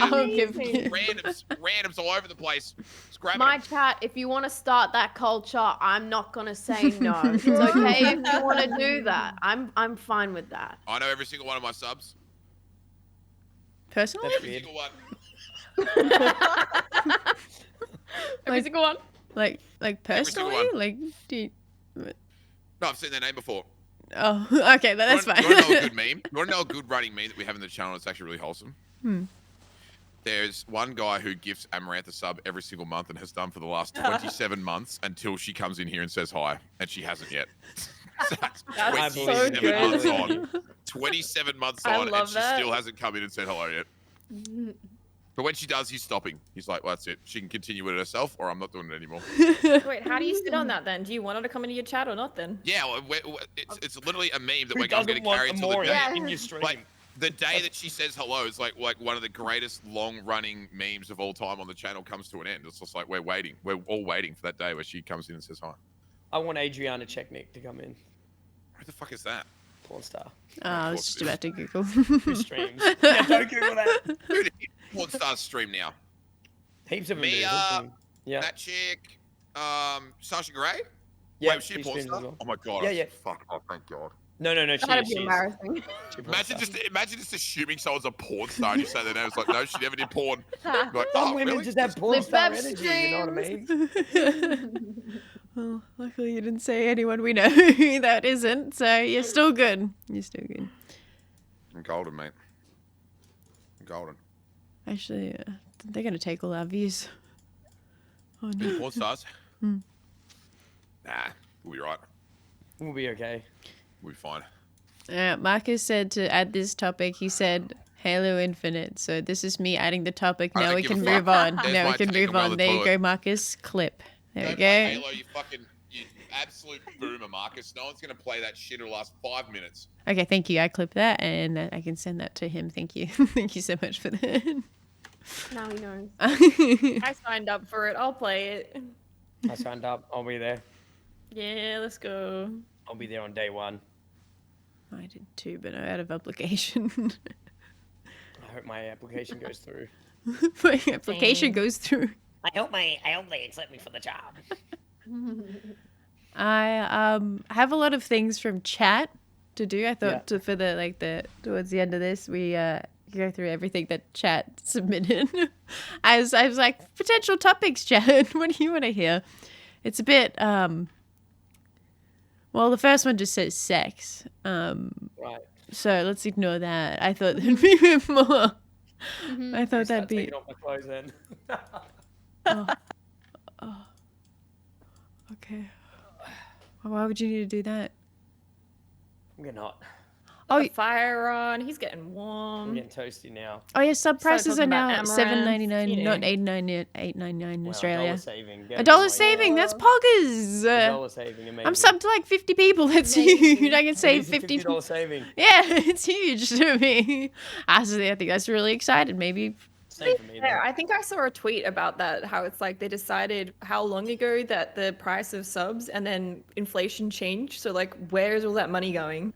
I'll give you. Randoms all over the place. Just grabbing My them. chat, if you want to start that culture, I'm not gonna say no. It's okay if you want to do that. I'm fine with that. I know every single one of my subs. Personally, That's Every weird. single one. Every Like- single one. like Every single personally, one. like do you, No, I've seen their name before. oh, okay, that's You fine. want to know a good meme? You want to know a good running meme that we have in the channel that's actually really wholesome? There's one guy who gifts Amaranth a sub every single month and has done for the last 27 months until she comes in here and says hi, and she hasn't yet. So that's That's so 27 good. months on. 27 months I on, and love she that. still hasn't come in and said hello yet. But when she does, he's stopping. He's like, well, that's it. She can continue with it herself, or I'm not doing it anymore. Wait, how do you sit on that then? Do you want her to come into your chat or not then? Yeah, well, it's literally a meme that Who we're going to doesn't want carry a until the more day. in your stream? Like, The day that she says hello is like one of the greatest long-running memes of all time on the channel comes to an end. It's just like we're waiting. We're all waiting for that day where she comes in and says hi. I want Adriana Chechnik to come in. Who the fuck is that? Porn star. Oh, I was just about to Google. Who streams? Yeah, don't Google that. Who did Porn stars stream now? Heaps of them. Mia, Yeah. that chick, Sasha Grey? Yeah, Wait, was she a porn streams star? as well. Oh my god. Yeah, yeah. Fuck. Oh, thank God. No. That'd be She's embarrassing. Imagine just assuming someone's a porn star and you say their name. It's like, no, she never did porn. You're like, Some oh, women really? just have porn Live star web energy, you know what I mean? Well, luckily you didn't say anyone we know that isn't, so you're still good. You're still good. I'm golden, mate. I'm golden. Actually, they're gonna take all our views. Oh no. Porn stars? Hmm. Nah, we'll be right. We'll be okay. We'll be fine. Marcus said to add this topic. He said Halo Infinite. So this is me adding the topic. I Now don't we give a can fuck. move on. There's Now my we can take move on on. the There you toilet. go, Marcus. Clip. There we Don't go. play Halo, you absolute boomer, Marcus. No one's gonna play that shit. It'll last 5 minutes. Okay, thank you. I clip that and I can send that to him. Thank you. Thank you so much for that. Now he knows. I signed up for it. I'll play it. I signed up. I'll be there. Yeah, let's go. I'll be there on day one. I did too, but I'm out of application. I hope my application goes through. My application Same. goes through. I hope they accept me for the job. I have a lot of things from chat to do. I thought for the towards the end of this we go through everything that chat submitted. I was like, potential topics, chat. What do you want to hear? It's a bit well, the first one just says sex. Right. So let's ignore that. I thought there'd be a bit more. I thought that'd Start be. taking off my clothes then. Okay. Why would you need to do that? I'm getting hot. Oh, The fire on. He's getting I'm warm. getting toasty now. oh yeah. Sub prices are talking about now Amaranth, $7.99, you not know. $8.99 in Wow, Australia. $1 saving. A dollar saving. That's poggers. $1 saving. Amazing. I'm subbed to like 50 people. That's huge. I can save Amazing 50. $50 saving. Yeah, it's huge to me. I think that's really excited. Maybe. Same for me. There, Though. I think I saw a tweet about that. How it's like they decided how long ago that the price of subs and then inflation changed. So like, where's all that money going?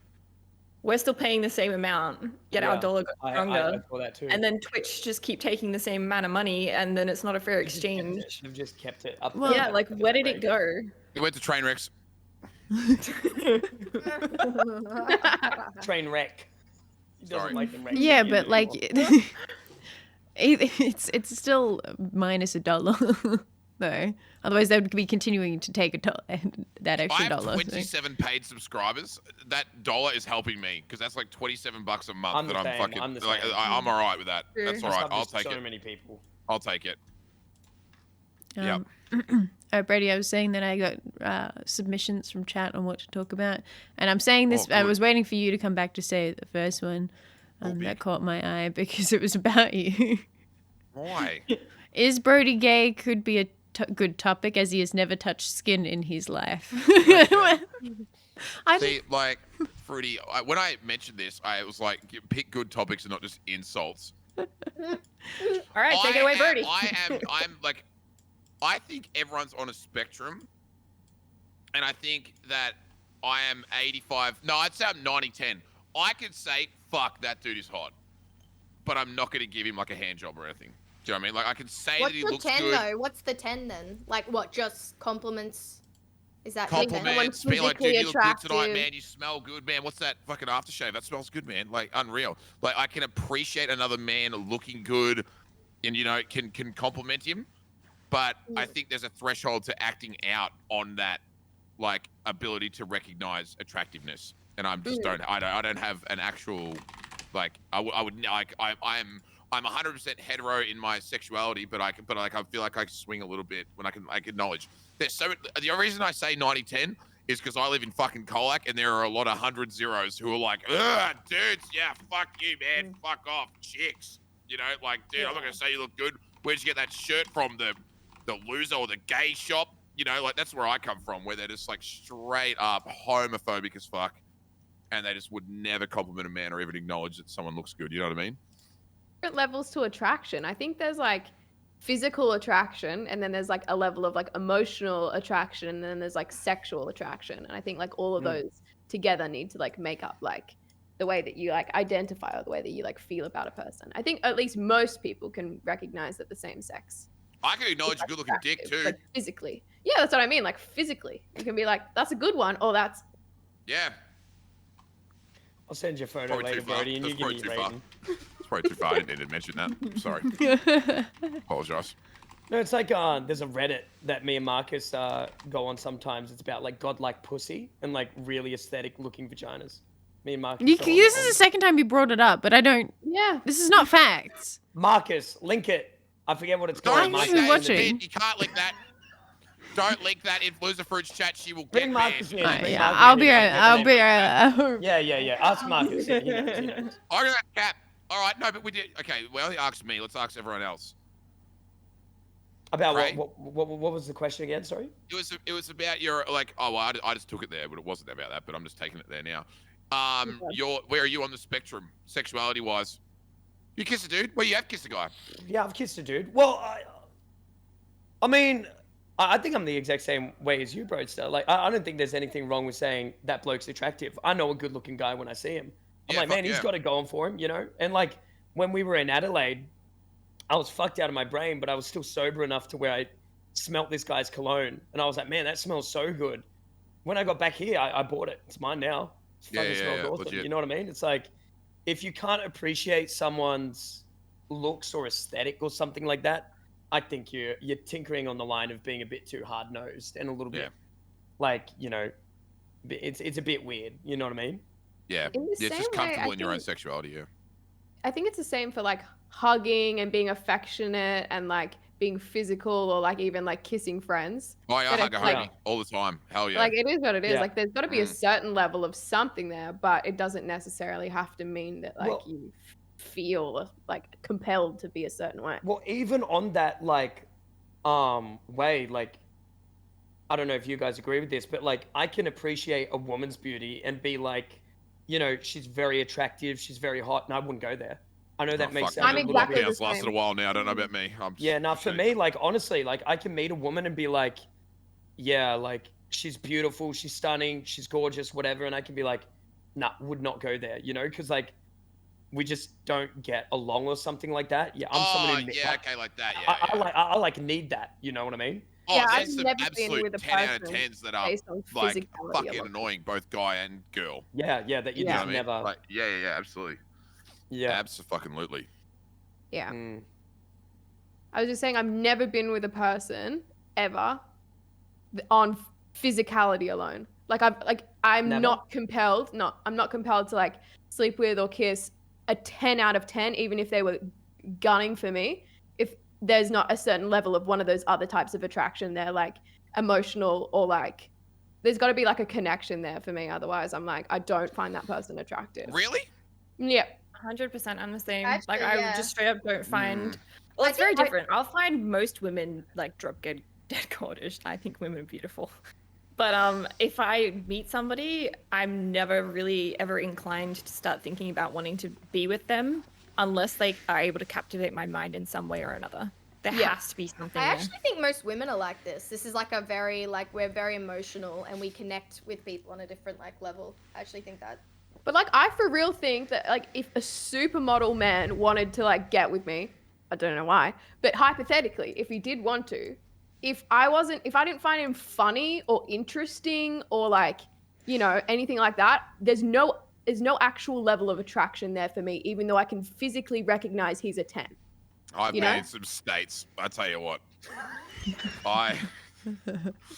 We're still paying the same amount, yet our Yeah, dollar got I stronger. saw that too. And then Twitch just keep taking the same amount of money, and then it's not a fair They should have kept exchange. it. Should have just kept it up. Well, Yeah, like where did it go? It went to train wrecks. Train wreck. He doesn't Sorry. like them wrecks Yeah, like you but do like, anymore. it's still minus $1 though. Otherwise, they would be continuing to take that I extra have dollar. so- 27 paid subscribers. That dollar is helping me because that's like $27 a month I'm that the I'm same, fucking I'm the like. same. I'm all right with that. Sure. That's all I right. subbed I'll to take so it. many people. I'll take it. Brady, I was saying that I got submissions from chat on what to talk about, and I'm saying this. Oh, I good. was waiting for you to come back to say the first one that big. caught my eye because it was about you. Why? Is Brodie gay? Could be a good topic as he has never touched skin in his life. I See, like, Fruity, when I mentioned this, I was like, pick good topics and not just insults. All right, take it away, Brodie. I'm like, I think everyone's on a spectrum. And I think that I am 85. No, I'd say I'm 90-10. I could say, fuck, that dude is hot. But I'm not going to give him like a hand job or anything. Do you know what I mean? Like, I can say What's that he the looks 10 good. though? What's the 10 then? Like what? Just compliments? Is that the 10? Compliments, Someone's be like, dude, you physically look good tonight, attractive. man. You smell good, man. What's that fucking aftershave? That smells good, man. Like, unreal. Like, I can appreciate another man looking good and, you know, can compliment him. But I think there's a threshold to acting out on that, like, ability to recognize attractiveness. And I'm just I don't have an actual, like, I'm 100% hetero in my sexuality, but I feel like I swing a little bit when I can acknowledge. The reason I say 90-10 is because I live in fucking Colac and there are a lot of 100 zeros who are like, ugh, dudes, yeah, fuck you, man, fuck off, chicks. You know, like, dude, I'm not gonna say you look good. Where'd you get that shirt from? The loser or the gay shop? You know, like that's where I come from, where they're just like straight up homophobic as fuck. and they just would never compliment a man or even acknowledge that someone looks good. You know what I mean? Different levels to attraction. I think there's like physical attraction, and then there's like a level of like emotional attraction, and then there's like sexual attraction. And I think like all of those together need to like make up like the way that you like identify or the way that you like feel about a person. I think at least most people can recognize that the same sex. I can acknowledge a good-looking dick too. Like physically. Yeah, that's what I mean. Like physically. You can be like, that's a good one, or that's Yeah. I'll send you a photo Probably later, too far. Brodie, and you That's give me probably your too far. rating. It's probably too far. I didn't need to mention that. Sorry. Apologize. No, it's like there's a Reddit that me and Marcus go on sometimes. It's about like godlike pussy and like really aesthetic looking vaginas. Me and Marcus. You, go on this that is one. the second time you brought it up, but I don't. yeah. This is not facts. Marcus, link it. I forget what it's called. I'm Don't just link Marcus, that in the watching. bit. You can't link that. Don't link that in Loserfruit's chat. She will Bring get Marcus banned. in. Alright, Bring yeah, Marcus I'll in. be right. I'll be right. Yeah. Ask Marcus. Yeah, he knows. I got that cap. All right, no, but we did. Okay, well, he asked me. Let's ask everyone else. About Cray? what was the question again? Sorry. It was about your like. Oh, well, I just took it there, but it wasn't about that. But I'm just taking it there now. Where are you on the spectrum, sexuality wise? You kiss a dude? Well, you have kissed a guy. Yeah, I've kissed a dude. Well, I mean, I think I'm the exact same way as you, Brodster. Like, I don't think there's anything wrong with saying that bloke's attractive. I know a good-looking guy when I see him. I'm Yeah, like, man, fuck he's yeah. got it going for him, you know? And like, when we were in Adelaide, I was fucked out of my brain, but I was still sober enough to where I smelt this guy's cologne. And I was like, man, that smells so good. When I got back here, I bought it. It's mine now. It fucking smells awesome. legit. You know what I mean? It's like, if you can't appreciate someone's looks or aesthetic or something like that, I think you're tinkering on the line of being a bit too hard-nosed and a little bit like, you know, it's a bit weird. You know what I mean? Yeah, In the it's just same way, comfortable I in your own think- sexuality. Yeah. I think it's the same for like hugging and being affectionate and like being physical or like even like kissing friends. Oh, yeah, I But hug a it's like- homie all the time. Hell yeah. Like it is what it is. Yeah. Like there's got to be a Mm. certain level of something there, but it doesn't necessarily have to mean that like Well- you feel like compelled to be a certain way. Well, even on that like way, like I don't know if you guys agree with this, but like I can appreciate a woman's beauty and be like, you know, she's very attractive, she's very hot, and I wouldn't go there. I know that makes sense. I'm exactly the It's lasted a same. while now. I don't know about me. Yeah, now for me, like honestly, like I can meet a woman and be like, yeah, like she's beautiful, she's stunning, she's gorgeous, whatever, and I can be like, nah, would not go there, you know, because like we just don't get along or something like that. Yeah, I'm someone who yeah, okay, like that. Yeah, I like need that. You know what I mean? Oh, Yeah, there's I've some never been absolute with a 10 out of person 10s that are based on like physicality fucking alone. annoying, both guy and girl. Yeah, that you Yeah. just I mean? never. Like, yeah, absolutely. Yeah. Abso-fucking-lutely. Yeah. Mm. I was just saying I've never been with a person ever on physicality alone. Like I'm Never? not compelled. No, I'm not compelled to like sleep with or kiss a 10 out of 10, even if they were gunning for me. If there's not a certain level of one of those other types of attraction there, like emotional or like there's got to be like a connection there for me. Otherwise, I'm like I don't find that person attractive. Really? Yeah. 100% I'm the same. Actually, like I yeah. just straight up don't find. Mm. Well, I it's very think I- different. I'll find most women like drop dead gorgeous. I think women are beautiful. But if I meet somebody, I'm never really ever inclined to start thinking about wanting to be with them unless they are able to captivate my mind in some way or another. There Yeah. has to be something I there. actually think most women are like this. This is like a very like we're very emotional and we connect with people on a different like level. I actually think that. But like I for real think that like if a supermodel man wanted to like get with me, I don't know why, but hypothetically, if he did want to, if I didn't find him funny or interesting or like, you know, anything like that, there's no actual level of attraction there for me, even though I can physically recognize he's a 10. I've You been know? in some states. I tell you what. I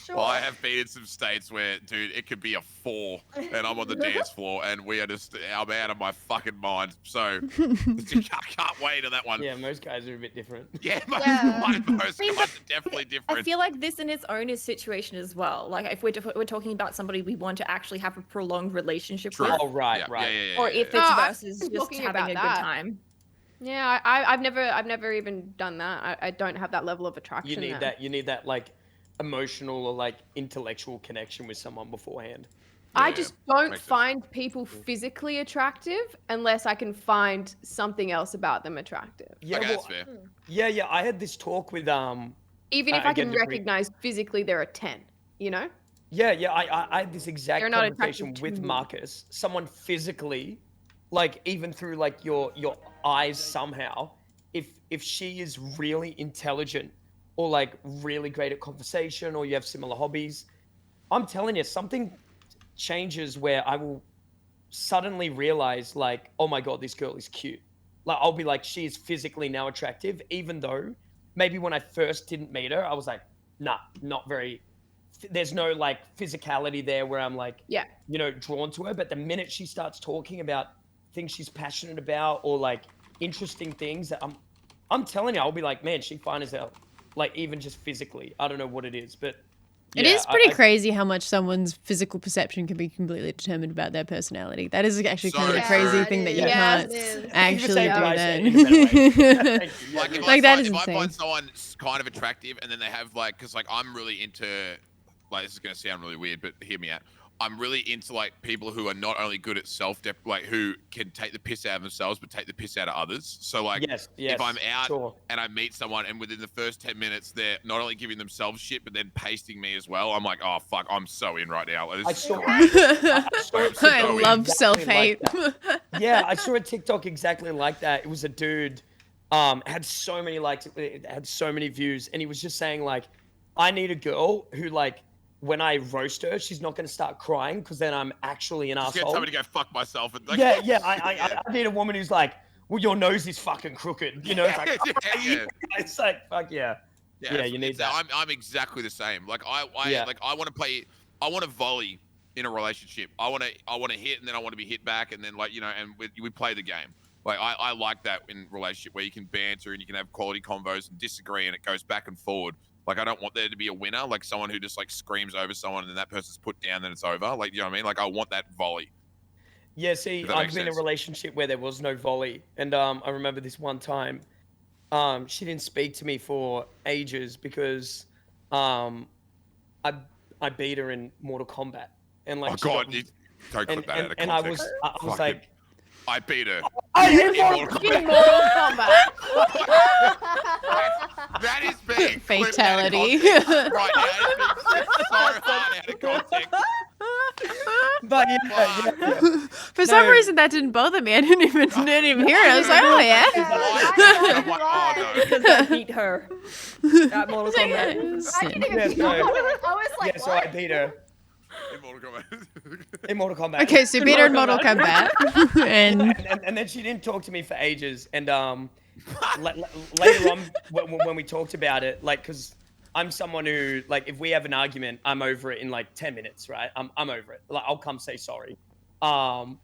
Sure. I have been in some states where, dude, it could be a 4 and I'm on the dance floor and we are just, I'm out of my fucking mind. So I can't wait on that one. Yeah, most guys are a bit different. Yeah, most I mean, guys are definitely I different. feel like this in its own is situation as well. Like if we're talking about somebody we want to actually have a prolonged relationship True. with, Oh, right, yeah, right. Yeah, or if No, it's I versus was just talking having about a good that. time. Yeah, I've never even done that. I don't have that level of attraction. You need there. that. You need that like emotional or like intellectual connection with someone beforehand. I Yeah, just don't makes sense. find people physically attractive unless I can find something else about them attractive. Yeah, Okay, well, that's fair. yeah. I had this talk with Even if I again, can to recognize physically they're a 10, you know? Yeah. I had this exact They're not conversation attractive to with me. Marcus. Someone physically, like even through like your eyes somehow, if she is really intelligent or like really great at conversation or you have similar hobbies, I'm telling you, something changes where I will suddenly realize like, oh my god, this girl is cute. Like I'll be like, she is physically now attractive, even though maybe when I first didn't meet her, I was like, nah, not very. There's no like physicality there where I'm like, Yeah. drawn to her. But the minute she starts talking about things she's passionate about or like interesting things, that I'm telling you, I'll be like, man, she fine as hell. Like even just physically, I don't know what it is, but It yeah, is pretty crazy how much someone's physical perception can be completely determined about their personality. That is actually kind of a So crazy true. thing that you Yeah, can't it is. actually do Thank you for saying what I that. said in a better way. Thank you. Like, if, Like, that is if I insane. find someone kind of attractive and then they have like, because like I'm really into, like this is gonna sound really weird, but hear me out. I'm really into like people who are not only good at like who can take the piss out of themselves, but take the piss out of others. So like, Yes, if I'm out sure. and I meet someone and within the first 10 minutes they're not only giving themselves shit, but then pasting me as well, I'm like, oh fuck, I'm so in right now. This I is saw, great. I saw a I TikTok love exactly self-hate. like that. Yeah, I saw a TikTok exactly like that. It was a dude, had so many likes, it had so many views, and he was just saying like, I need a girl who like, when I roast her, she's not going to start crying because then I'm actually an Just get asshole. somebody to go fuck myself. And like, Yeah. I need a woman who's like, well, your nose is fucking crooked. You know, it's like, yeah. it's like, fuck yeah. Yeah, you need that. I'm exactly the same. Like I Yeah. like I want to play. I want to volley in a relationship. I want to hit and then I want to be hit back and then like and we play the game. Like I like that in relationship where you can banter and you can have quality convos and disagree and it goes back and forward. Like I don't want there to be a winner, like someone who just like screams over someone and then that person's put down, then it's over. Like you know what I mean? Like I want that volley. Yeah, see, If that I've makes been in a sense. relationship where there was no volley, and I remember this one time, she didn't speak to me for ages because, I beat her in Mortal Kombat, and like Oh she god, got- you don't clip that out of and I context. was Fucking- like, I beat her. I In Mortal In Kombat. Mortal Kombat. That is being clipped Fatality. out of context right now. That is being clipped so hard out of context. but yeah, yeah. For some No. reason, that didn't bother me. I didn't even hear it. I was like, oh yeah. I'm like, oh no. Because I beat her at Mortal Kombat. I didn't even Yeah, pick up so- on it. I was like, Yeah, so I what? beat her In Mortal Kombat. in Mortal Kombat. Okay, so beat her in Mortal Kombat, and and then she didn't talk to me for ages. And later on, when we talked about it, like, because I'm someone who, like, if we have an argument, I'm over it in like 10 minutes, right? I'm over it. Like, I'll come say sorry. And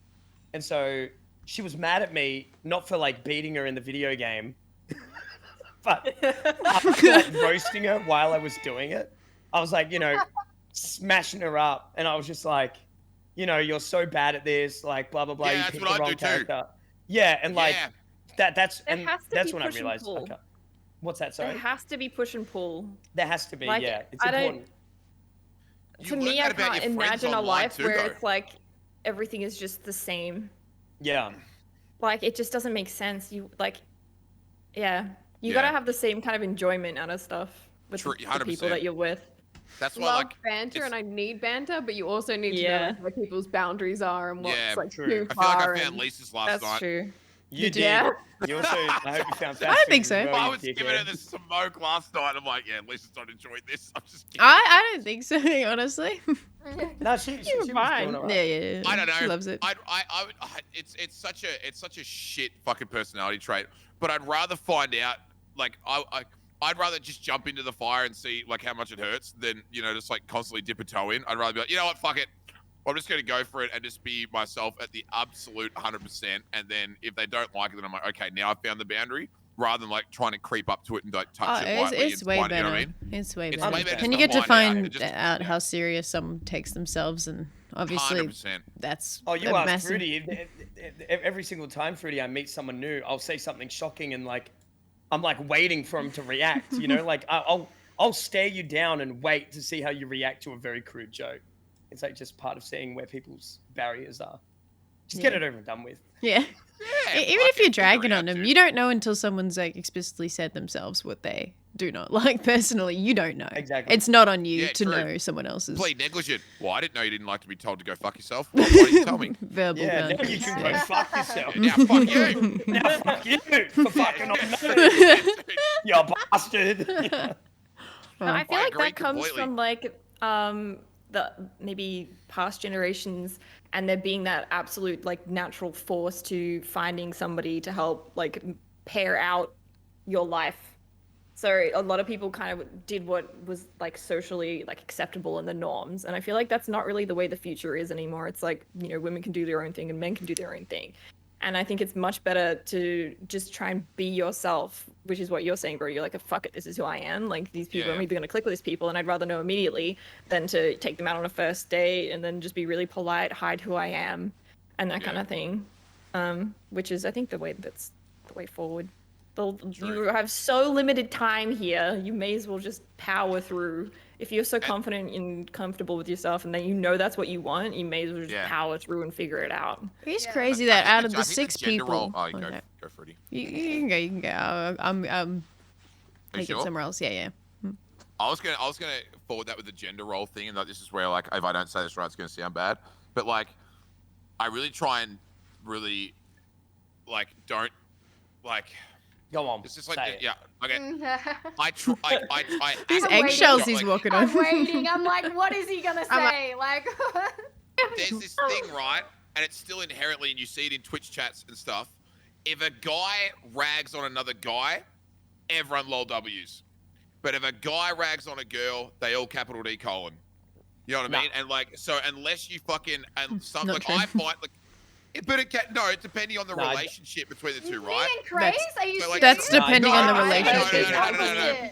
so she was mad at me, not for like beating her in the video game, but after, like roasting her while I was doing it. I was like, smashing her up, and I was just like, you're so bad at this, like blah blah blah. Yeah, you that's picked what the I wrong do too. character. Yeah, and like Yeah. that's There and has to that's be when I push and realized. pull. Okay, what's that? Sorry, There has to be push and pull. there has to be. Like, Yeah, it's I don't- important. You To learn me, that I about can't your friends imagine a online life too, where though. it's like everything is just the same. Yeah, Like it just doesn't make sense. You like, yeah, you Yeah. gotta have the same kind of enjoyment out of stuff with True, the 100%. people that you're with. That's why, Love like, banter, it's- and I need banter, but you also need to know Yeah. like, where people's boundaries are and what's Yeah, like true. too I feel like far. I found and- Lisa's last That's night. true. you did. Yeah. You also, I hope you found. I don't think Fasffy so. as well, I you was giving her dickhead. the smoke last night. I'm like, yeah, Lisa's not enjoying this. I'm just kidding. I don't think so, honestly. No, she was fine. doing all Yeah, right. yeah, I don't know. She loves it. It's such a shit fucking personality trait. But I'd rather find out. Like I'd rather just jump into the fire and see like how much it hurts than just like constantly dip a toe in. I'd rather be like, you know what, fuck it. I'm just gonna go for it and just be myself at the absolute 100%. And then if they don't like it, then I'm like, okay, now I've found the boundary. Rather than like trying to creep up to it and like touch it lightly. It's and way find- better. You know what I mean? It's way It's better. way better And you to get to find out. find It just- out yeah. how serious someone takes themselves, and obviously 100%. that's Oh, you a asked massive. Fruity. Every single time, Fruity, I meet someone new, I'll say something shocking, and like, I'm like waiting for him to react. Like I'll stare you down and wait to see how you react to a very crude joke. It's like just part of seeing where people's barriers are. Just get it over and done with. Yeah. Yeah, Even if you're dragging on them, you don't know until someone's like explicitly said themselves what they do not like. Personally, you don't know. Exactly. It's not on you Yeah, to true. know someone else's Play negligent. Well, I didn't know you didn't like to be told to go fuck yourself. Why didn't you tell me? verbal Yeah, gun. now you can go fuck yourself. Now fuck you. Now fuck you for fucking on me. You bastard. No, I feel I like agree that comes completely. from like the maybe past generations and there being that absolute like natural force to finding somebody to help like pair out your life. So a lot of people kind of did what was like socially like acceptable in the norms, and I feel like that's not really the way the future is anymore. It's like, you know, women can do their own thing and men can do their own thing. And I think it's much better to just try and be yourself, which is what you're saying, bro. You're like, fuck it, this is who I am. Like, these people, Yeah. I'm either going to click with these people, and I'd rather know immediately than to take them out on a first date and then just be really polite, hide who I am, and that kind of thing. Which is, I think, that's the way forward. You have so limited time here, you may as well just power through. If you're so confident and comfortable with yourself and then you know that's what you want, you may as well just power through and figure it out. It's crazy that out of the I think 6 gender people. role- Oh, go, no. go, Freddie. You can go. I'm Are you take it sure? somewhere else. Yeah. I was gonna forward that with the gender role thing, and like this is where like if I don't say this right, it's gonna sound bad. But like, I really try and really like don't like. Go on. It's just like say it. yeah. Okay. I These I'm eggshells waiting. he's walking I'm on. waiting. I'm like, what is he gonna say? Like, There's this thing, right? And it's still inherently, and you see it in Twitch chats and stuff. If a guy rags on another guy, everyone lol W's. But if a guy rags on a girl, they all capital D colon. You know what I mean? And like, so unless you fucking and some Not like true. I fight like, but it can no, it's depending on the No, relationship between the two, me right? and Craze? Are you so, like, serious? That's depending on the No, relationship. no.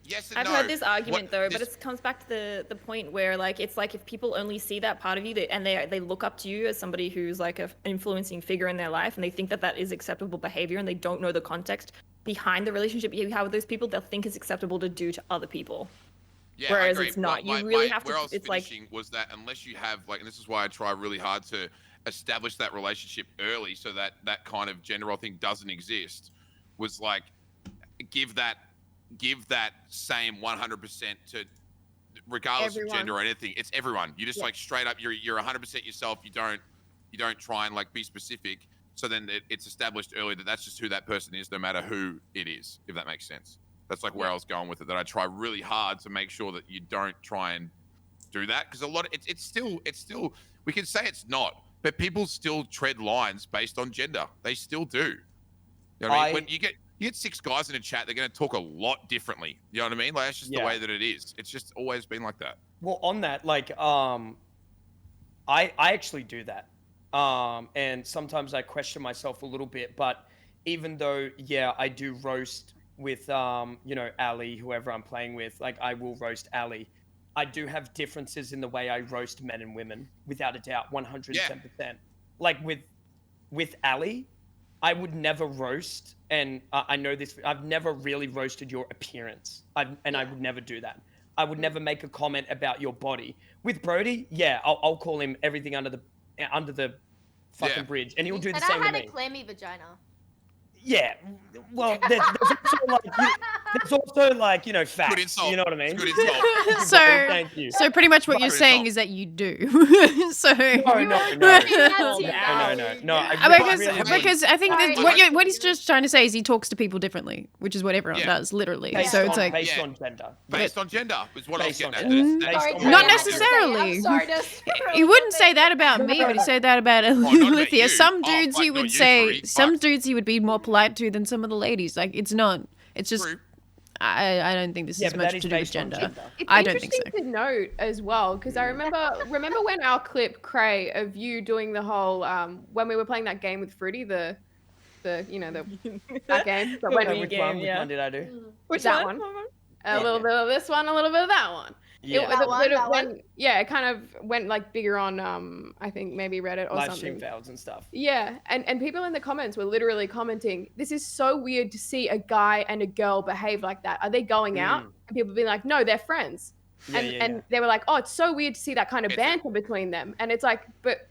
Yes and I've no. heard this argument What- though, but this- it comes back to the point where like it's like if people only see that part of you and they look up to you as somebody who's like an influencing figure in their life and they think that that is acceptable behavior and they don't know the context behind the relationship you have with those people, they'll think it's acceptable to do to other people. Yeah, Whereas I agree. it's not. Well, You really have where to- I was it's like- finishing was that unless you have like, and this is why I try really hard to establish that relationship early, so that that kind of gender role thing doesn't exist. Was like, give that same 100% to, regardless Everyone. of gender or anything. It's everyone. You just like straight up. You're 100% yourself. You don't try and like be specific. So then it's established early that that's just who that person is, no matter who it is. If that makes sense. That's like where I was going with it. That I try really hard to make sure that you don't try and do that, because a lot of it's still we can say it's not, but people still tread lines based on gender. They still do. You know what I mean? When you get 6 guys in a chat, they're going to talk a lot differently. You know what I mean? Like that's just the way that it is. It's just always been like that. Well, on that, like, I actually do that, and sometimes I question myself a little bit. But even though, yeah, I do roast with, you know, Aliy, whoever I'm playing with, like I will roast Aliy. I do have differences in the way I roast men and women, without a doubt, 110%. Like with Aliy, I would never roast, and I know this. I've never really roasted your appearance, I would never do that. I would never make a comment about your body. With Brodie, yeah, I'll call him everything under the fucking bridge, and he'll do the And same I to had me. a clammy vagina. Yeah, well, there's also like you know facts. Good insult. You know what I mean? Good insult. So, Thank you. so pretty much what you're Good saying insult. is that you do. So because I think that what he's just trying to say is he talks to people differently, which is what everyone does, literally. Based So it's on- like based on gender. Based on gender is what I was Based getting on at. it. Sorry, Based on Not my- necessarily. I'm sorry to he wouldn't say that about me, but he say that about not about Lithia. you. Some Oh, dudes fuck, he not would you, say, Brodie. some Fuck. dudes he would be more polite to than some of the ladies. Like it's not. It's just. True. I don't think this Yeah, is but much that is to do with based on gender. gender. It's I don't think interesting to note as well, because I remember when our clip, Cray, of you doing the whole when we were playing that game with Fruity, that game that went Which one? Which one did I do? Which that one? A little bit of this one, a little bit of that one. Yeah. That one? Yeah, it kind of went like bigger on I think maybe Reddit or Live something. stream fails and stuff. Yeah, and people in the comments were literally commenting, this is so weird to see a guy and a girl behave like that. Are they going out? And people being like, no, they're friends. And they were like, oh, it's so weird to see that kind of It's- banter between them. And it's like, but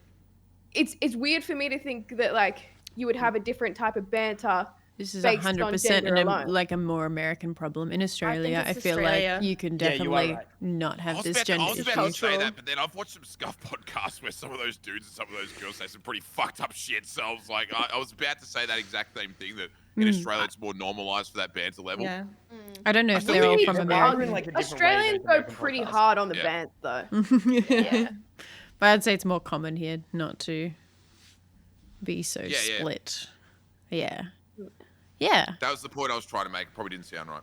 it's weird for me to think that like you would have a different type of banter. This is based on 100% gender alone. like a more American problem. In Australia, I it's feel Australia. like you can Yeah, you are definitely right. not I have was this about to- gender I was issue. about to say Cultural. that, but then I've watched some scuff podcasts where some of those dudes and some of those girls say some pretty fucked up shit. So I was like, I was about to say that exact same thing, that in Australia it's more normalized for that banter level. Yeah. I don't know I if still they're all think from it's America. in, like, a different way to Australians the go American pretty podcast. hard on the Yeah. bant though. Yeah. But I'd say it's more common here not to be so Yeah, yeah. split. Yeah. Yeah. That was the point I was trying to make. Probably didn't sound right.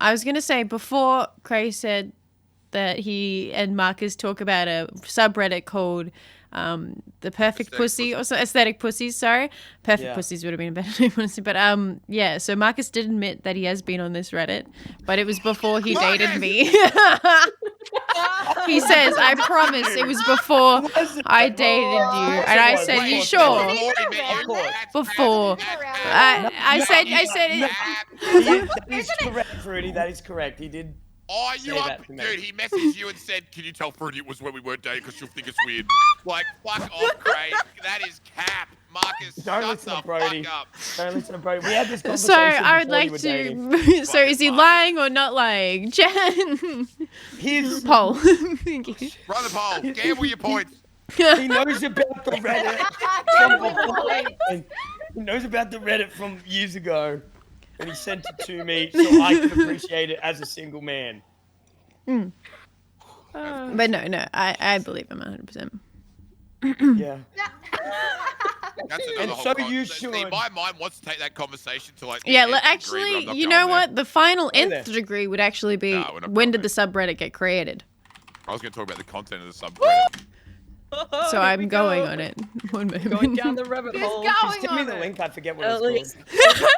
I was going to say before Cray said that he and Marcus talk about a subreddit called the perfect Aesthetic pussy or so, aesthetic pussies. Sorry, perfect Yeah. pussies would have been a better name, honestly. But yeah. So Marcus did admit that he has been on this Reddit, but it was before he dated me. He says, "I promise it was before I dated you," and I said, "You Wait, sure?" Before he met you, Of course. that's Before. bad. I said, That is correct, Fruity. That is correct. He did. Oh, you Say up, that to me. dude? He messaged you and said, "Can you tell Fruity it was when we weren't dating because she'll think it's weird." Like, fuck off, Cray. That is cap. Marcus, Don't shut listen the to Brodie. fuck up. Don't listen to Brodie. We had this conversation. So I would before you like were dating. to. So is he Fucking lying or not lying? Jen, His poll. Thank you. Run the poll. Gamble your points. He knows about the Reddit. from he knows about the Reddit from years ago, and he sent it to me so I could appreciate it as a single man. But no, I believe him 100%. Yeah. That's And another so whole you See, should. my mind wants to take that conversation to like. the Yeah, nth degree, but actually, I'm not you going know there. what? The final Go nth there. degree would actually be No, we're not when going did the subreddit get created? I was going to talk about the content of the subreddit. So I'm going on it. One moment. Going down the rabbit Who's hole. going Send me on the it? link. I forget what At it's least.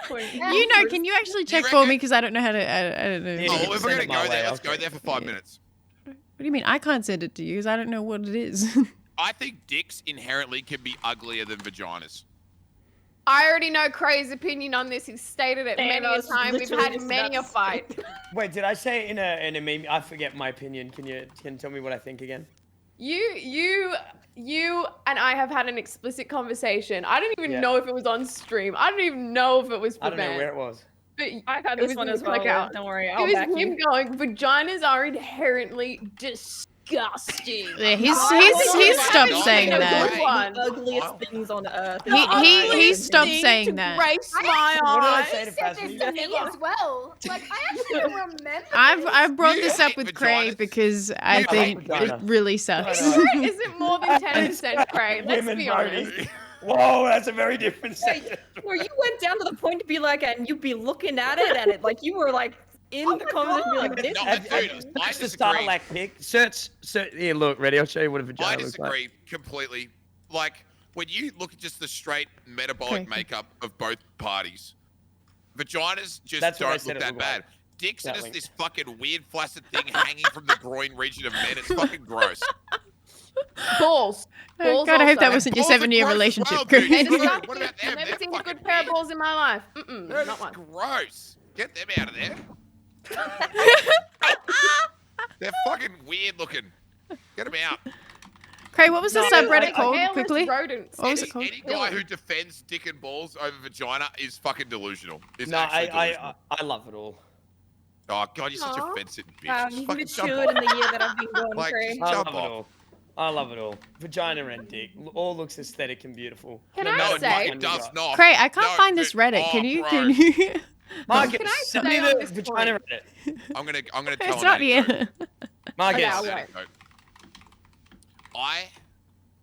called. You know, can you actually check for reckon? me? Because I don't know how to. I don't know. Yeah. Oh, well, if we're Send going it to my go there, way, let's I'll go there for 5 minutes. What do you mean? I can't send it to you because I don't know what it is. I think dicks inherently can be uglier than vaginas. I already know Cray's opinion on this. He's stated it Damn, many I a was time. We've literally had just many a about to fight. Wait, did I say in a meme? I forget my opinion. Can you tell me what I think again? You and I have had an explicit conversation. I don't even Yeah. know if it was on stream. I don't even know if it was for I don't know ban. where it was. But I got it this was one in as the well. Clickout. Don't worry, it I'll was back him you. going, vaginas are inherently disgusting. Yeah, he's I stopped haven't saying seen a that. good one. The ugliest things on earth. He stopped Thing saying to that. grace I my What did I eyes. say He to said Fasffy? this to me as well. Like, I actually don't remember. I've brought You this up hate with Cray vaginas. because I You think hate vagina. it really sucks. I know. Is it more than 10%, Cray? Let's Women be voting. honest. Whoa, that's a very different Wait, sentence. where you went down to the point to be like, and you'd be looking at it, and it like you were like in the conversation, be like, this. No, is dude, fucking- I That's the disagree. Starlack pic. Search. Here, look, ready? I'll show you what a vagina I looks like. disagree completely. Like, when you look at just the straight metabolic Okay. makeup of both parties, vaginas just That's what I don't said look it that looked bad. like. Dicks are That just link. this fucking weird flaccid thing hanging from the groin region of men. It's fucking gross. Balls. Oh, Balls God, I hope that also. wasn't your Balls are 7-year gross as relationship, well, Cray. dude. They're Dude, disgusting. what about them? I've never They're seen a fucking good pair of weird. balls in my life. They're Not just one. gross. Get them out of there. They're fucking weird looking. Get them out. Cray, what was the No, subreddit like called? hairless Quickly. rodents. What was Any, it called? any guy who defends dick and balls over vagina is fucking delusional. Is No, actually delusional. I love it all. Oh god, you're such a Aw. fence-sitting bitch. Wow, Just you've fucking jump matured in off. the year that I've been going, Like, Cray. just I jump love it off. all. I love it all. Vagina and dick. All looks aesthetic and beautiful. Can No I matter No, what say- it kind fucking you does got. not. Cray, I can't No, find this dude. Reddit. Oh, Can you? bro. Can you? Marcus, Can I send me say on the this vagina point? Reddit. I'm gonna tell It's an not anecdote. here. Marcus, Okay, Tell I'll an wait. anecdote. I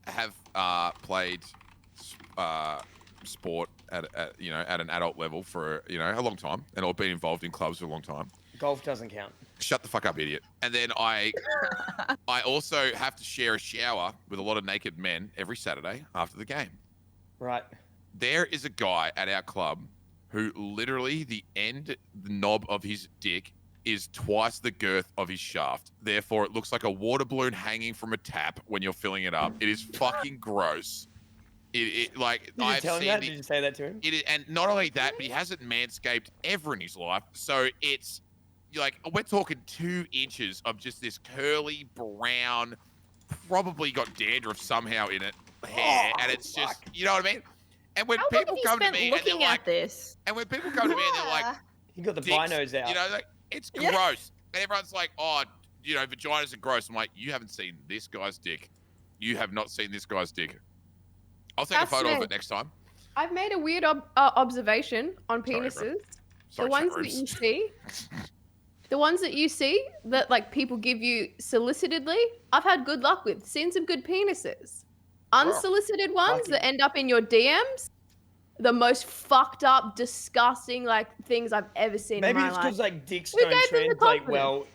have played sport at an adult level for a long time, and I've been involved in clubs for a long time. golf doesn't count. Shut the fuck up, idiot. And then I also have to share a shower with a lot of naked men every Saturday after the game. Right. There is a guy at our club who literally the knob of his dick is twice the girth of his shaft. Therefore, it looks like a water balloon hanging from a tap when you're filling it up. It is fucking gross. It like Did you I've tell him seen that? the- Did you say that to him? it is, and not only that, but he hasn't manscaped ever in his life. So it's like we're talking 2 inches of just this curly brown, probably got dandruff somehow in it, hair, and it's just, you know what I mean? And when How long people have you come to spent me and they're looking like, at this? and when people come to me and they're like, You got the dicks, binos out. you know, like it's Yeah. gross, and everyone's like, oh, you know, vaginas are gross. I'm like, you haven't seen this guy's dick. You have not seen this guy's dick. I'll take a photo of it next time. I've made a weird observation on Sorry, bro. penises. Sorry, The ones chat that you rooms. see, the ones that you see that like people give you solicitedly, I've had good luck with. Seen some good penises. Unsolicited ones that end up in your DMs, the most fucked up, disgusting like things I've ever seen Maybe in my it's life. because like dicks Who don't gave them the translate confidence? well.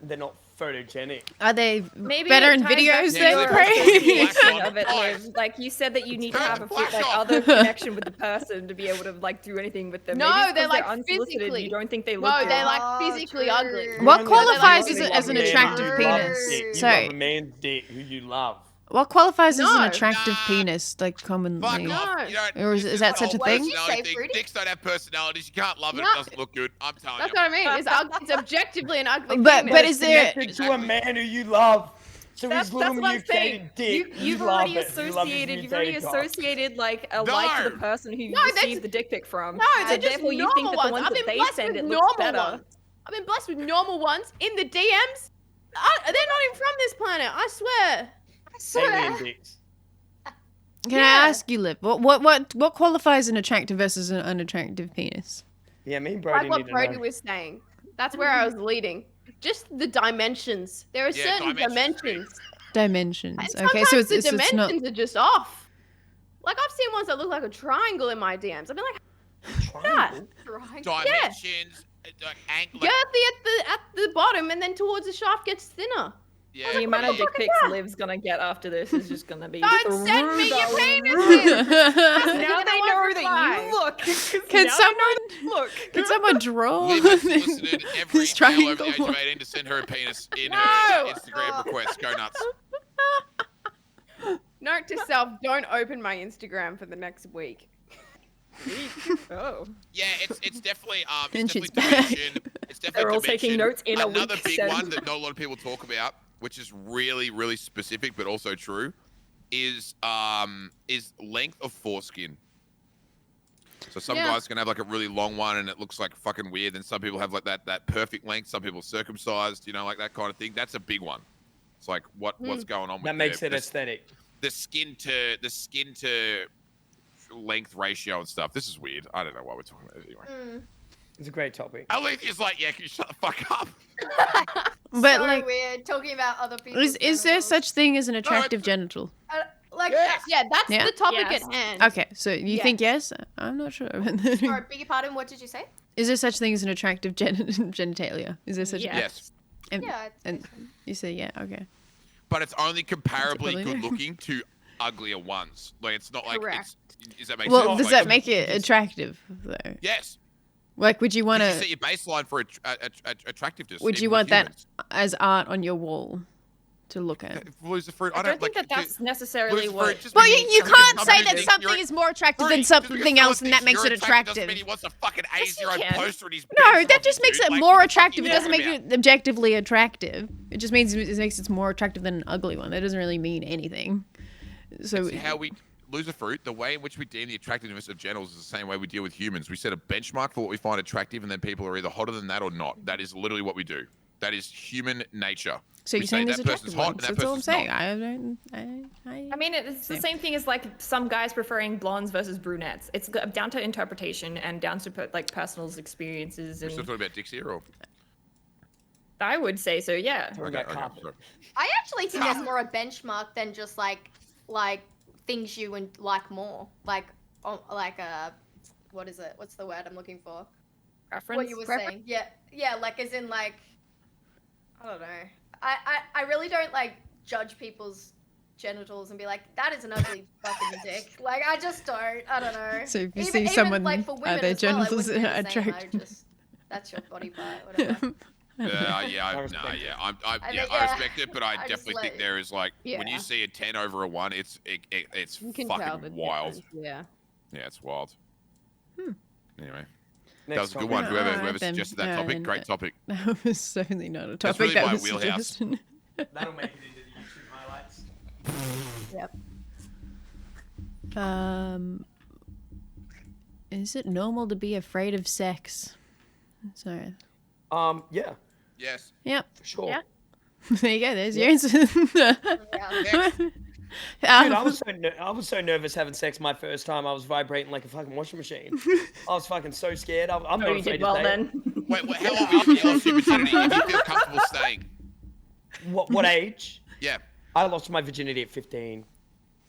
They're not photogenic. Are they Maybe better it in ties back videos to Yeah, than your they're Cray? association Flash of it, on. Liv. Like you said that you need to Turn have the a flash like off. other connection with the person to be able to like do anything with them. No, Maybe it's 'cause they're, like, unsolicited. physically. You don't think they look No, good. they're like Oh, physically true. ugly. What You qualifies only as an love a man attractive who loves penis? dick. You Sorry. love a man's dick who you love. What qualifies as an No. attractive Nah. penis, like Fuck commonly? off. No. You don't, Or is this that the such a whole thing? personality What did you say, thing. Brodie? Dicks don't have personalities. You can't love it. No. It doesn't look good. I'm telling That's you. what I mean. It's objectively an ugly But penis. is there? Connected to a man who you love. So That's his little what I'm saying. mutated dick. You've you love already it. You love his associated. You've already mutated cock. associated like a like to the No. person who you No, that's- received the dick pic from. No, So they're just therefore you normal think that the ones. ones I've that been they blessed send with it looks normal better. ones. I've been blessed with normal ones in the DMs. They're not even from this planet. I swear. Alien dicks. Can Yeah. I ask you, Liv? What qualifies an attractive versus an unattractive penis? Yeah, me and Brodie Like what need to Brodie know. was saying. That's where I was leading. Just the dimensions. There are Yeah, certain dimensions. Dimensions. And Okay, sometimes so the it's not. dimensions are just off. Like I've seen ones that look like a triangle in my DMs. I've been like, Triangle? Dimensions. Like, girthy at the bottom, and then towards the shaft gets thinner. yeah. The amount of dick fuck is pics that? Liv's gonna get after this is just gonna be. Don't send me your through the penises. Now You they don't know wanna that reply. you look. Can Now someone look? can someone draw Liv has solicited every this male over triangle? the age of 18 to send her a penis in No. her Instagram request. Go nuts. Note to self: don't open my Instagram for the next week. Oh. Yeah, it's definitely And it's she's definitely back. dimension. It's definitely They're all dimension. taking notes in a Another week big send. one that not a lot of people talk about, which is really, really specific but also true, is length of foreskin. So some Yeah. guys can have like a really long one and it looks like fucking weird, and some people have like that perfect length. Some people circumcised, you know, like that kind of thing. That's a big one. It's like what's going on with That makes it the aesthetic. skin to length ratio and stuff. This is weird. I don't know why we're talking about it anyway. It's a great topic. Aliy is like, yeah, can you shut the fuck up? But So like, weird talking about other people. is there such thing as an attractive genital? like? Yes. Yeah, that's Yeah. the topic Yes. at hand. Okay, so you Yeah. think yes? I'm not sure. Sorry, beg your pardon. What did you say? Is there such thing as an attractive genitalia? Is there such? Yeah. Yes, And, Yeah. and you say yeah. Okay. but it's only comparably probably good there. looking to uglier ones. Like it's not like Correct. it's. Does that make Well, sense? does Like, that make it attractive though? Yes. Like, would you want You set to? your baseline for attractiveness. Would you even want with that humans. as art on your wall to look at? Loserfruit, I don't think like, that that's necessarily Loserfruit what. just Well, means you something can't that say somebody that thinks something you're- is more attractive Brodie, than just because something someone else, and thinks that makes you're it attractive doesn't attractive. mean he wants a fucking Yes, you A0 can. poster in his No, bedroom, that just makes dude. it Like, more what the fuck attractive. are It you doesn't make talking it objectively attractive. It just means it makes it more attractive than an ugly one. That doesn't really mean anything. So It's how we Loserfruit, the way in which we deem the attractiveness of genitals is the same way we deal with humans. We set a benchmark for what we find attractive, and then people are either hotter than that or not. That is literally what we do. That is human nature. So We you're say saying there's that person's attractive hot ones. and that That's all I'm person's saying. not. I don't. I mean, it's the same thing as like some guys preferring blondes versus brunettes. It's down to interpretation and down to like personal experiences. We're still And talking about dicks here, or I would say so, yeah. Talking about carpet. sorry. I actually think there's more a benchmark than just like things you would like more. Like what is it? What's the word I'm looking for? Preference. What you were saying. Yeah, like as in like I don't know. I really don't like judge people's genitals and be like, that is an ugly fucking dick. Like I just don't. I don't know. So if you Even see someone, like, for women their as well, I genitals wouldn't do the same. attractive. I just that's your body part, whatever. I respect it. respect it, but I I just definitely let think it- there is like when you Yeah. see a 10 over a 1, it's You can tell the fucking wild. difference, Yeah. Yeah, it's wild. Anyway, That was a good one. topic. Whoever Alright, then. suggested that Yeah, topic, then great topic. That was certainly not a That's topic really that my was wheelhouse. suggested. That'll make it into the YouTube highlights. Is it normal to be afraid of sex? Sorry. Yeah, Yes. Yep. for sure. Yeah. There you go. There's your answer. Yeah. Next. Dude, I was so nervous having sex my first time. I was vibrating like a fucking washing machine. I was fucking so scared. I'm Oh, not you afraid did to well say it. then. Wait, how old were you when you lost your virginity? If you feel comfortable staying. What age? Yeah. I lost my virginity at 15.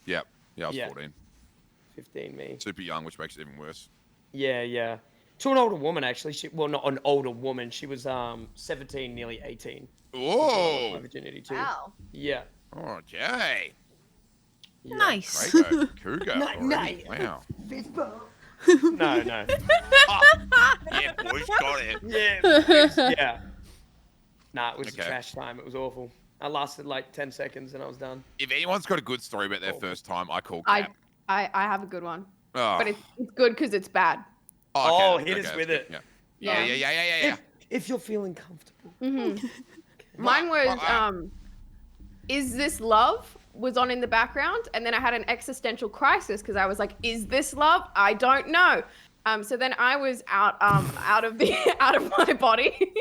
Yeah. Yeah, I was Yeah. 14. 15, me. Super young, which makes it even worse. Yeah. To an older woman, actually. Well, not an older woman. She was 17, nearly 18. My Oh. virginity too. Wow. Yeah. Okay. Yeah. Nice. Crayator, Cougar. Nice. already. Wow. No. Yeah, boys, got it. Yeah. Nah, it was Okay. a trash time. It was awful. I lasted like 10 seconds and I was done. If anyone's got a good story about their first time, I call I Cap. have a good one, Oh. but it's good because it's bad. Oh, okay, hit us okay, with that's it. good. Yeah. If you're feeling comfortable. Mine was Right. is this love was on in the background, and then I had an existential crisis because I was like, is this love? I don't know. So then I was out of my body.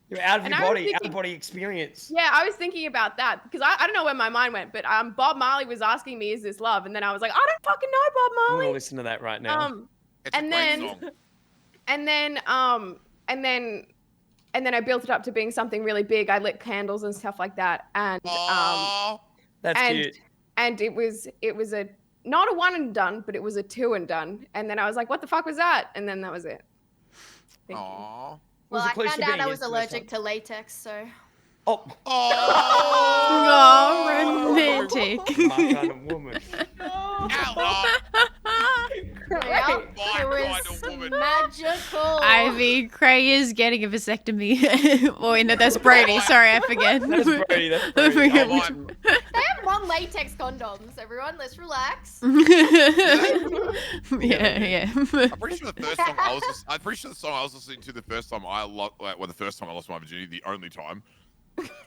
You're out of And your I was body, out thinking- of body experience. Yeah, I was thinking about that because I don't know where my mind went, but Bob Marley was asking me, is this love? And then I was like, I don't fucking know, Bob I'm gonna Marley. listen to that right now. It's a and great then- song. and then I built it up to being something really big. I lit candles and stuff like that, and Oh. That's and cute. and it was a not a one and done, but it was a two and done. And then I was like, what the fuck was that? And then that was it. Thank you. Aw. Well, Was it I close found to out being I was his first allergic to latex, so. Oh, Oh, romantic. my kind of woman. Outlaw. Yeah, My it kind was of woman. magical. I mean, Cray is getting a vasectomy. Or no, that's Brodie. Sorry, I forget. That's Brodie. That's I Brodie. forget Oh, which- my- They have non-latex condoms. Everyone, let's relax. yeah. I'm pretty sure the first song I was. I'm pretty sure the song I was listening to the first time the first time I lost my virginity, the only time.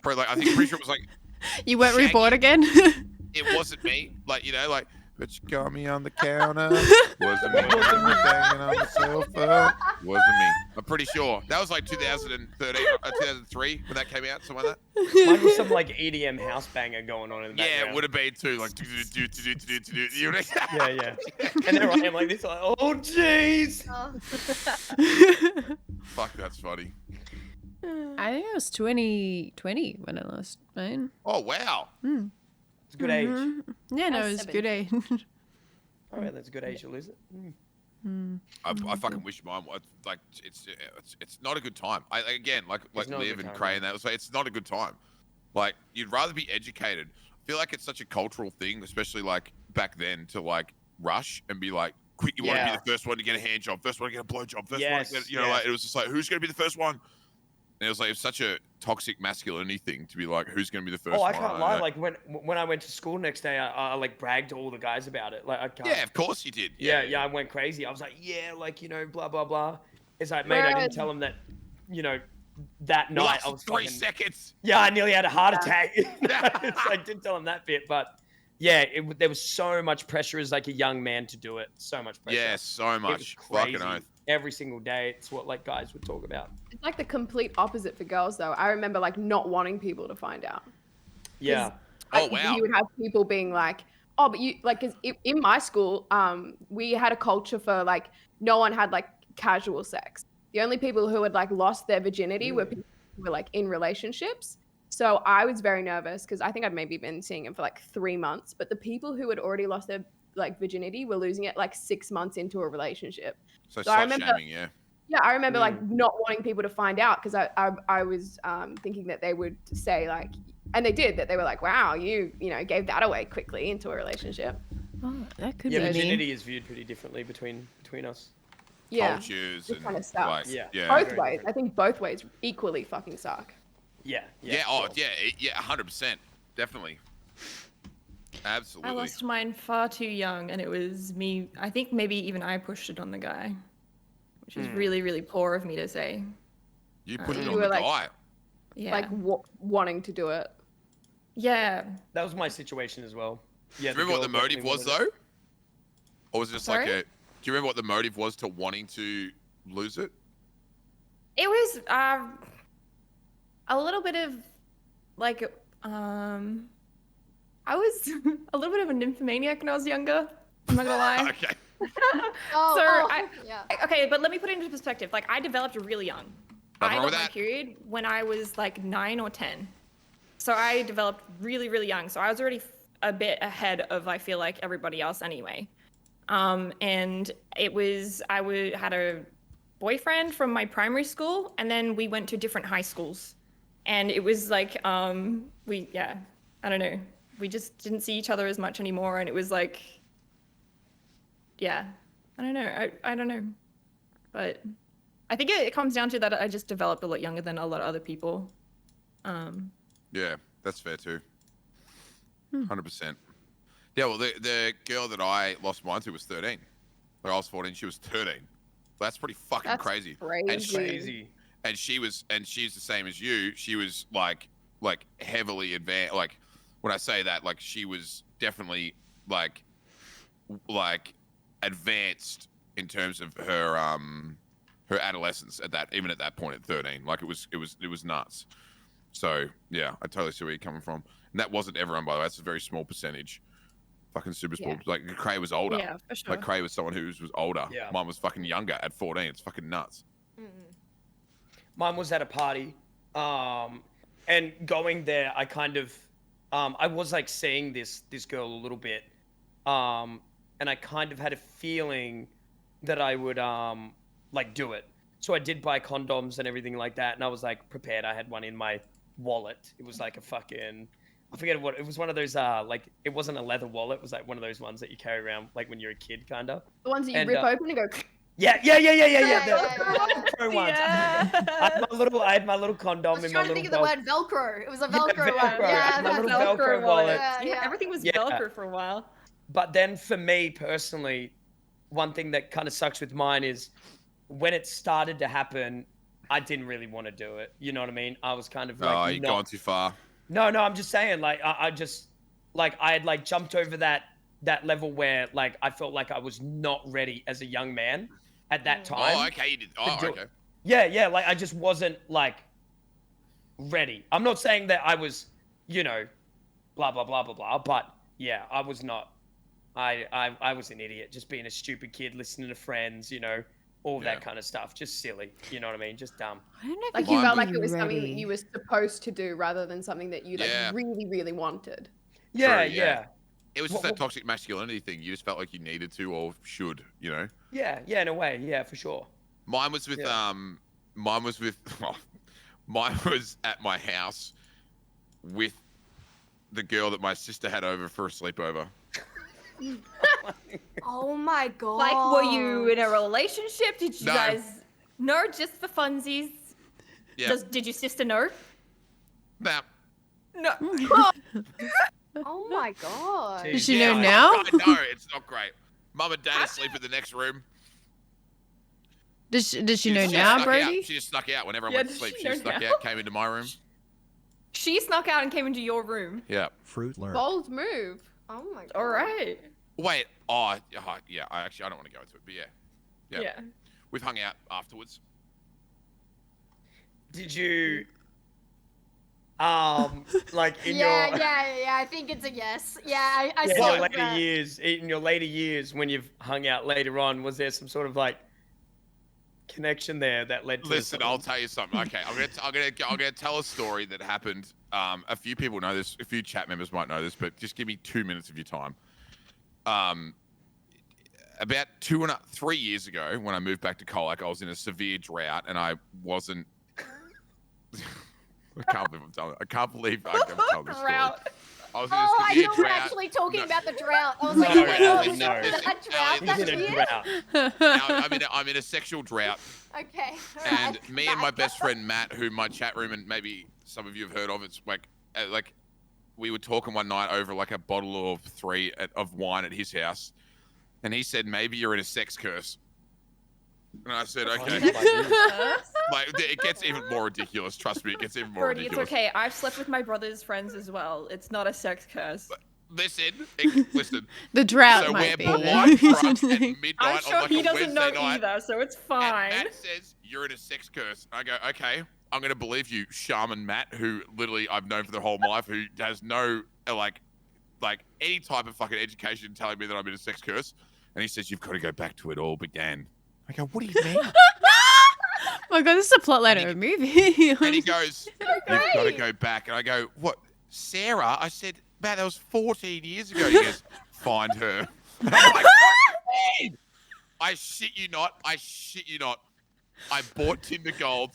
Probably like pretty sure it was like You weren't Shaggy. reborn again? it wasn't me. Like but you got me on the counter. Wasn't me. Hanging on the sofa. Wasn't me. I'm pretty sure that was like 2013, 2003 when that came out, something like that. Mine was some like EDM house banger going on in the Yeah, background. it would have been too. Like, you know? Yeah. And there I am like this, like, oh jeez. Oh. Fuck, that's funny. I think it was 2020 when I lost mine. Oh wow. It's a good age. Yeah, no, I it was was a good age. All right, that's a good age to lose it. I fucking wish mine was like it's not a good time. Again like It's not a Liv good and time, Cray yeah. and that. It's not a good time. Like you'd rather be educated. I feel like it's such a cultural thing, especially like back then, to like rush and be like, quick, you want to Yeah. be the first one to get a hand job, first one to get a blow job, first one Yes, to get, yes. like it was just like who's gonna be the first one? And it was like it was such a toxic masculinity thing to be like who's gonna be the first Oh, I one. can't lie. Like when I went to school next day, I like bragged to all the guys about it. Like I can't. yeah, of course you did. Yeah, I went crazy. I was like, yeah, like blah blah blah. It's like, mate, I didn't tell him that, that night Lost I was 3 fucking, seconds. yeah, I nearly had a heart attack. I didn't tell him that bit, but yeah, there was so much pressure as like a young man to do it. So much pressure. Yeah, so It was much. crazy. Fucking oath. Every single day, it's what like guys would talk about. It's like the complete opposite for girls, though. I remember like not wanting people to find out. Yeah. Oh Like, wow. You would have people being like, oh, but you like, 'cause in my school, we had a culture for like no one had like casual sex. The only people who had like lost their virginity were people who were like in relationships. So I was very nervous because I think I'd maybe been seeing him for like 3 months, but the people who had already lost their like virginity were losing it like 6 months into a relationship. So So I slut remember- shaming, yeah. Yeah, I remember like not wanting people to find out because I was thinking that they would say like, and they did, that they were like, wow, you gave that away quickly into a relationship. Oh, that could Yeah, be me. virginity is viewed pretty differently between us. Yeah, Cultures it and kinda sucks. like Yeah. yeah. both very ways. different. I think both ways equally fucking suck. Yeah. Yeah, oh sure. yeah, 100%. Definitely. Absolutely. I lost mine far too young, and it was me. I think maybe even I pushed it on the guy. which was really, really poor of me to say. You put it You on were the like- guy. Yeah. Like wanting to do it. yeah. That was my situation as well. Yeah. Do you remember what the girl motive definitely was, wanted it. though? Or was it just Sorry? like a... Do you remember what the motive was to wanting to lose it? It was a little bit of like I was a little bit of a nymphomaniac when I was younger. I'm not gonna lie. Okay. Yeah. Okay, but let me put it into perspective. Like, I developed really young. Nothing I wrong with got my that. period when I was like 9 or 10. So I developed really, really young. So I was already a bit ahead of, I feel like, everybody else anyway. And it was, had a boyfriend from my primary school, and then we went to different high schools. And it was like, I don't know. We just didn't see each other as much anymore. And it was like, yeah, I don't know. I don't know. But I think it comes down to that I just developed a lot younger than a lot of other people. Yeah, that's fair too. 100%. Yeah, well, the girl that I lost mine to was 13. Like, I was 14, she was 13. That's pretty fucking That's crazy. crazy. And she's the same as you. She was like heavily advanced. Like, when I say that, like, she was definitely like advanced in terms of her her adolescence at that point at 13. Like, it was nuts. So yeah, I totally see where you're coming from. And that wasn't everyone, by the way. That's a very small percentage. Fucking super small. Yeah. Like, Cray was older. Yeah, for sure. Like, Cray was someone who was older. Yeah. Mine was fucking younger at 14. It's fucking nuts. Mine was at a party, and going there, I kind of, I was like seeing this girl a little bit, and I kind of had a feeling that I would like do it. So I did buy condoms and everything like that, and I was like prepared. I had one in my wallet. It was like a fucking, I forget what it was. One of those like, it wasn't a leather wallet. It was like one of those ones that you carry around like when you're a kid, kind of. The ones that you And, rip open and go. Yeah. The Pro ones. Yeah. I had my little I condom was in my trying to little think of the belt. word Velcro. It was a Yeah, Velcro one. Velcro. Yeah, My that's little Velcro wallet. Yeah, Yeah, yeah. everything was Yeah. Velcro for a while. But then for me personally, one thing that kind of sucks with mine is when it started to happen, I didn't really want to do it. You know what I mean? I was kind of like, Oh, you've gone too far. No, I'm just saying, like, I just, like, I had like jumped over that level where like I felt like I was not ready as a young man at that time. Oh, okay. You did. Oh, do- okay. Yeah, like I just wasn't like ready. I'm not saying that I was, you know, blah blah blah blah blah, but yeah, I was not. I was an idiot, just being a stupid kid, listening to friends, you know, all Yeah. that kind of stuff. Just silly, you know what I mean? Just dumb. I don't know if Like it's you felt being like it was something that ready. you were supposed to do rather than something that you like Yeah. really, really wanted. Yeah, True, yeah, yeah. It was just What- that toxic masculinity thing. You just felt like you needed to or should, you know? yeah, in a way, yeah, for sure. Mine was with Yeah. mine was with mine was at my house with the girl that my sister had over for a sleepover. Oh my god. Like, were you in a relationship? Did you No. guys? No, just for funsies. Yeah. Did your sister know? Nah. No. Oh my god. Jeez. Does she Yeah, know I now? know, it's not great. Mum and dad asleep in the next room. Does she know just now, snuck Brody? Out. She just snuck out whenever I Yeah, went to does sleep. she She just know snuck now? out, came into my room. She snuck out and came into your room. Yeah. Fruit learn. Bold move. Oh my god. All right. Wait. Yeah. I don't want to go into it, but yeah. Yeah. We've hung out afterwards. Did you, like in Yeah, your yeah. I think it's a yes. Yeah, I yeah, saw your it. later years, in your later years when you've hung out later on, was there some sort of like connection there that led to Listen, something? I'll tell you something. Okay, I'm gonna tell a story that happened. A few people know this. A few chat members might know this, but just give me 2 minutes of your time. About 3 years ago, when I moved back to Colac, I was in a severe drought, and I wasn't. I can't believe I'm telling. I can't believe I'm telling this story. Drought. I was in a Oh, I severe thought we were drought. actually talking No. about the drought. I was No, like, oh my god, Aliy, was no. that drought Aliy, that He's in a year? drought. I'm in a sexual drought, Okay. and me and my best friend Matt, who my chat room and maybe some of you have heard of, it's like we were talking one night over like a bottle of 3 of wine at his house, and he said maybe you're in a sex curse. And I said, Behind okay. you like this. Like, it gets even more ridiculous. Trust me, it gets even more Brodie, it's ridiculous. okay. I've slept with my brother's friends as well. It's not a sex curse. Listen. The drought So might we're be. blind drunk at I'm midnight sure on like he a doesn't Wednesday know night. either, so it's And fine. Matt says, you're in a sex curse. I go, okay, I'm going to believe you, Shaman Matt, who literally I've known for the whole life, who has no, like any type of fucking education telling me that I'm in a sex curse. And he says, you've got to go back to it all began. I go, what do you mean? Oh my god, this is a plot line of a movie. And he goes, you've got to go back. And I go, what, Sarah? I said, man, that was 14 years ago. He goes, find her. And I'm like, "What?" I shit you not. I bought Tinder Gold.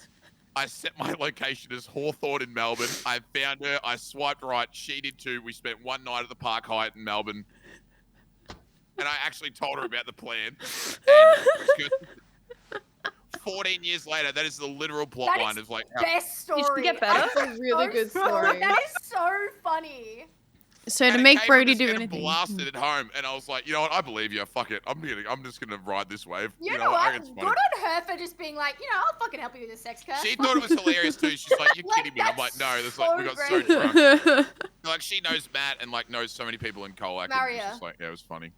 I set my location as Hawthorne in Melbourne. I found her. I swiped right. She did too. We spent one night at the Park Hyatt in Melbourne. And I actually told her about the plan. And 14 years later, that is the literal plot That line is of like, Best story. You should get better. That's a really good story. That is so funny. So and to it make came Brodie from do just anything. getting blasted at home, and I was like, you know what? I believe you. Fuck it. I'm just gonna ride this wave. You know I what? think it's Good funny. on her for just being like, I'll fucking help you with a sex curse. She thought it was hilarious too. She's like, "You're Like, kidding me." I'm like, that's "No." That's so like we got so great. drunk. Like she knows Matt and like knows so many people in Colac. Maria. It's just like, yeah, it was funny.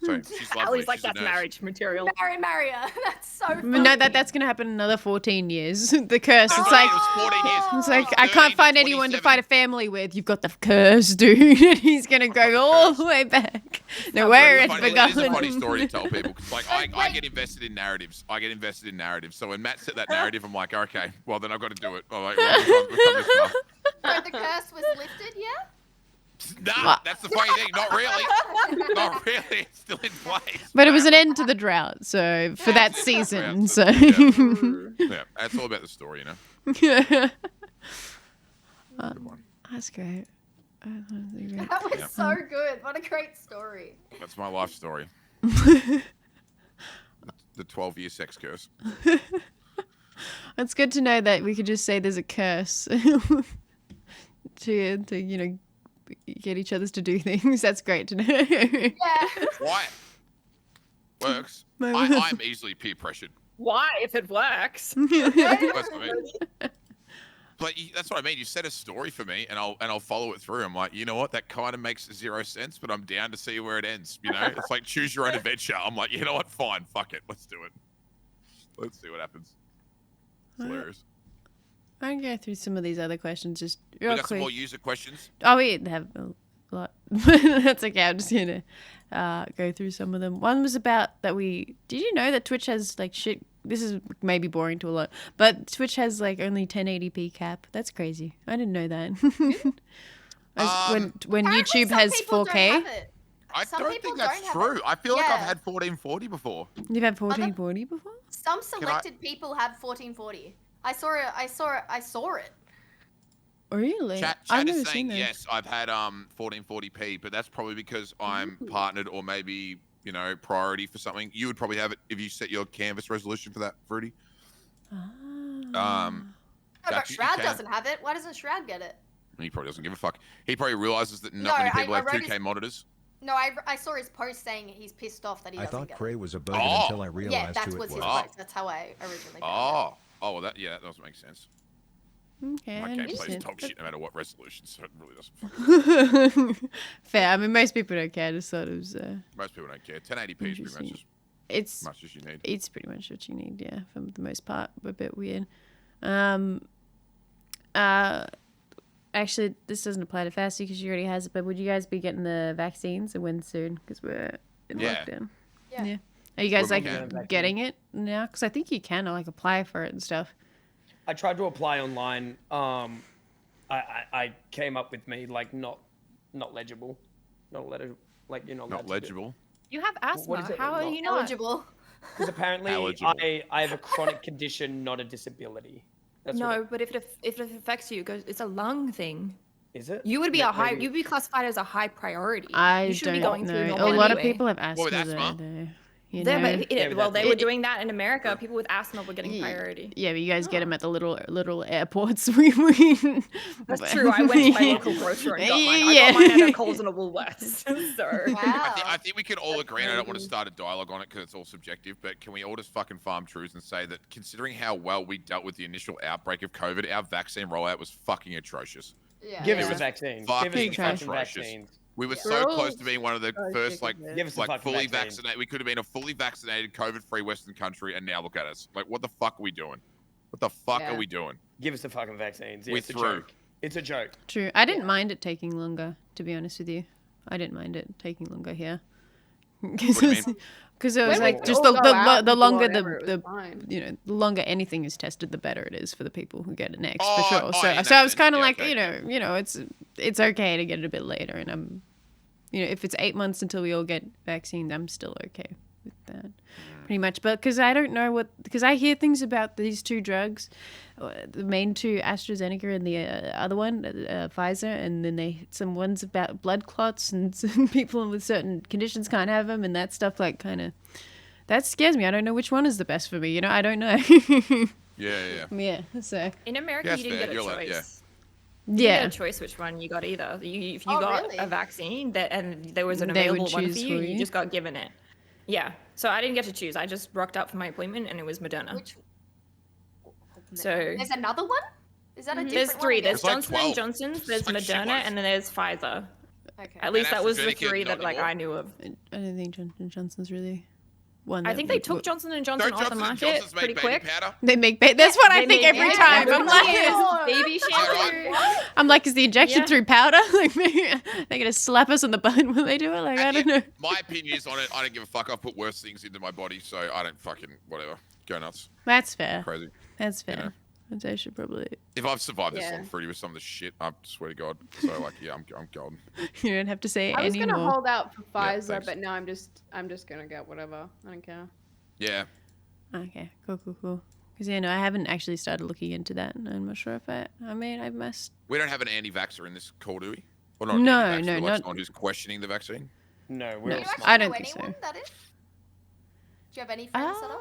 So she's lovely. Ali's like, She's a that's nurse. marriage material. Marry Maria. That's so funny. No, that's gonna happen another 14 years. The curse. That's It's right, like it was 14 years. it's It like was I 13 can't to find anyone to 27. fight a family with. You've got the curse, dude. And he's gonna go all the way back. No, where It's it's funny, it is a funny begun. story to tell people. 'Cause, like I get invested in narratives. So when Matt set that narrative, I'm like, okay, well then I've got to do it. I'm like, well, we've come this far. So the curse was lifted, yeah? Nah, that's the funny thing. Not really. Not really. It's still in place. But it was an end to the drought, so for that Yeah, season. so- So Yeah, that's all about the story, Good one. that's great. That was so good. What a great story. That's my life story. The 12-year sex curse. It's good to know that we could just say there's a curse to get each other's to do things. That's great to know. Yeah. Why? Works. I'm easily peer pressured. Why, if it works? That's what I mean. But that's what I mean. You set a story for me, and I'll follow it through. I'm like, you know what? That kind of makes zero sense, but I'm down to see where it ends. You know, it's like choose your own adventure. I'm like, you know what? Fine, fuck it. Let's do it. Let's see what happens. It's hilarious. I can go through some of these other questions just We real got some quick. more user questions. Oh, we have a lot. That's okay. I'm just gonna go through some of them. One was about that we. Did you know that Twitch has like shit? This is maybe boring to a lot, but Twitch has like only 1080p cap. That's crazy. I didn't know that. When Apparently YouTube some has people don't 4K, have it. I Some don't people think that's don't have true. it. I feel like I've Yeah. had 1440 before. you've had 1440 before. Some selected people have 1440. I saw it. Really? Chat I've is never saying seen that. yes, I've had 1440p, but that's probably because I'm partnered or maybe priority for something. You would probably have it if you set your canvas resolution for that, Fruity. Ah. No, That but you Shroud can. doesn't have it. Why doesn't Shroud get it? He probably doesn't give a fuck. He probably realizes that not No, many I people have wrote 2K his- monitors. No, I saw his post saying he's pissed off that he I doesn't thought get Cray it. was a bogan Oh. until I realized Yeah, that who it was was. his Oh. post. That's how I originally found Oh, well, that doesn't make sense. Okay, My I game plays understand. dog shit no matter what resolution, so it really doesn't. Fair. I mean, most people don't care. I just thought it was. Most people don't care. 1080p is pretty much Interesting. as It's much as you need. it's pretty much what you need. Yeah, for the most part. A bit weird. Actually, this doesn't apply to Fasffy because she already has it. But would you guys be getting the vaccines and when soon? Because we're in Yeah. lockdown. Yeah. Are you guys When we like can. getting it now? Because I think you can like apply for it and stuff. I tried to apply online. I came up with me like not legible, not legible. Like you're not Not legible. You have asthma. is it? How are Not you not? Eligible. Because apparently Eligible. I have a chronic condition, not a disability. That's what No, but if it affects you, it's a lung thing. is it? You would be Maybe- you'd be classified as a high priority. I you should be don't going through know. A normal lot of anyway. people have asthma, with though. asthma? You Yeah, know? but Yeah, but well, that's- they were doing that in America. People with asthma were getting priority. Yeah, but you guys get them Oh. at the little airports. We That's true. I went to my local grocer and got mine. I got mine at a Coles and a Woolworths. So Wow. I think we can all That's agree, and I don't want to crazy. start a dialogue on it because it's all subjective, but can we all just fucking farm truths and say that considering how well we dealt with the initial outbreak of COVID, our vaccine rollout was fucking atrocious. Yeah. Give us Yeah. a vaccine. Give Fucking us the fucking atrocious. vaccines. We were Yeah. so We're close all to being one of the so first, sick like, of it. Give us the like fucking fully vaccine. vaccinated. We could have been a fully vaccinated, COVID-free Western country, and now look at us. Like, what the fuck are we doing? What the fuck Yeah. are we doing? Give us the fucking vaccines. Yeah, We're it's a through. joke. It's a joke. True. I didn't mind it taking longer, to be honest with you. I didn't mind it taking longer here. Because do you mean? it was When we like could just all go out the and do longer whatever, it was the fine. the longer anything is tested, the better it is for the people who get it next, Oh, for sure. oh, So in that I was sense, kind of yeah, like, okay, it's okay to get it a bit later, and I'm, if it's 8 months until we all get vaccines, I'm still okay with that, pretty much. But because I don't know because I hear things about these two drugs, the main two, AstraZeneca and the other one, Pfizer, and then some ones about blood clots and some people with certain conditions can't have them, and that stuff that scares me. I don't know which one is the best for me. I don't know. Yeah. Yeah. So in America, Yeah, you didn't fair. get a You're choice. like- yeah. You didn't yeah. get a choice which one you got either. If you Oh, got really? a vaccine and there was an They would available one for choose you, for you you? just got given it. Yeah. So I didn't get to choose. I just rocked up for my appointment and it was Moderna. Which? So There's another one? Is that a different there's three. one? There's There's like Johnson 12. and Johnson's, there's Like shit Moderna, ones. and then there's Pfizer. Okay. At least that was the AstraZeneca, three not that anymore? I knew of. I don't think Johnson Johnson's really one. I that think they would took work. Johnson and Johnson Don't off the Johnson market Johnson's pretty make baby quick. powder? They make that's what I They think make every baby time. powder. I'm like, Yeah. Baby that shampoo. I'm like, is the injection Yeah. through powder? Like, they're gonna slap us on the butt when they do it. Like, I And don't know. My opinion is on it. I don't give a fuck. I've put worse things into my body, so I don't fucking whatever. Go nuts. That's fair. Crazy. That's You know. fair. I should probably. If I've survived this Yeah. long fruity with some of the shit, I swear to God. So like, yeah, I'm golden. You don't have to say I was anymore. gonna hold out for Yeah, Pfizer, thanks. but now I'm just gonna get whatever. I don't care. Yeah. Okay, cool. Because I haven't actually started looking into that. I'm not sure if I must. We don't have an anti-vaxxer in this call, do we? Or not No, anti-vaxxer, no, like not- someone who's questioning the vaccine. No, we're No. all Do you smart. actually I don't know think so. anyone that is? Do you have any friends that are?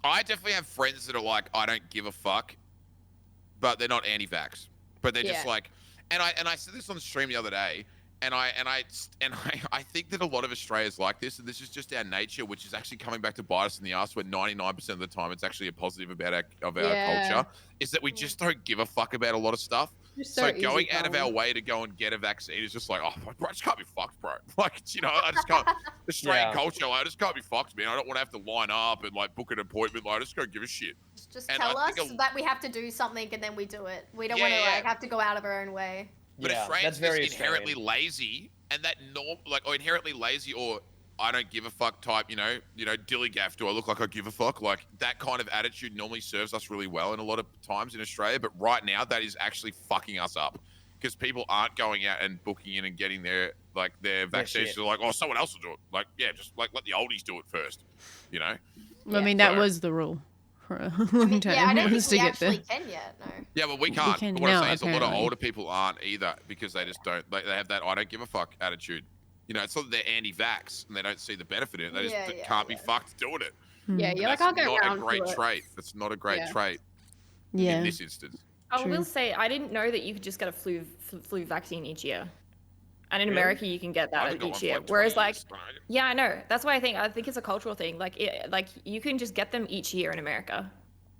I definitely have friends that are like, I don't give a fuck, but they're not anti-vax. But they're just Yeah. like, and I said this on the stream the other day, and I think that a lot of Australia's like this, and this is just our nature, which is actually coming back to bite us in the ass. Where 99% of the time, it's actually a positive about our Yeah. culture, is that we just don't give a fuck about a lot of stuff. Just So easy going out of our going. way to go and get a vaccine is just like, oh, bro, I just can't be fucked, bro. Like, I just can't. Australian Yeah. culture, like, I just can't be fucked, man. I don't want to have to line up and like book an appointment. Like, I just don't give a shit. Just And tell I us think that we have to do something and then we do it. We don't Yeah, want to yeah. like have to go out of our own way. But Yeah, Australians that's very are inherently Australian. lazy, and that or inherently lazy, or I don't give a fuck type, dilly gaff. Do I look like I give a fuck? Like that kind of attitude normally serves us really well in a lot of times in Australia. But right now, that is actually fucking us up because people aren't going out and booking in and getting their vaccines. shit. They're like, oh, someone else will do it. Like, yeah, just like let the oldies do it first. You know? I mean, that So- was the rule for a I long mean, time. yeah, I don't was think to we get there. actually can yet. No. Yeah, but we can't. can But what I'm now, saying is a lot of apparently. older people aren't either because they just don't. They have that I don't give a fuck attitude. It's not that they're anti-vax and they don't see the benefit in it. They just Yeah, can't be yeah. fucked doing it. Yeah, And you like that's can't get not around a great to it. trait. That's not a great Yeah. trait Yeah. in this instance. I True. will say I didn't know that you could just get a flu vaccine each year, and in Really? America you can get I that haven't got one each for year. like 20 Whereas like years, right? yeah, I know that's why I think it's a cultural thing. Like you can just get them each year in America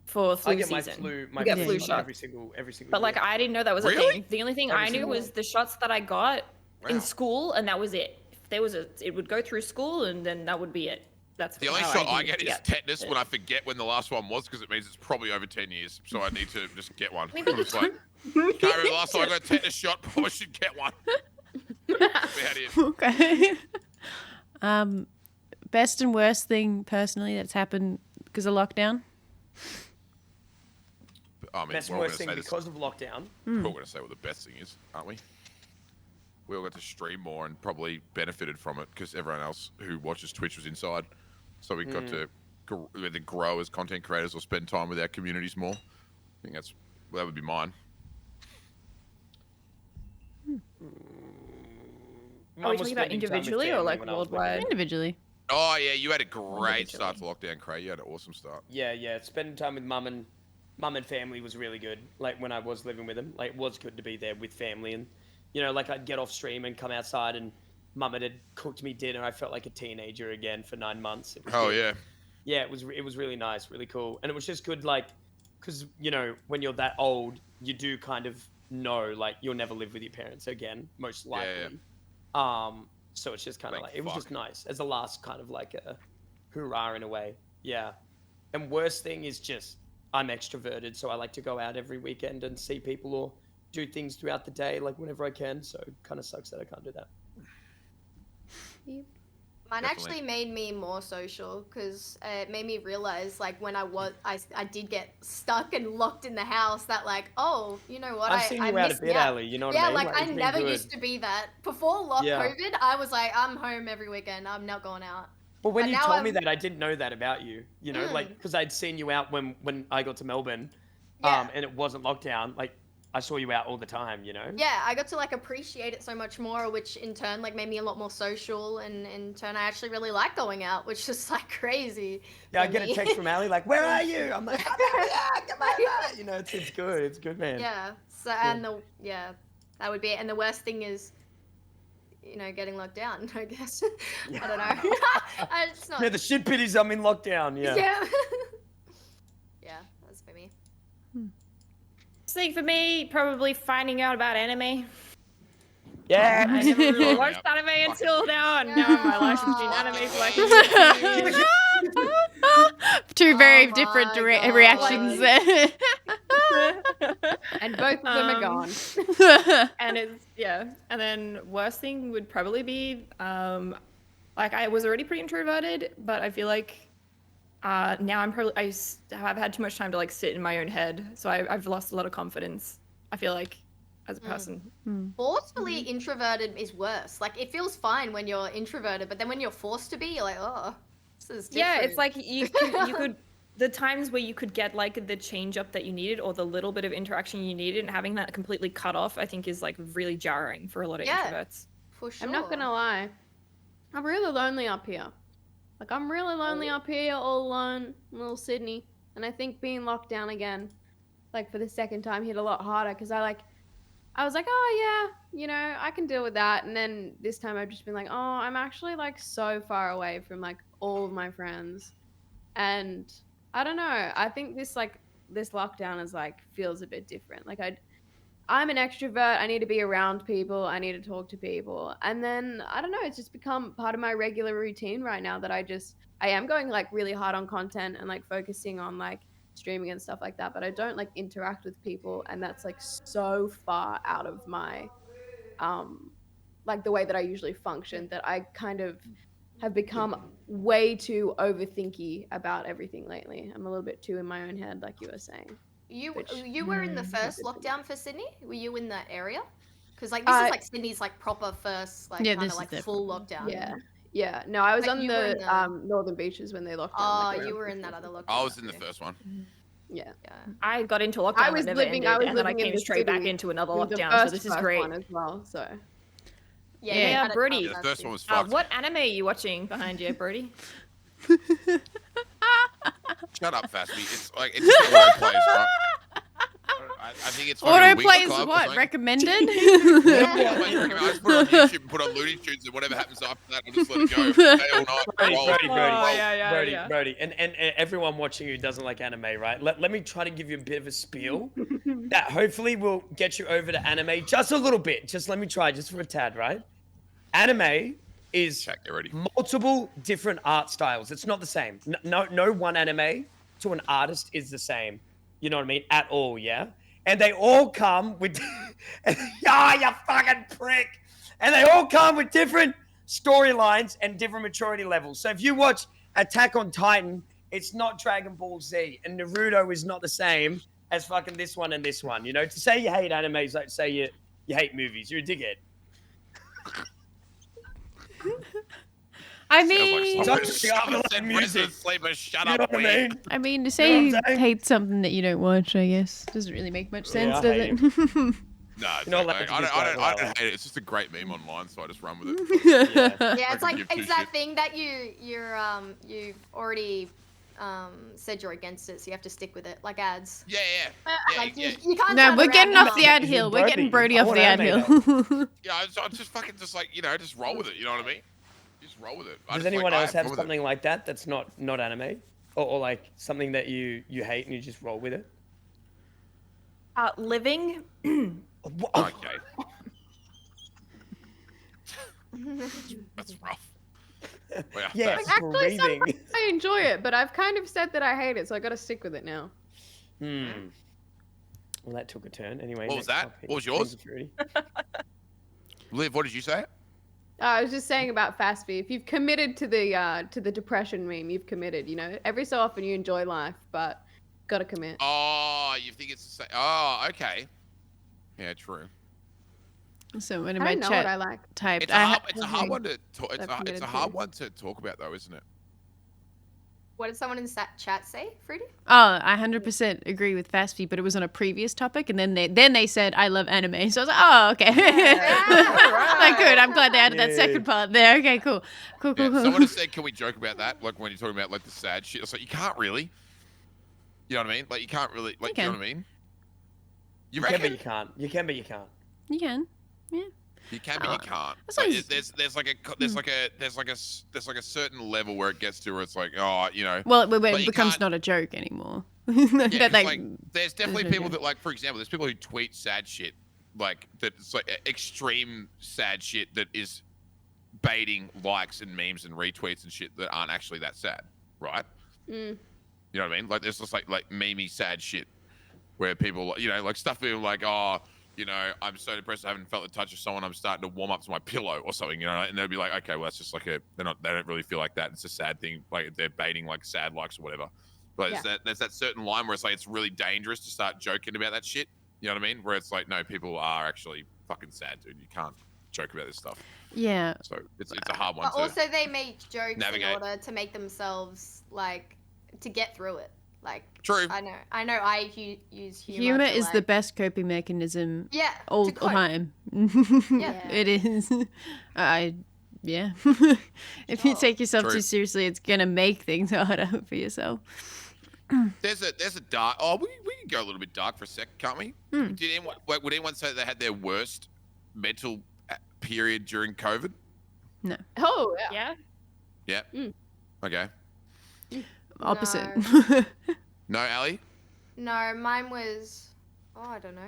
for flu I get season. my You get flu flu shot shots. every single But like year. I didn't know that was a Really? thing. The only thing Every I knew single was the shots that I got Wow. in school, and that was it. If there was it would go through school, and then that would be it. That's The only how shot I needed get to is tetanus when I forget when the last one was because it means it's probably over 10 years. So I need to just get one. Maybe I'm just like, can't remember the last time I got a tetanus shot. Probably should get one. Be out here. Okay. Best and worst thing personally that's happened because of lockdown. I mean, Best we're all worst going thing to say this. because of lockdown. We're all going to say what the best thing is, aren't we? We all got to stream more and probably benefited from it because everyone else who watches Twitch was inside. So we got to either grow as content creators or spend time with our communities more. I think that would be mine. Are we talking about individually or like worldwide? Individually. Oh yeah, you had a great start to lockdown, Cray. You had an awesome start. Yeah. Spending time with mum and family was really good. Like when I was living with them, like it was good to be there with family, and like I'd get off stream and come outside, and mum had cooked me dinner. I felt like a teenager again for 9 months. It was Oh good. yeah. Yeah, it was really nice, really cool, and it was just good, like, because when you're that old, you do kind of know like you'll never live with your parents again, most likely. Yeah. So it's just kind of Like, like it was fuck. just nice as a last kind of like a hurrah in a way. Yeah. And worst thing is just I'm extroverted, so I like to go out every weekend and see people or do things throughout the day, like whenever I can. So it kind of sucks that I can't do that. Mine Definitely. actually made me more social because it made me realize, like, when I did get stuck and locked in the house, that like, oh, you know what, I've seen you out a missed bit, out. Aliy. You know what Yeah, I mean? like I it's been never good. used to be that. Before COVID, I was like, I'm home every weekend. I'm not going out. Well, when But you now told me I'm- that, I didn't know that about you. Like because I'd seen you out when I got to Melbourne, Yeah. and it wasn't lockdown. Like I saw you out all the time. Yeah, I got to like appreciate it so much more, which in turn like made me a lot more social, and in turn I actually really like going out, which is like crazy. Yeah, I for get a me. text from Aliy like, "Where are you?" I'm like, "I'm over there, come over." It's good. It's good, man. Yeah. So and that would be it. And the worst thing is, getting locked down. I guess. I don't know. It's not. Yeah, the shit pit is I'm in lockdown. Yeah. Yeah. Yeah, that's for me. See, for me, probably finding out about anime. Yeah. I never really Yeah. watched anime until now, and Yeah. now my life has been anime for like a year. Two very Oh different my God. reactions there. And both of them are gone. And and then worst thing would probably be like I was already pretty introverted, but I feel like now I've had too much time to like sit in my own head, so I've lost a lot of confidence, I feel like, as a person. Forcefully introverted is worse. Like it feels fine when you're introverted, but then when you're forced to be, you're like, oh, this is different. Yeah, it's like you could the times where you could get like the change up that you needed or the little bit of interaction you needed, and having that completely cut off, I think is like really jarring for a lot of introverts. for sure. I'm not gonna lie. I'm really lonely up here. Like I'm really lonely up here, all alone, in little Sydney. And I think being locked down again, like for the second time, hit a lot harder because I was like, oh yeah, I can deal with that. And then this time I've just been like, oh, I'm actually like so far away from like all of my friends. And I don't know. I think this lockdown is like feels a bit different. Like I'm an extrovert. I need to be around people. I need to talk to people. And then I don't know, it's just become part of my regular routine right now that I am going like really hard on content and like focusing on like streaming and stuff like that, but I don't like interact with people, and that's like so far out of my like the way that I usually function that I kind of have become way too overthinky about everything lately. I'm a little bit too in my own head, like you were saying. You Which- were in the first That's lockdown for Sydney? Were you in that area? Because like this is like Sydney's like proper first like Yeah, kind this of is like their full lockdown. Yeah. No, I was Like, on you were in the the- northern beaches when they locked down. Oh, like, you around were in that Christmas. other lockdown. I was in the okay. first one. Yeah. Yeah. I got into lockdown. I was when it never living- ended, I was and then I living in came the straight back city into another with the lockdown. So first this is first great. one as well. So Yeah, Yeah, you had a Brodie. tough The first one was Uh, fucked. what anime are you watching behind you, Brodie? Shut up, Fasffy. It's like it's just auto plays, right? I think it's fucking Auto Winx plays Club or what? something. Recommended? Yeah, I just put it on YouTube and put on Looney Tunes, and whatever happens after that, I'll just let it go. Day all night. roll. Brodie. And everyone watching who doesn't like anime, right? Let me try to give you a bit of a spiel that hopefully will get you over to anime just a little bit. Just let me try, just for a tad, right? Anime is Check, get ready. multiple different art styles. It's not the same. No one anime to an artist is the same. You know what I mean? At all, yeah? And they all come with... you fucking prick! And they all come with different storylines and different maturity levels. So if you watch Attack on Titan, it's not Dragon Ball Z. And Naruto is not the same as fucking this one and this one. You know, to say you hate anime is like to say you hate movies. You're a dickhead. I Sounds mean, like Don't someone said music. Resident Sleeper, shut You know up, what I Wayne. mean? I mean, to You say know you what I'm saying? hate something that you don't watch, I guess, doesn't really make much sense, I does hate it? No, it's You're not okay. allowed to just go I viral. don't hate it. It's just a great meme online, so I just run with it. Yeah. Yeah, it's I like can give two it's that shits. thing that you've already said you're against it, so you have to stick with it, like ads. Yeah. Like Yeah. you can't. No, turn we're around getting and off the not. ad hill. We're getting Brodie. Brodie I off the ad wanna hill. Yeah, I'm just fucking just like, just roll with it. You know what I mean? Just roll with it. Does anyone else have something like that that's not anime, or like something that you hate and you just roll with it? Living. Okay. That's rough. Well, Yeah, that's- Actually, breathing. sometimes I enjoy it, but I've kind of said that I hate it, so I got to stick with it now. Well, that took a turn. Anyway. What was next that? topic. What was yours? Thank you, Fruity. Liv, what did you say? I was just saying about Fasffy. If you've committed to the depression meme, you've committed. You know, every so often you enjoy life, but gotta commit. Oh, you think it's the same? Oh, okay. Yeah, true. So when in I my don't know what I chat like. typed, It's a hard one to talk. I've It's committed a to. hard one to talk about, though, isn't it? What did someone in the chat say, Fruity? Oh, I 100% agree with Fasffy, but it was on a previous topic, and then they said I love anime, so I was like, oh, okay. Like, good. I'm glad they added that second part there. Okay, cool. Yeah. Someone has said, "Can we joke about that?" Like when you're talking about like the sad shit. It's like you can't really. You know what I mean? Like you can't really. Like you know what I mean? You You can, but reckon? you can't. You can, but you can't. You can. Yeah. You can, but you can't. That's Like, always- there's like a certain level where it gets to where it's like, oh, you know. Well, But it you becomes can't- not a joke anymore. Yeah, That, 'cause, like, like, there's definitely there's no people joke. that, like, for example, there's people who tweet sad shit, like that's like extreme sad shit that is baiting likes and memes and retweets and shit that aren't actually that sad, right? Mm. You know what I mean? Like there's just like memey sad shit where people, you know, like stuff being like, oh, you know, I'm so depressed I haven't felt the touch of someone. I'm starting to warm up to my pillow or something, you know. And they'll be like, okay, well that's just like they don't really feel like that. It's a sad thing. Like they're baiting like sad likes or whatever. But there's that certain line where it's like it's really dangerous to start joking about that shit. You know what I mean? Where it's like, no, people are actually fucking sad, dude. You can't joke about this stuff. yeah. So it's a hard one But to also, they make jokes navigate. in order to make themselves like to get through it. Like True. I know. I use humor. Humor to, is the like- best coping mechanism Yeah. all to the cope. time. Yeah. It is. Yeah. If you take yourself True. too seriously, it's gonna make things harder for yourself. There's a dark. Oh, we can go a little bit dark for a sec, can't we? Would anyone say they had their worst mental period during COVID? Oh, yeah. Yeah. Yeah. Okay. Opposite. No, Aliy? No, mine was. Oh, I don't know.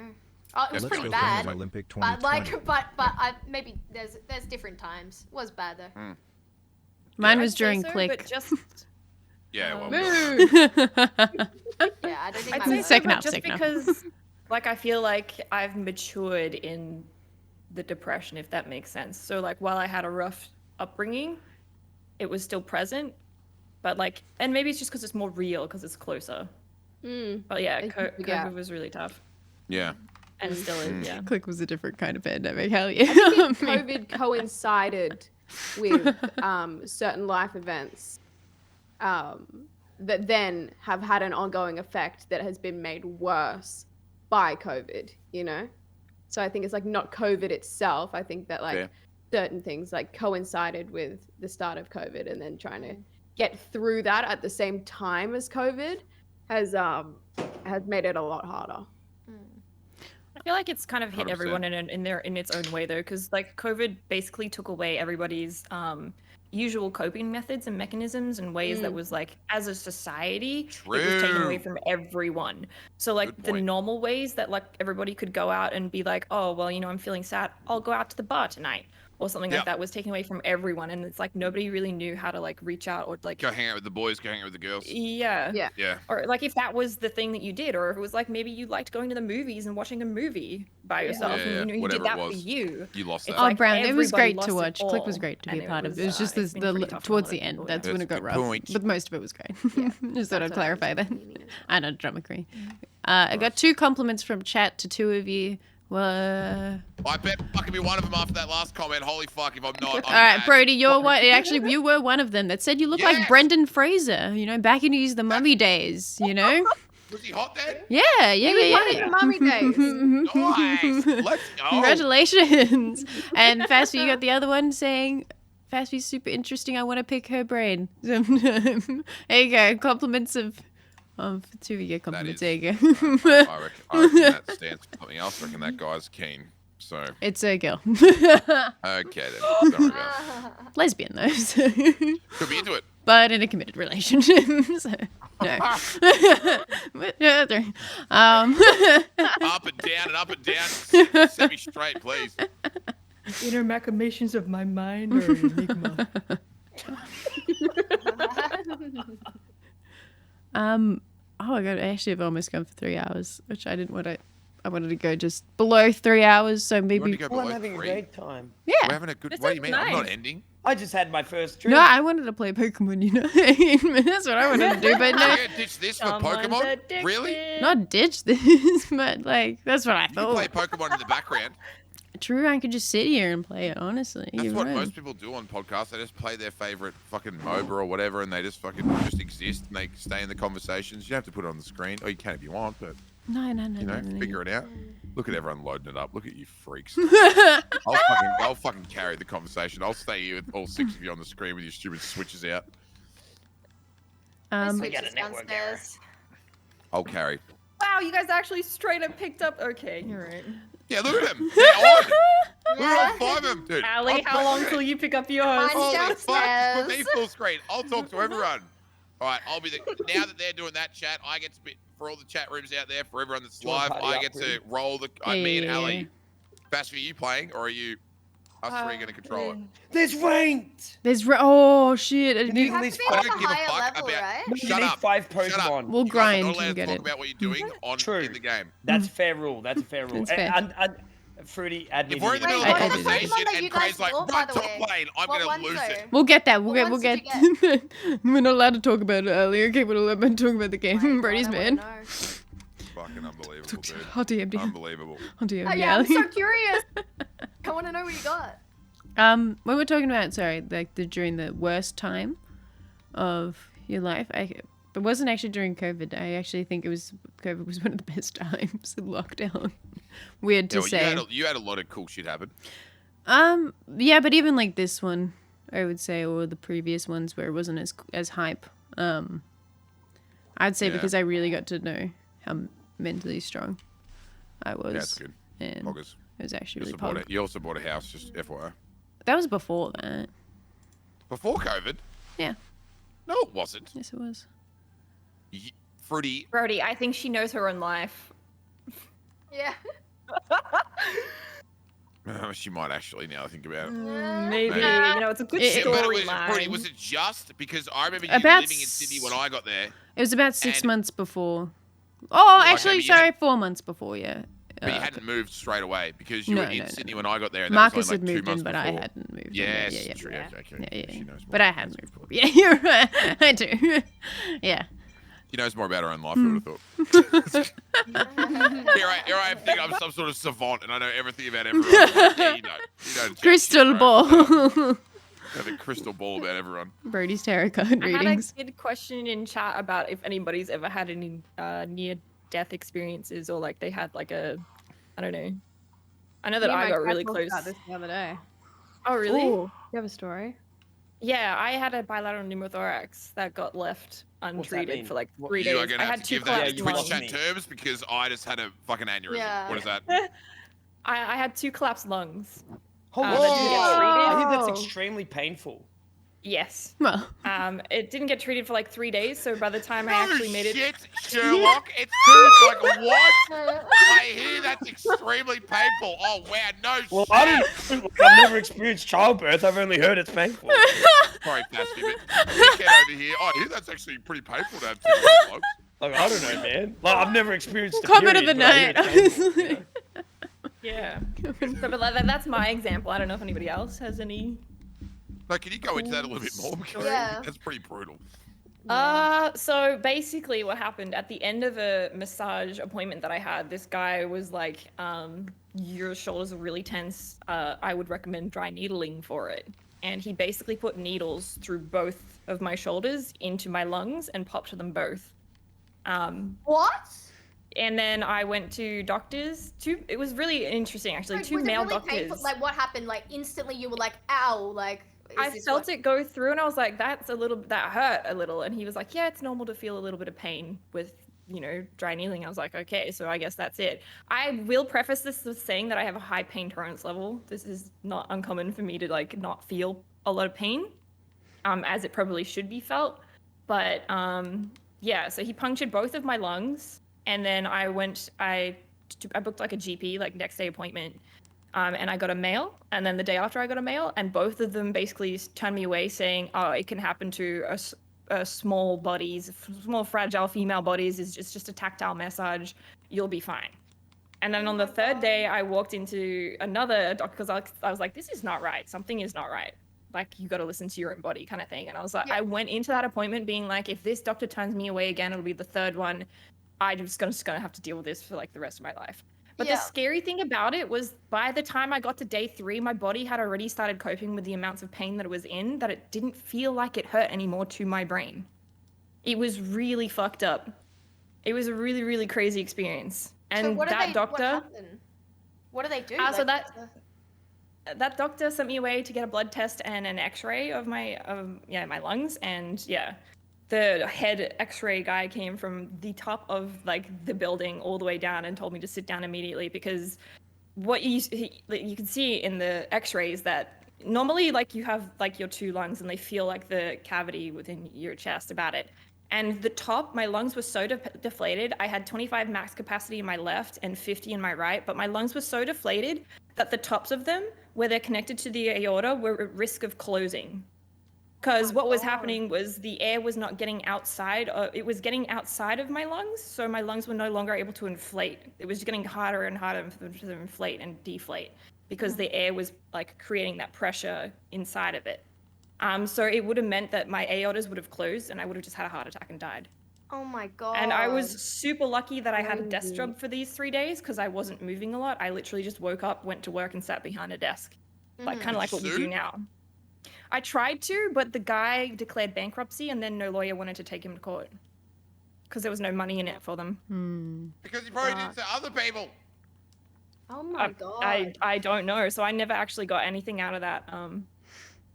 Oh, it was Let's pretty go bad. Olympic But 2020. but I maybe there's different times. It was bad though. Mine I'd was say during so, Click. but just Yeah. Well, Moo. Yeah, I don't think I'd mine say was. so, Second but half, just second half. because, like, I feel like I've matured in the depression, if that makes sense. So, like, while I had a rough upbringing, it was still present, but like, and maybe it's just because it's more real because it's closer. Mm. But yeah, Thank you for that. COVID was really tough, yeah. and still is. Yeah. Click was a different kind of pandemic. Hell yeah. COVID coincided with certain life events that then have had an ongoing effect that has been made worse by COVID, you know? So I think it's like not COVID itself. I think that like Fair. certain things like coincided with the start of COVID and then trying to get through that at the same time as COVID has made it a lot harder. I feel like it's kind of hit 100%. everyone in its own way though, because like COVID basically took away everybody's usual coping methods and mechanisms and ways that was like as a society it was taken away True. from everyone. So like Good the point. normal ways that like everybody could go out and be like, oh well, you know, I'm feeling sad, I'll go out to the bar tonight or something Yeah. like that was taken away from everyone, and it's like nobody really knew how to like reach out or like Go hang out with the boys. Go hang out with the girls. yeah. Yeah. Or like if that was the thing that you did, or if it was like maybe you liked going to the movies and watching a movie by yourself, Yeah, and you know you whatever did it that for was. you. You lost It's that. Oh, like Brown, it was everybody great to lost it watch. Click was all, great to and be a it part of. was, It was just it's been pretty tough for a towards lot the of end. people, That's yeah. when it got That's a rough. good point. But most of it was great. Just thought I'd That's what I clarify was that. meaning as well. I know, drama queen. I got 2 compliments from chat to 2 of you. Well, I bet I could be one of them after that last comment. Holy fuck, if I'm not. all right, Brodie, you're one. Actually, you were one of them that said you look Yes. like Brendan Fraser. You know, back in his the Mummy days. You know. Was he hot then? Yeah. Your mummy days. Nice. Let's go. Congratulations. And Fasffy, you got the other one saying, Fasffy's super interesting. I want to pick her brain. There you go. Compliments of 2 you get compliments. There you go. I reckon that stands for something else. I reckon that guy's keen. So It's a girl. okay then. Don't worry about it. Lesbian though. So. Could be into it. But in a committed relationship. So, no. Up and down, semi-straight, please. Inner machinations of my mind are an enigma. Oh my god, I actually have almost gone for 3 hours, which I didn't want to. I wanted to go just below 3 hours, so maybe. Well, I'm having a great time. Yeah. We're having a good. This What do you is mean? I'm not nice. ending. I just had my first drink. No, I wanted to play Pokemon, you know. That's what I wanted to do, but You're no, gonna ditch this for Someone's Pokemon? addicted. Really? not ditch this, but like that's what I You play thought. Pokemon in the background. True, I could just sit here and play it. Honestly, That's you're what right. most people do on podcasts. They just play their favorite fucking MOBA or whatever, and they just fucking just exist and they stay in the conversations. You don't have to put it on the screen, or you can if you want, but No. you know, no. figure it out. Look at everyone loading it up. Look at you freaks. I'll fucking carry the conversation. I'll stay here with all 6 of you on the screen with your stupid switches out. My Um, Switch got a is network downstairs. I'll carry. Wow, you guys actually straight up picked up. Okay, you're right. Yeah, look at them. They're on. We're on 5 of them, dude. Aliy, how long till you pick up yours? Mine's Holy fuck, just put downstairs. me full screen. I'll talk to everyone. All right, I'll be the. Now that they're doing that chat, I get to be for all the chat rooms out there for everyone that's Join live. party I up, get to really. roll the. Me and Yeah. Ali. Fasffy, are you playing or are you us three going to control it? There's ranked. There's oh shit! I You didn't- need You at have least to be I like don't a give a higher fuck level, about- right? You Shut need up. 5 Shut up. Pokemon. We'll You guys are grind not and allowed to get talk it. about what you're doing on True. in the game. That's fair rule. That's a fair rule. That's fair. And Fruity, add me If we're in the to middle the of a I what did it. conversation Pokemon that you and Cray's guys like, bought, run by the top way? lane, I'm What going ones to lose though? it. We'll get that. What We'll ones get. did you We're not allowed to talk about it earlier. Okay, we're allowed to talk about the game. My Brody's God, I man. wanna know. Fucking unbelievable, dude. I'll DM you. Unbelievable. I'll DM Oh, you. yeah, I'm Ali. so curious. I want to know what you got. When we're talking about like during the worst time of your life, it wasn't actually during COVID. I actually think COVID was one of the best times in lockdown. Weird to Yeah, well, say. you had a lot of cool shit happen. Yeah, but even like this one, I would say, or the previous ones where it wasn't as hype. I'd say Yeah. because I really got to know how mentally strong I was. Yeah, that's good. And Poggers. it was actually You really also, bought pog. you also bought a house, just FYI. That was before that. Before COVID? Yeah. No, it wasn't. Yes, it was. Fruity. Brodie, I think she knows her own life. Yeah. She might actually, now I think about it. Maybe. Maybe. You know, it's a good It- But it was, storyline. Fruity, was it just because I remember you About living in Sydney when I got there, It was about 6 And- months before. Oh, Okay, actually, but you had- sorry, 4 months before, yeah. but you hadn't moved straight away because you No, were in no, no. Sydney when I got there. And Marcus that was had only like 2 moved in, months but I before. hadn't moved Yes, in. Yeah, true. Yeah. Okay. yeah. She knows more. But I had That's moved. good. Yeah, you're right. I do. Yeah. She knows more about her own life, I would have thought. Here I think I'm some sort of savant and I know everything about everyone. Yeah, you don't. You don't Crystal right? ball. You have a crystal ball about everyone. Brody's tarot card I had readings. a good question in chat about if anybody's ever had any near-death experiences or like they had like a, I don't know. I know that Me and I my got dad really talked close. about this the other day. Oh, really? Ooh, you have a story? Yeah, I had a bilateral pneumothorax that got left that untreated mean? for like What- 3 You are days. going I to have had to two give that collapsed you Twitch lost chat lungs. me. terms because I just had a fucking aneurysm. Yeah. What is that? I had 2 collapsed lungs. Holy that shit. didn't get treated. I think that's Oh. extremely painful. Yes. Well, It didn't get treated for like 3 days, so by the time I No actually made it, shit, Sherlock. It's dude, like what? I hear that's extremely painful. Oh wow, no Well, shit. I don't. I've never experienced childbirth. I've only heard it's painful. Sorry, Fasffy, but get over here. Oh, I hear that's actually pretty painful to have 2 blokes. Like I don't know, man. Like I've never experienced a comment of period, the but I hear night. it's painful, you know? yeah. So, but that's my example. I don't know if anybody else has any. No, can you go into that a little bit more? Because Yeah. that's pretty brutal. So basically what happened at the end of a massage appointment that I had, this guy was like, your shoulders are really tense. I would recommend dry needling for it. And he basically put needles through both of my shoulders into my lungs and popped them both. What? And then I went to doctors. It was really interesting, actually. Wait, Two was it male really doctors. painful? Like, what happened? Like, instantly you were like, ow, like, I felt it go through, and I was like, that hurt a little. And he was like, yeah, it's normal to feel a little bit of pain with, dry needling. I was like, okay, so I guess that's it. I will preface this with saying that I have a high pain tolerance level. This is not uncommon for me to, like, not feel a lot of pain, as it probably should be felt. But, yeah, so he punctured both of my lungs. And then I booked like a GP, like next day appointment, and I got a mail. And then the day after I got a mail, and both of them basically turned me away saying, oh, it can happen to small fragile female bodies. It's just a tactile massage. You'll be fine. And then on the third day, I walked into another doctor because I was like, this is not right. Something is not right. Like, you got to listen to your own body kind of thing. And I was like, I went into that appointment being like, if this doctor turns me away again, it'll be the third one. I'm just gonna have to deal with this for like the rest of my life. But the scary thing about it was by the time I got to day 3, my body had already started coping with the amounts of pain that it was in, that it didn't feel like it hurt anymore to my brain. It was really fucked up. It was a really, really crazy experience. And so doctor, what do they do? So that doctor sent me away to get a blood test and an X-ray of my lungs, and the head X-ray guy came from the top of like the building all the way down and told me to sit down immediately, because what you can see in the X-rays that normally, like, you have like your 2 lungs and they feel like the cavity within your chest about it. And the top, my lungs were so deflated. I had 25 max capacity in my left and 50 in my right, but my lungs were so deflated that the tops of them, where they're connected to the aorta, were at risk of closing. Because what was happening was the air was not getting outside. It was getting outside of my lungs, so my lungs were no longer able to inflate. It was getting harder and harder for them to inflate and deflate because the air was like creating that pressure inside of it. So it would have meant that my aortas would have closed and I would have just had a heart attack and died. Oh my god. And I was super lucky that I had a desk job for these 3 days because I wasn't moving a lot. I literally just woke up, went to work, and sat behind a desk, like kind of like what we do now. I tried to, but the guy declared bankruptcy, and then no lawyer wanted to take him to court because there was no money in it for them. Because he probably did it to other people. Oh my god. I don't know, so I never actually got anything out of that.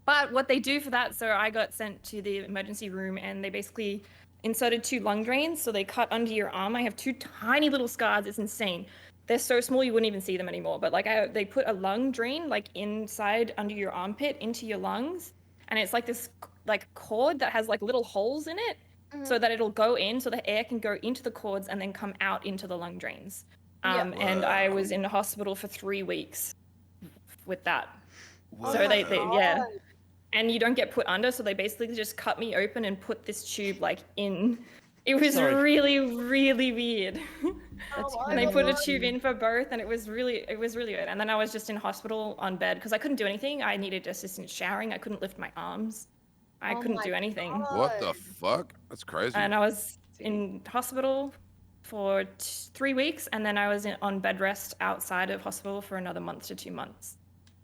But what they do for that, so I got sent to the emergency room, and they basically inserted 2 lung drains. So they cut under your arm. I have 2 tiny little scars. It's insane. They're so small you wouldn't even see them anymore. But like they put a lung drain like inside under your armpit into your lungs, and it's like this like cord that has like little holes in it, so that it'll go in, so the air can go into the cords and then come out into the lung drains. And I was in the hospital for 3 weeks with that. Whoa. So they and you don't get put under, so they basically just cut me open and put this tube like in. It was really, really weird. And they put a tube in for both, and it was really good. And then I was just in hospital on bed because I couldn't do anything. I needed assistance showering. I couldn't lift my arms. I couldn't do anything. What the fuck? That's crazy. And I was in hospital for 3 weeks, and then I was on bed rest outside of hospital for another month to 2 months.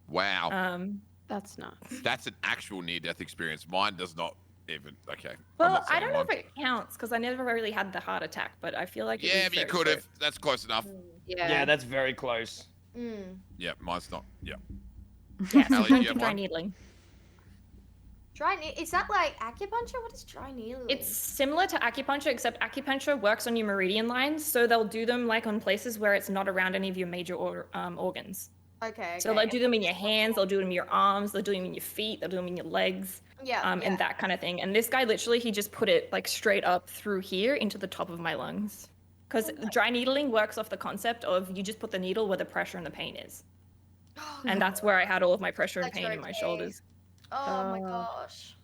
Wow. That's nuts. That's an actual near-death experience. Mine does not even. Okay. Well, I don't know if it counts because I never really had the heart attack, but I feel like but you could have. That's close enough. Yeah, that's very close. Yeah, mine's not. Yeah. Yeah, so Aliy, don't you have dry one? needling. Is that like acupuncture? What is dry needling? It's similar to acupuncture, except acupuncture works on your meridian lines, so they'll do them like on places where it's not around any of your major organs. Okay. So they'll do them in your hands, they'll do them in your arms, they'll do them in your feet, they'll do them in your legs, and that kind of thing. And this guy literally, he just put it like straight up through here into the top of my lungs. Because dry needling works off the concept of you just put the needle where the pressure and the pain is. And that's where I had all of my pressure and pain in my shoulders. Oh my gosh.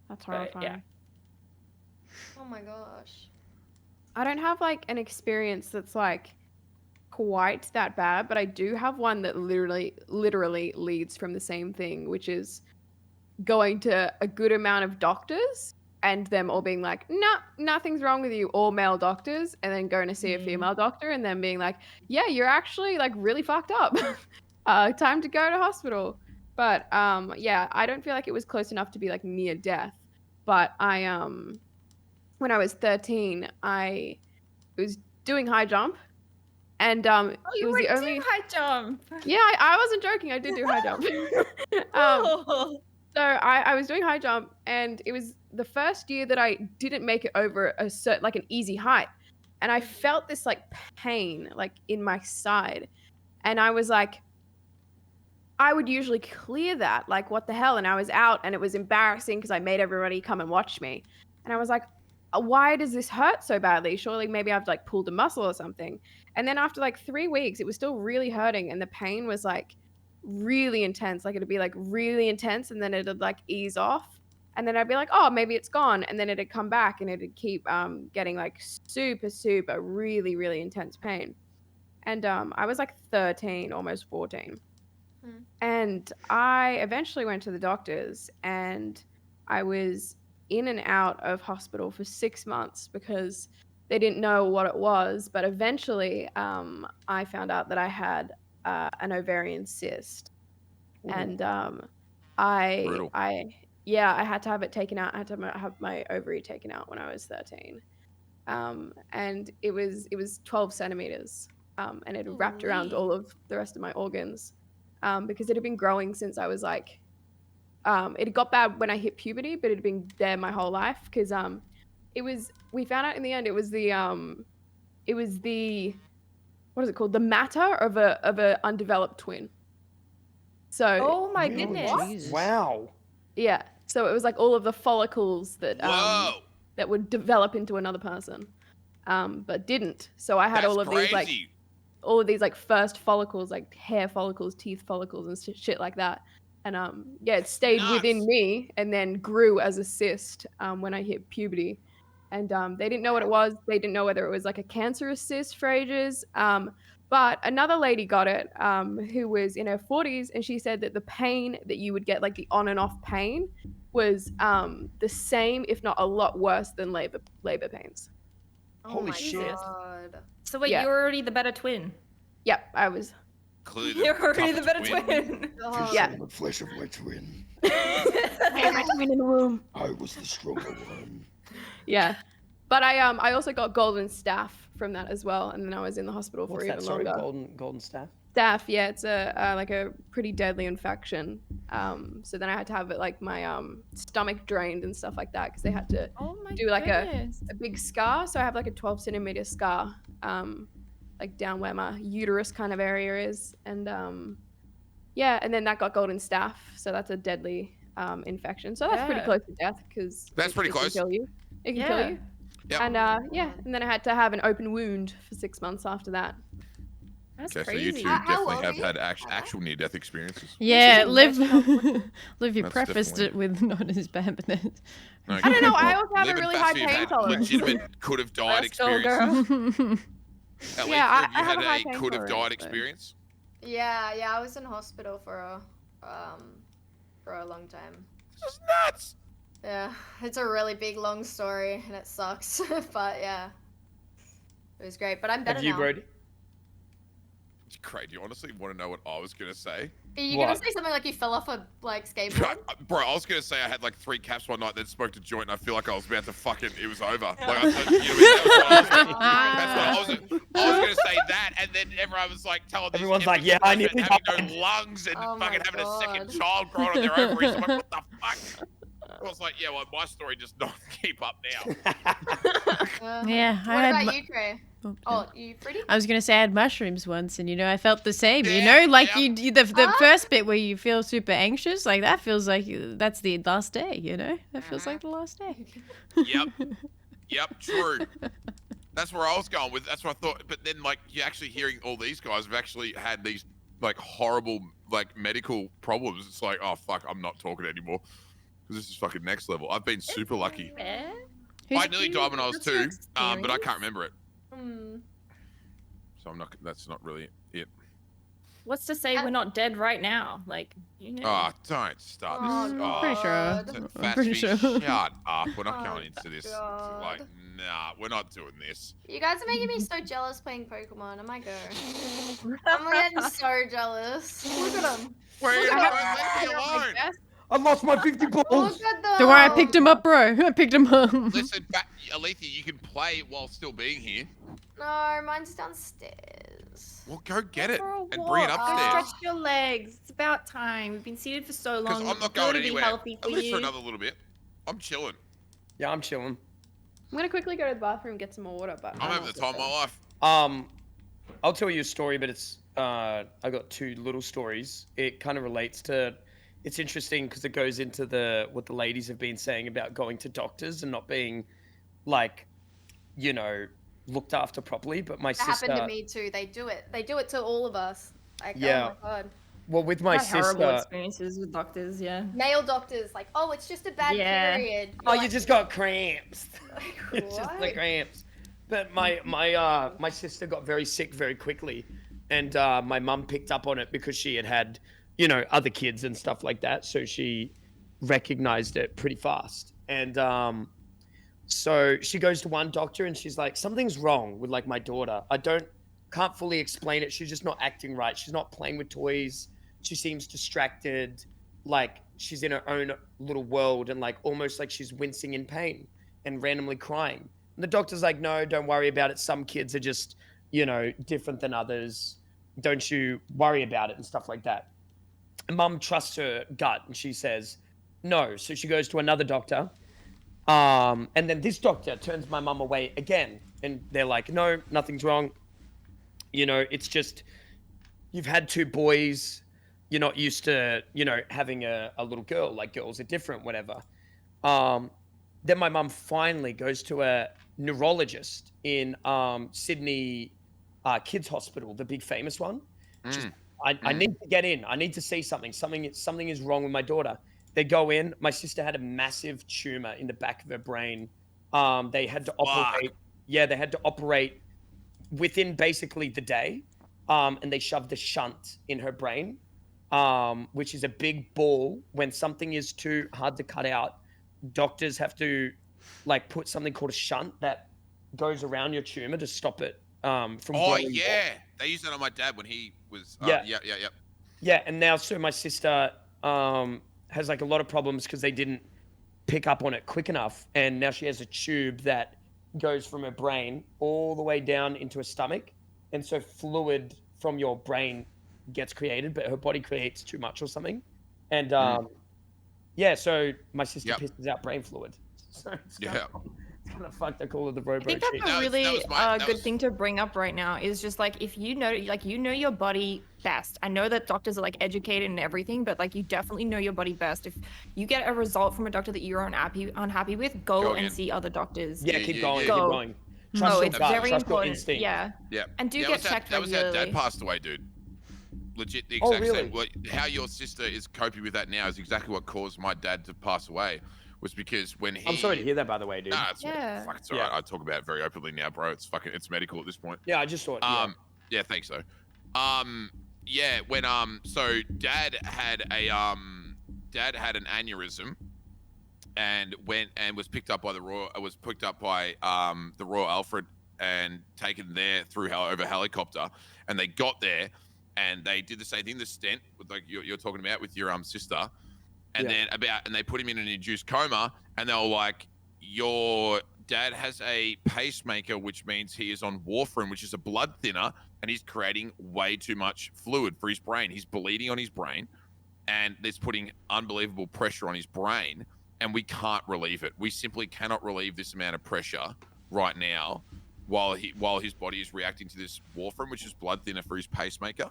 That's horrifying. Yeah. Oh my gosh. I don't have like an experience that's like quite that bad, but I do have one that literally leads from the same thing, which is going to a good amount of doctors and them all being like, no, nothing's wrong with you, all male doctors, and then going to see a female doctor and then being like, yeah, you're actually like really fucked up. Time to go to hospital. But yeah, I don't feel like it was close enough to be like near death. But I when I was 13, I doing high jump, and Oh, it you was were the only. doing high jump. Yeah, I wasn't joking. I did do high jump. Oh. So I was doing high jump, and it was the first year that I didn't make it over a certain, like, an easy height, and I felt this like pain like in my side, and I was like, I would usually clear that, like, what the hell? And I was out, and it was embarrassing because I made everybody come and watch me, and I was like, why does this hurt so badly? Surely maybe I've like pulled a muscle or something. And then after like 3 weeks, it was still really hurting, and the pain was like really intense. Like it'd be like really intense, and then it'd like ease off, and then I'd be like, oh, maybe it's gone, and then it'd come back, and it'd keep getting like super really really intense pain. And I was like 13, almost 14, and I eventually went to the doctors, and I was in and out of hospital for 6 months because they didn't know what it was. But eventually, I found out that I had an ovarian cyst, and Brutal. I had to have it taken out. I had to have my ovary taken out when I was 13, and it was 12 centimeters, and it wrapped around all of the rest of my organs, because it had been growing since I was like. It got bad when I hit puberty, but it had been there my whole life because we found out in the end it was the what is it called? The matter of a undeveloped twin. So Oh my goodness. Jesus. Wow. yeah, so it was like all of the follicles that Whoa. that would develop into another person, but didn't. So I had That's all of these like crazy. all of these like first follicles, like hair follicles, teeth follicles, and shit like that. And it stayed within Nuts. me and then grew as a cyst when I hit puberty. And they didn't know what it was. They didn't know whether it was like a cancerous cyst for ages. But another lady got it who was in her 40s, and she said that the pain that you would get, like the on and off pain, was the same, if not a lot worse than labor pains. Holy shit. God. So wait, Yeah. you're already the better twin. Yep, I was. Clearly You're already the tougher better twin. Yeah. The flesh of my twin. Hey, my twin in the room. I was the stronger one. Yeah. But I also got golden staph from that as well, and then I was in the hospital What's for that? even Sorry, longer. golden staff. Staph, yeah, it's a like a pretty deadly infection. So then I had to have it like my stomach drained and stuff like that because they had to Oh my do like goodness. a big scar. So I have like a 12 centimeter scar, like down where my uterus kind of area is, and and then that got golden staph. So that's a deadly infection. So that's pretty Yeah. close to death because That's pretty close. It can kill you. It can kill Yeah. you. Yep. And and then I had to have an open wound for 6 months after that. That's Okay, so crazy. you two How definitely old have are you? had actual near-death experiences. Yeah, is Liv, interesting. Liv, you That's prefaced definitely- it with not as bad, but then Okay. I don't know. I also have Liv a and really high Fasffy have pain had tolerance. legitimate could have died Let's go, experiences. girl. At Yeah, least I you have had a high a pain could have tolerance, died so- experience. Yeah, I was in hospital for a long time. This is nuts. Yeah, it's a really big, long story, and it sucks. But yeah, it was great. But I'm better Have you, now. Brodie? Cray, do you honestly want to know what I was gonna say? Are you gonna What? say something like you fell off a like skateboard? Bro, I was gonna say I had like 3 caps one night, then smoked a joint, and I feel like I was about to fucking. It was over. Like I thought, you know, that's what I was gonna say that, and then everyone was like telling these Everyone's like, epic yeah, I stories nearly about having died. no lungs and Oh my fucking having a second God. child growing on their ovaries. I'm like, what the fuck? I was like, yeah, well, my story does not keep up now. yeah, What I had. about you, Cray? Oh, Oh, you pretty? I was gonna say I had mushrooms once, and I felt the same. Yeah, Like yeah. the first bit where you feel super anxious, like that feels like that's the last day. That feels like the last day. Yep, true. That's where I was going with. That's what I thought. But then, like, you're actually hearing all these guys have actually had these like horrible like medical problems. It's like, oh fuck, I'm not talking anymore because this is fucking next level. I've been super lucky. Fair. I nearly died when I was What's your 2, but I can't experience? remember it. Hmm. So I'm not. That's not really it. What's to say we're not dead right now? Like, you know. Oh, don't start this. Oh, Oh, Pretty sure. I'm pretty Fasffy, sure. shut up. We're not Oh, going into this. God. Like, nah, we're not doing this. You guys are making me so jealous playing Pokemon. Oh my god. I'm getting so jealous. Look at them. Wait, Look leave at me alone. I lost my 50 balls. Look at them. Don't worry, I picked him up, bro. I picked him up. Listen, Alethea, you can play while still being here. No, mine's downstairs. Well, go get it For a and bring it walk. Go upstairs. stretch your legs. It's about time. We've been seated for so Because long. I'm not It's gotta going be anywhere. healthy At for least for you. another little bit. I'm chilling. Yeah, I'm chilling. I'm gonna quickly go to the bathroom and get some more water, but I'm having the time of my life. I'll tell you a story, but it's I got two little stories. It kind of relates to. It's interesting because it goes into what the ladies have been saying about going to doctors and not being, like, looked after properly. But my That sister. happened to me too. They do it. They do it to all of us. Like, Yeah. oh my god. Well, with my I had horrible sister. experiences with doctors, yeah. Male doctors, like, oh, it's just a bad Yeah. period. Oh, You're you like, just got cramps. It's just the What? cramps. But my sister got very sick very quickly, and my mum picked up on it because she had other kids and stuff like that. So she recognized it pretty fast, and so she goes to one doctor and she's like, something's wrong with like my daughter. Can't fully explain it. She's just not acting right. She's not playing with toys. She seems distracted, like she's in her own little world and like almost like she's wincing in pain and randomly crying. And the doctor's like, no, don't worry about it. Some kids are just, different than others. Don't you worry about it and stuff like that. And mum trusts her gut and she says, no. So she goes to another doctor. And then this doctor turns my mum away again. And they're like, no, nothing's wrong. It's just, you've had two boys. You're not used to, having a little girl. Like, girls are different, whatever. Then my mum finally goes to a neurologist in Sydney Kids Hospital, the big famous one. I need to get in. I need to see something. Something is wrong with my daughter. They go in. My sister had a massive tumor in the back of her brain. They had to operate. Yeah, they had to operate within basically the day. And they shoved a shunt in her brain, which is a big ball. When something is too hard to cut out, doctors have to like put something called a shunt that goes around your tumor to stop it from growing. Yeah. They used that on my dad when he was. Yeah. Yeah. And now, so my sister has like a lot of problems because they didn't pick up on it quick enough, and now she has a tube that goes from her brain all the way down into her stomach, and so fluid from your brain gets created, but her body creates too much or something, and so my sister pisses out brain fluid. So it's kind of fucked. I call it the robo. I think that's cheat. a That was really my- that good was- thing to bring up right now is just like if you know your body best. I know that doctors are like educated and everything, but like you definitely know your body best. If you get a result from a doctor that you're unhappy with, go and in. see other doctors. Yeah, Yeah, keep yeah, going, yeah. keep Go. going. No, Trust your it's gut, very trust your important. instinct. Yeah. Yeah. And do that get was checked that was how regularly. dad passed away, dude. Legit, the Oh, exact really? same. How your sister is coping with that now is exactly what caused my dad to pass away. Was because when he. I'm sorry to hear that, by the way, dude. Nah, Yeah. fuck, it's alright. I talk about it very openly now, bro. It's medical at this point. Yeah, I just thought. Yeah, thanks though. Yeah, when so dad had an aneurysm, and was picked up by the Royal Alfred and taken there through over helicopter, and they got there, and they did the same thing, the stent with like you're talking about with your sister, and they put him in an induced coma, and they were like, your dad has a pacemaker, which means he is on warfarin, which is a blood thinner, and he's creating way too much fluid for his brain. He's bleeding on his brain, and it's putting unbelievable pressure on his brain, and we can't relieve it. We simply cannot relieve this amount of pressure right now while his body is reacting to this warfarin, which is blood thinner for his pacemaker.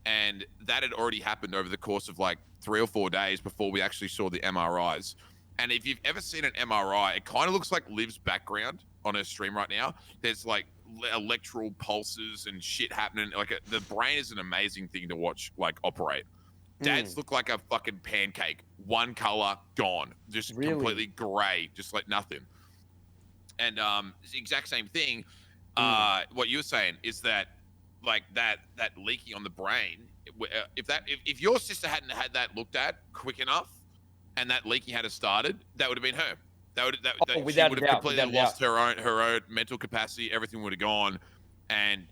And that had already happened over the course of like 3 or 4 days before we actually saw the MRIs. And if you've ever seen an MRI, it kind of looks like Liv's background on her stream right now. There's like electoral pulses and shit happening. Like the brain is an amazing thing to watch, like operate. Dad's look like a fucking pancake. One color, gone. Just Really? completely gray, just like nothing. And it's the exact same thing. What you were saying is that like that leaking on the brain, if your sister hadn't had that looked at quick enough and that leaking had started, that would have been her. She without would a have doubt, completely without a lost her own mental capacity. Everything would have gone, and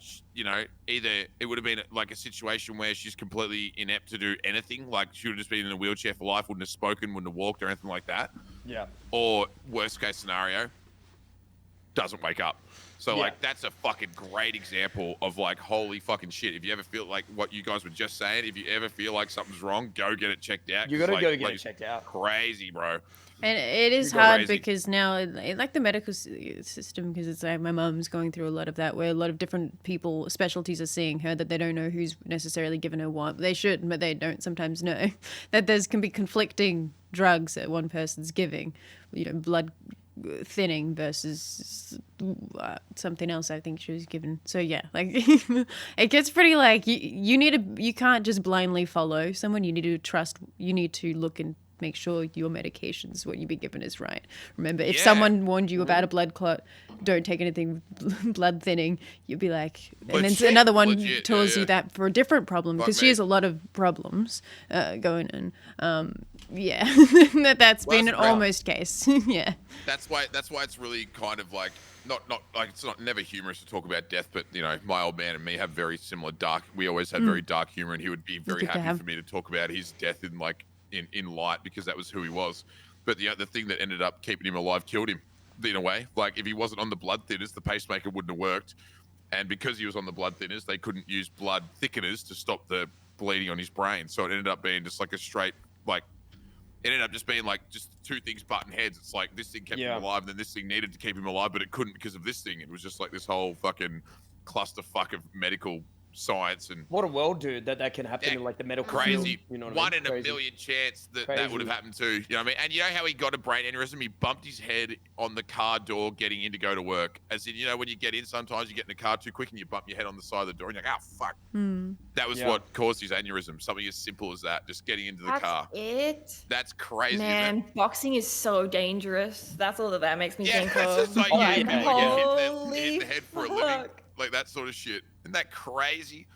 either it would have been like a situation where she's completely inept to do anything, like she would have just been in a wheelchair for life, wouldn't have spoken, wouldn't have walked or anything like that. Yeah. Or worst case scenario, doesn't wake up. So Yeah. like that's a fucking great example of like holy fucking shit. If you ever feel like what you guys were just saying, if you ever feel like something's wrong, go get it checked out. You 'cause, gotta like, go get like, it checked out. Crazy, bro. And it is go hard crazy. because now, like the medical system, because it's like my mum's going through a lot of that, where a lot of different people, specialties are seeing her that they don't know who's necessarily given her what. They should, but they don't sometimes know that there's can be conflicting drugs that one person's giving, blood thinning versus something else I think she was given. So yeah, like it gets pretty like you can't just blindly follow someone. You need to trust. You need to look and make sure your medications, what you be given, is right. Remember, if Yeah. someone warned you about a blood clot, don't take anything blood thinning, you'd be like, and then Legit, another one legit, tells yeah. you that for a different problem, Fuck because she me. has a lot of problems going on. Yeah, that's Well, been an that's real. almost case. Yeah. That's why it's really kind of like not like it's not never humorous to talk about death, but my old man and me have very similar dark. We always had very dark humor, and he would be very good to happy have. for me to talk about his death in like in light, because that was who he was. But the thing that ended up keeping him alive killed him in a way. Like if he wasn't on the blood thinners, the pacemaker wouldn't have worked, and because he was on the blood thinners, they couldn't use blood thickeners to stop the bleeding on his brain. So it ended up being just like a straight like. It ended up just being like just two things butting heads. It's like this thing kept him alive, and then this thing needed to keep him alive, but it couldn't because of this thing. It was just like this whole fucking clusterfuck of medical science and What a world, dude, that can happen in like the medical crazy. field. You know what One I mean? in a Crazy. million chance that Crazy. would have happened too. You know what I mean? And you know how he got a brain aneurysm? He bumped his head on the car door getting in to go to work. As in, when you get in, sometimes you get in a car too quick and you bump your head on the side of the door and you're like, oh, fuck. That was what caused his aneurysm. Something as simple as that, just getting into the car. It. That's crazy. isn't it? Man, boxing is so dangerous. That's all that makes me Yeah, think it's of. just like, Like, hit the head for a living. fuck. Like that sort of shit. Isn't that crazy?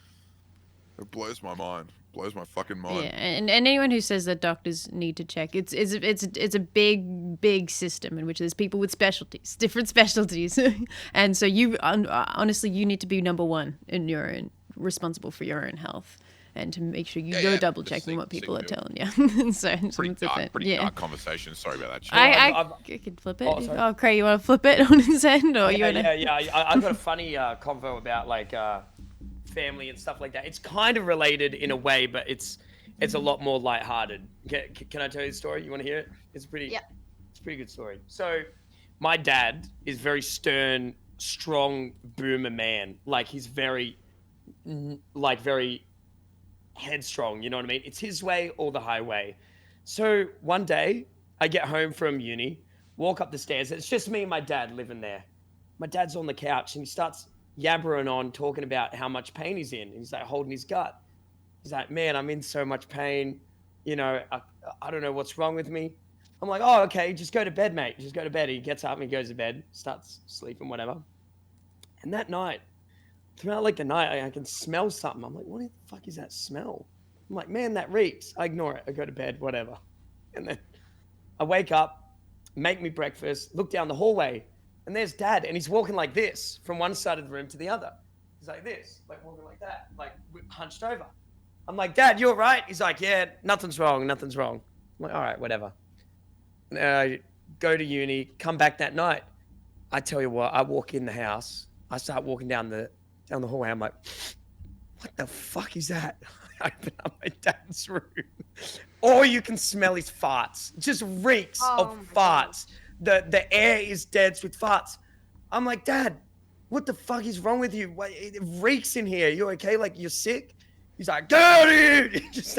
It blows my mind. Blows my fucking mind. Yeah, and anyone who says that doctors need to check, it's a big system in which there's people with specialties, different specialties, and so you honestly you need to be number one in your own, responsible for your own health, and to make sure you're double checking what people are telling you. So Pretty yeah. dark conversation. Sorry about that shit. I could flip it. Oh, sorry. Oh, Cray, you want to flip it on his end, or you want to? Yeah. I've got a funny convo about like family and stuff like that. It's kind of related in a way, but it's a lot more lighthearted. Can I tell you the story? You want to hear it? It's a pretty good story. So my dad is very stern, strong boomer man. Like he's very headstrong. You know what I mean? It's his way or the highway. So one day I get home from uni, walk up the stairs. It's just me and my dad living there. My dad's on the couch and he starts yabbering on, talking about how much pain he's in. And he's like holding his gut. He's like, man, I'm in so much pain. I don't know what's wrong with me. I'm like, oh, okay, just go to bed, mate. Just go to bed. He gets up and he goes to bed, starts sleeping, whatever. And that night, throughout like the night, I can smell something. I'm like, what the fuck is that smell? I'm like, man, that reeks. I ignore it. I go to bed, whatever. And then I wake up, make me breakfast, look down the hallway, and there's Dad, and he's walking like this from one side of the room to the other. He's like this, like walking like that, like hunched over. I'm like, Dad, you all right? He's like, yeah, nothing's wrong. I'm like, all right, whatever. And I go to uni, come back that night. I tell you what, I walk in the house. I start walking down the hallway. I'm like, what the fuck is that? I open up my dad's room. All you can smell is farts. Just reeks of farts. The air is dense with farts. I'm like, Dad, what the fuck is wrong with you? It reeks in here. You okay? Like, you're sick? He's like, get out of here! He just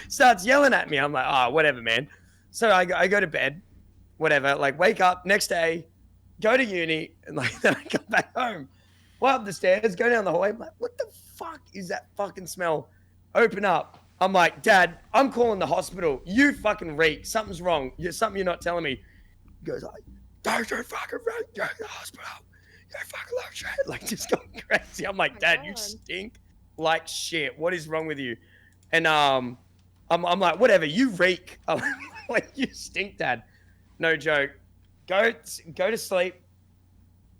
starts yelling at me. I'm like, oh, whatever, man. So I go to bed, whatever. Like, wake up next day, go to uni, and like then I come back home. Walk up the stairs, go down the hallway. I'm like, what the fuck is that fucking smell? Open up. I'm like, Dad, I'm calling the hospital. You fucking reek. Something's wrong. Something you're not telling me. He goes like, don't you fucking reek. You're in the hospital. You're fucking like shit. Like, just going crazy. I'm like, Dad, you stink like shit. What is wrong with you? And I'm like, whatever. You reek. I'm like, you stink, Dad. No joke. Go to sleep.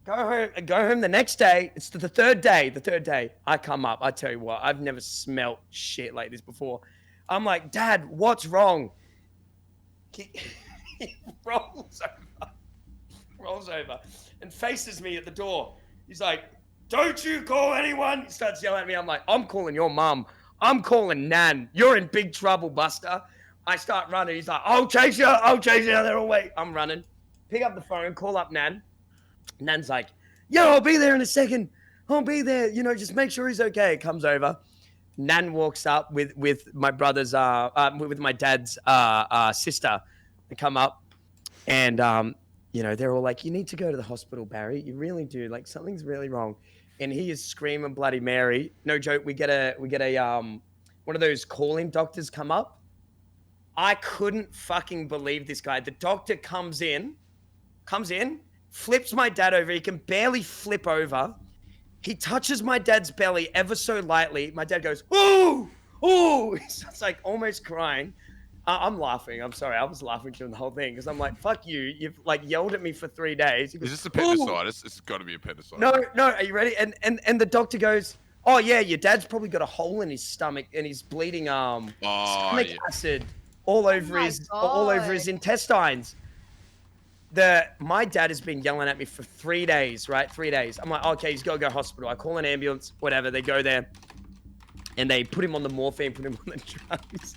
Go home the next day. It's the third day. I come up. I tell you what, I've never smelt shit like this before. I'm like, Dad, what's wrong? He rolls over. and faces me at the door. He's like, "Don't you call anyone!" He starts yelling at me. I'm like, "I'm calling your mum. I'm calling Nan. You're in big trouble, Buster." I start running. He's like, "I'll chase you. I'll chase you." They're all wait. I'm running. Pick up the phone. Call up Nan. Nan's like, "Yo, I'll be there in a second. I'll be there. You know, just make sure he's okay." Comes over. Nan walks up with my brother's with my dad's sister. They come up, and you know, they're all like, "You need to go to the hospital, Barry. You really do. Like, something's really wrong." And he is screaming Bloody Mary. No joke. We get a one of those call-in doctors come up. I couldn't fucking believe this guy. The doctor comes in, flips my dad over. He can barely flip over. He touches my dad's belly ever so lightly. My dad goes, "Ooh, ooh." He's like almost crying. I'm laughing. I'm sorry. I was laughing during the whole thing because I'm like, "Fuck you. You've like yelled at me for 3 days." He goes, Is this appendicitis? It's got to be appendicitis. No. Are you ready? And the doctor goes, "Oh yeah, your dad's probably got a hole in his stomach and he's bleeding stomach acid all over his intestines." My dad has been yelling at me for 3 days, right? 3 days. I'm like, "Okay, he's got to go to hospital." I call an ambulance, whatever. They go there and they put him on the morphine, put him on the drugs.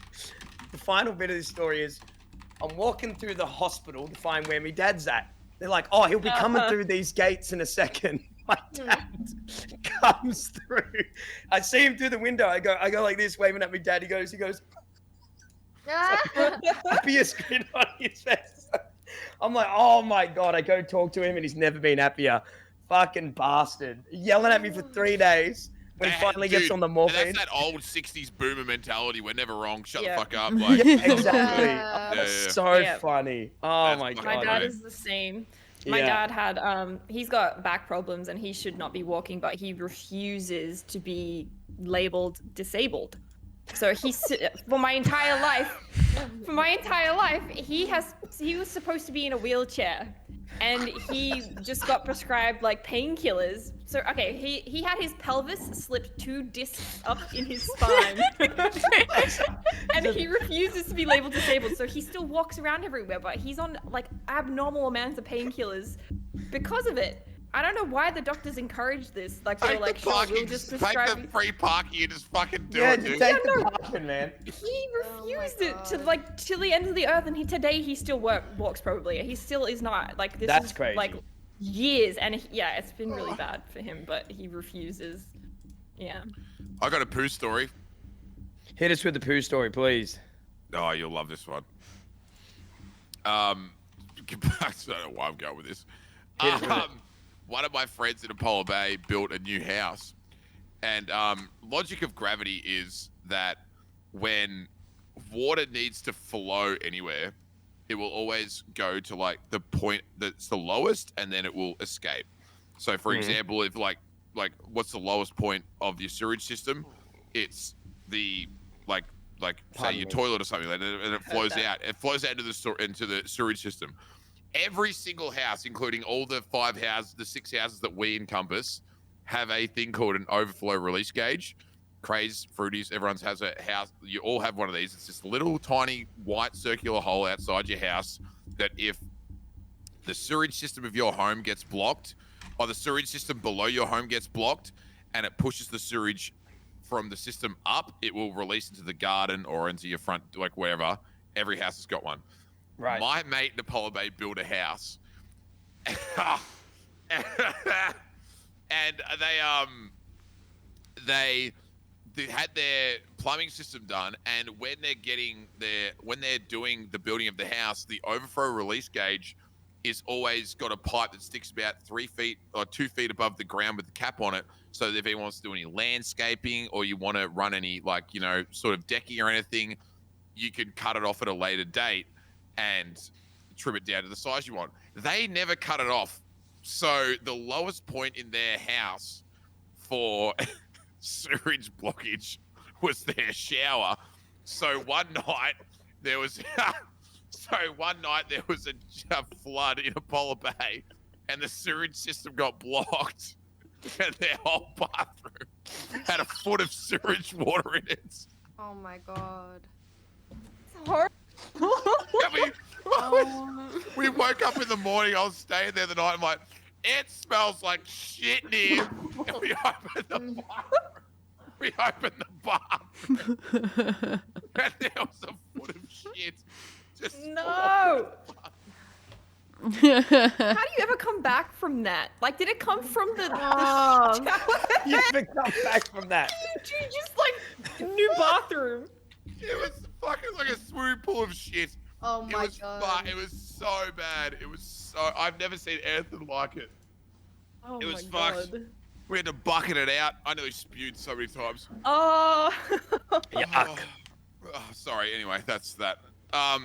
The final bit of this story is I'm walking through the hospital to find where my dad's at. They're like, "Oh, he'll be coming through these gates in a second." My dad comes through. I see him through the window. I go like this, waving at my dad. He goes, happiest grin on his face. I'm like, "Oh my God." I go talk to him and he's never been happier. Fucking bastard. Yelling at me for 3 days. When he finally gets on the morphine. That's that old 60s boomer mentality. We're never wrong. Shut the Yeah. fuck up. Like, Exactly. Yeah. So Yeah. funny. Oh That's my fucking God. My dad right. is the same. My Yeah. dad had he's got back problems and he should not be walking, but he refuses to be labeled disabled. So for my entire life, he was supposed to be in a wheelchair, and he just got prescribed like painkillers. So okay, he had his pelvis slipped 2 discs up in his spine, and he refuses to be labeled disabled. So he still walks around everywhere, but he's on like abnormal amounts of painkillers because of it. I don't know why the doctors encourage this. Like they were like, "Sure, we'll just prescribe." Take the free parking and just fucking do Yeah, it, dude. take the parking, man. He refused it to like till the end of the earth, and today he still walks probably. He still is not like this. That's is crazy. like years, and yeah, it's been really bad for him, but he refuses. Yeah. I got a poo story. Hit us with the poo story, please. Oh, you'll love this one. I don't know why I'm going with this. Hit us with it. One of my friends in Apollo Bay built a new house, and logic of gravity is that when water needs to flow anywhere, it will always go to like the point that's the lowest, and then it will escape. So, for example, if like what's the lowest point of your sewage system? It's the like say your toilet or something like that, and it flows out. It flows out into the sewage system. Every single house, including all the 5 houses, the 6 houses that we encompass, have a thing called an overflow release gauge. Cray's, Fruities, everyone's has a house. You all have one of these. It's this little tiny white circular hole outside your house that if the sewage system of your home gets blocked, or the sewage system below your home gets blocked, and it pushes the sewage from the system up, it will release into the garden or into your front, like wherever. Every house has got one. Right. My mate in Apollo Bay built a house, and they had their plumbing system done, and when they're doing the building of the house, the overflow release gauge is always got a pipe that sticks about 3 feet or 2 feet above the ground with the cap on it. So that if anyone wants to do any landscaping or you want to run any sort of decking or anything, you can cut it off at a later date and trim it down to the size you want. They never cut it off. So the lowest point in their house for sewage blockage was their shower. So one night there was a flood in Apollo Bay, and the sewage system got blocked, and their whole bathroom had a foot of sewage water in it. Oh my God. We woke up in the morning. I was staying there the night. I'm like, It smells like shit in here. And we opened the bathroom. And there was a foot of shit. Just No. How do you ever come back from that? Like, did it come from the Oh. shower? You never come back from that. You just like new bathroom. It was fucking like a swimming pool of shit. Oh my god. It was so bad. It was so. I've never seen anything like it. Oh It was my fucked. god. We had to bucket it out. I nearly spewed so many times. Oh. Yuck. Oh, sorry. Anyway, that's that. I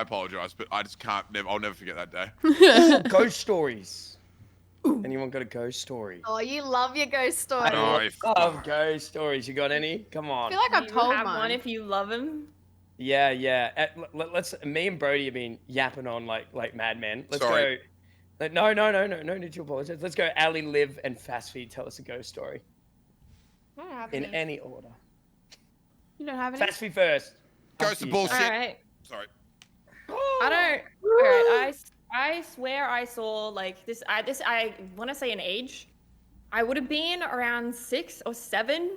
apologize, but I just can't. I'll never forget that day. Ooh, ghost stories. Anyone got a ghost story? Oh, you love your ghost story. I love ghost stories. You got any? Come I on. feel like I've You told have mine. one if you love him. Yeah, yeah. Let's. Me and Brodie have been yapping on like madmen. Let's Sorry. go. No need to apologize. Let's go. Aliy, Liv, and Fasffy. Tell us a ghost story I don't have in any. any order. You don't have any? Fasffy first. Ghost After of you. bullshit. All right. Sorry. I don't. All right. I swear I saw like this. I want to say an age. I would have been around 6 or 7,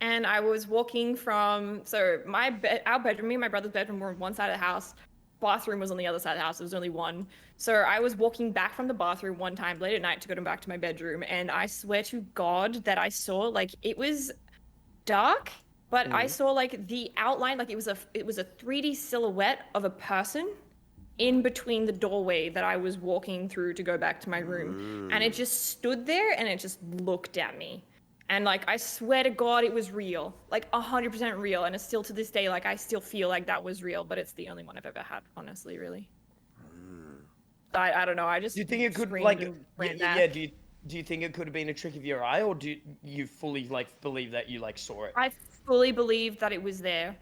and I was walking from our bedroom. Me and my brother's bedroom were on one side of the house. Bathroom was on the other side of the house. There was only one. So I was walking back from the bathroom one time late at night to go back to my bedroom, and I swear to God that I saw like it was dark, but I saw like the outline, like it was a 3D silhouette of a person in between the doorway that I was walking through to go back to my room. And it just stood there and it just looked at me. And like, I swear to God, it was real, like 100% real. And it's still to this day, like I still feel like that was real, but it's the only one I've ever had, honestly, really. I don't know. I just Do you think it could screamed like? and ran Yeah. back. Do you think it could have been a trick of your eye, or do you fully like believe that you like saw it? I fully believe that it was there.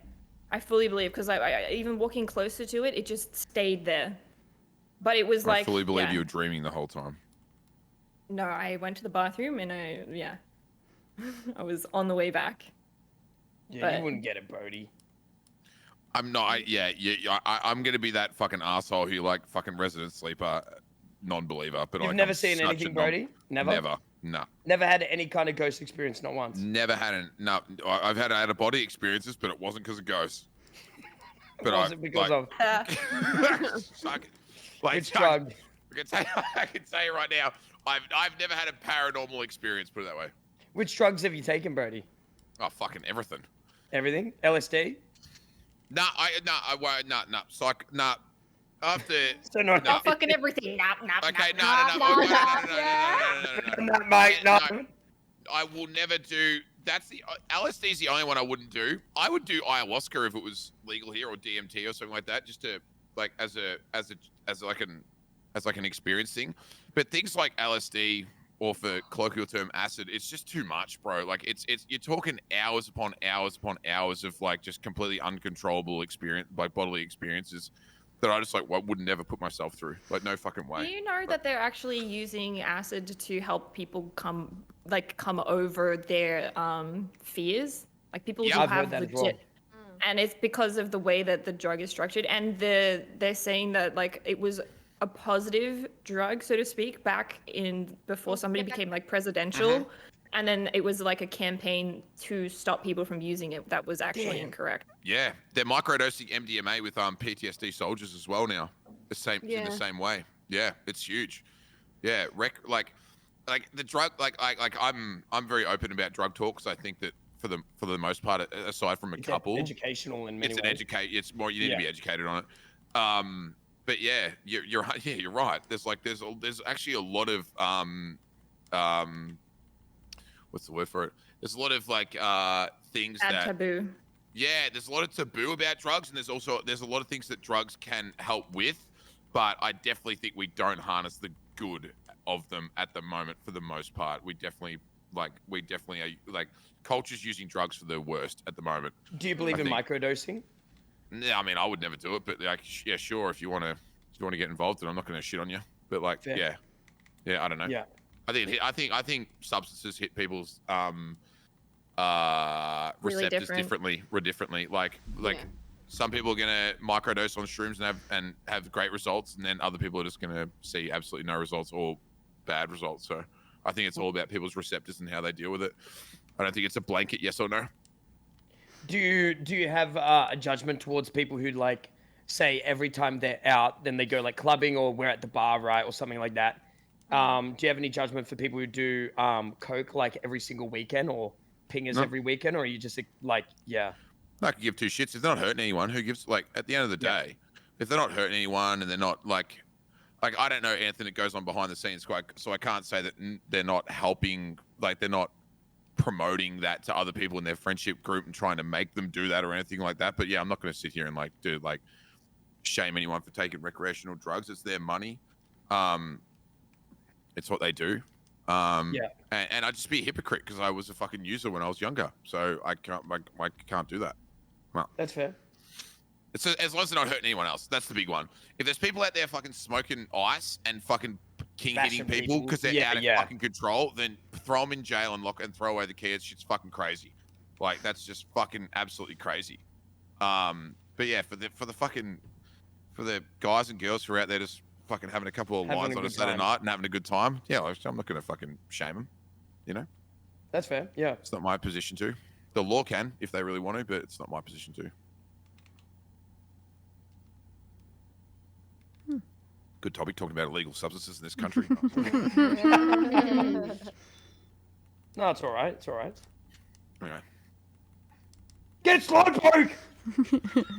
I fully believe, because I even walking closer to it, it just stayed there. But it was like, I fully believe yeah. you were dreaming the whole time. No, I went to the bathroom and I was on the way back. Yeah, but- you wouldn't get it, Brodie. I'm not. I'm gonna be that fucking asshole who like fucking resident sleeper, non-believer. But You've like, never I'm seen such a anything, non- Brodie? Never. Never. No. Never had any kind of ghost experience, not once. Never had I've had out of body experiences, but it wasn't because of ghosts. But What was it because of? Which drug? I can tell you right now, I've never had a paranormal experience. Put it that way. Which drugs have you taken, Brodie? Oh, fucking everything. Everything? LSD? Nah. After. So no. No. Fucking everything. Okay, no. Mate, no. I will never do. That's the LSD is the only one I wouldn't do. I would do ayahuasca if it was legal here, or DMT or something like that, just to like as like an experience thing. But things like LSD, or for colloquial term acid, it's just too much, bro. Like it's you're talking hours upon hours upon hours of like just completely uncontrollable experience, like bodily experiences that I just like would never put myself through. Like no fucking way. Do you know that they're actually using acid to help people come over their fears? Like people Yeah, who I've heard have that as legit, well. and it's because of the way that the drug is structured. And they're saying that like it was a positive drug, so to speak, back in before somebody became like presidential. And then it was like a campaign to stop people from using it. That was actually incorrect. Yeah, they're microdosing MDMA with PTSD soldiers as well now. In the Yeah. same way. Yeah, it's huge. Yeah, like the drug I'm very open about drug talk, because I think that for the most part, aside from a It's couple, educational in many it's ways. It's more, you need to be educated on it. But yeah, you're right. There's actually a lot of what's the word for it? There's a lot of like things Bad that taboo. yeah, there's a lot of taboo about drugs, and there's a lot of things that drugs can help with, but I definitely think we don't harness the good of them at the moment for the most part. We definitely are like culture's using drugs for the worst at the moment. Do you believe I in think- microdosing? Yeah, I mean, I would never do it, but like, yeah, sure, if you want to get involved, and I'm not going to shit on you, but like, Fair. yeah, I don't know. Yeah. I think substances hit people's Really receptors different. differently. Like some people are gonna microdose on shrooms and have great results, and then other people are just gonna see absolutely no results, or bad result. So I think it's all about people's receptors and how they deal with it. I don't think it's a blanket yes or no. Do you have a judgment towards people who like say every time they're out, then they go like clubbing or we're at the bar, right, or something like that? Do you have any judgment for people who do coke like every single weekend or pingers every weekend, or are you just like, yeah? I can give two shits if they're not hurting anyone. Who gives, like, at the end of the day, if they're not hurting anyone and they're not like I don't know anything that goes on behind the scenes, so I can't say that they're not helping, like they're not promoting that to other people in their friendship group and trying to make them do that or anything like that. But yeah, I'm not going to sit here and like shame anyone for taking recreational drugs. It's their money. It's what they do. And I'd just be a hypocrite because I was a fucking user when I was younger, so I can't do that. Well, that's fair. It's as long as they're not hurting anyone else. That's the big one. If there's people out there fucking smoking ice and fucking hitting people because they're out of fucking control, then throw them in jail and throw away the key. It's shit's fucking crazy. Like that's just fucking absolutely crazy. But yeah, for the guys and girls who are out there just fucking having a couple of lines on a Saturday night and having a good time, yeah, I'm not gonna fucking shame them. You know. That's fair. Yeah. It's not my position to. The law can if they really want to, but it's not my position to. Good topic, talking about illegal substances in this country. No, it's all right. It's all right. Anyway. Get Slowpoke!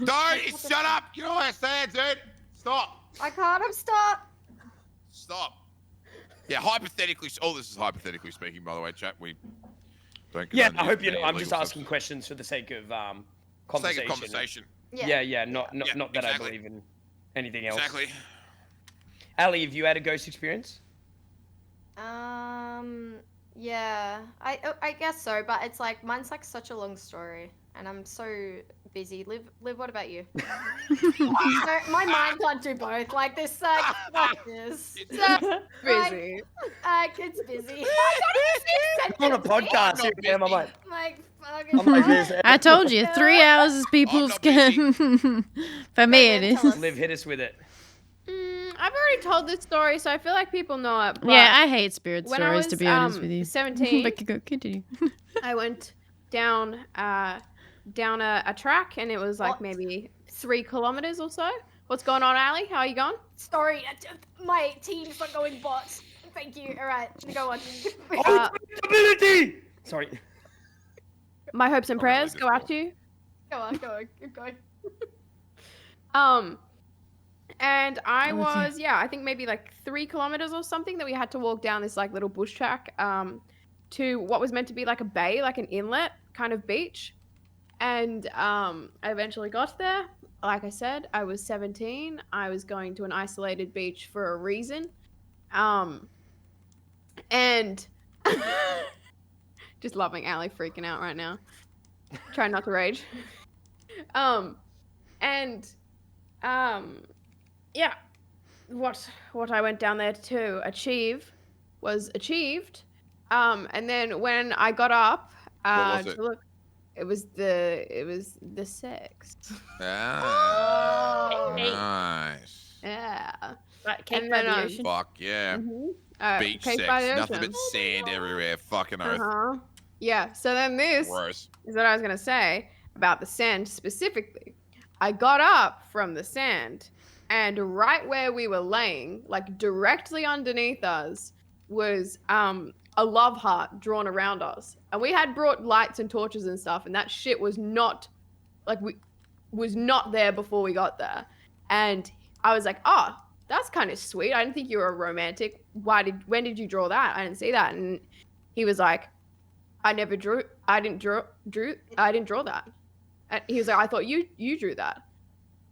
Don't! Shut up! You know what I said, dude? Stop! I can't stop. Stop. Yeah, hypothetically. Oh, this is hypothetically speaking, by the way, chat. We don't. Yeah, I hope you know. I'm just asking questions for the sake of conversation. Sake of conversation. Yeah. Not that I believe in anything else. Exactly. Aliy, have you had a ghost experience? Yeah, I guess so, but it's like mine's like such a long story, and I'm so busy. Liv, what about you? So my mind can't do both. Like this, like this. It's busy. It's busy. I'm on a podcast. I'm like, fucking. I'm like this. I told you, 3 hours is people's skin. For me, it is. Liv, hit us with it. I've already told this story, so I feel like people know it. But Yeah, I hate spirit when stories, I was, to be honest with you. 17, But go continue. I went down a track, and it was like maybe 3 kilometers or so. What's going on, Aliy? How are you going? Sorry, my team's not going bots. Thank you. All right, go on. Ability. Sorry. My hopes and prayers go out to you. Go on, keep going. And I was, I think maybe like 3 kilometers or something that we had to walk down this like little bush track to what was meant to be like a bay, like an inlet kind of beach. And I eventually got there. Like I said, I was 17. I was going to an isolated beach for a reason. And just loving Aliy freaking out right now. Trying not to rage. Yeah, what I went down there to achieve was achieved. And then when I got up to look, it was the sex. Ah, nice. Yeah. Like cake And by then, the ocean. Fuck yeah. Beach cake sex. by the Nothing ocean. but sand everywhere. Fucking oath. Yeah. So then this Gross. is what I was gonna say about the sand specifically. I got up from the sand, and right where we were laying, like directly underneath us, was a love heart drawn around us. And we had brought lights and torches and stuff, and that shit was not there before we got there. And I was like, oh, that's kind of sweet. I didn't think you were a romantic. When did you draw that? I didn't see that. And he was like, I didn't draw that. And he was like, I thought you drew that.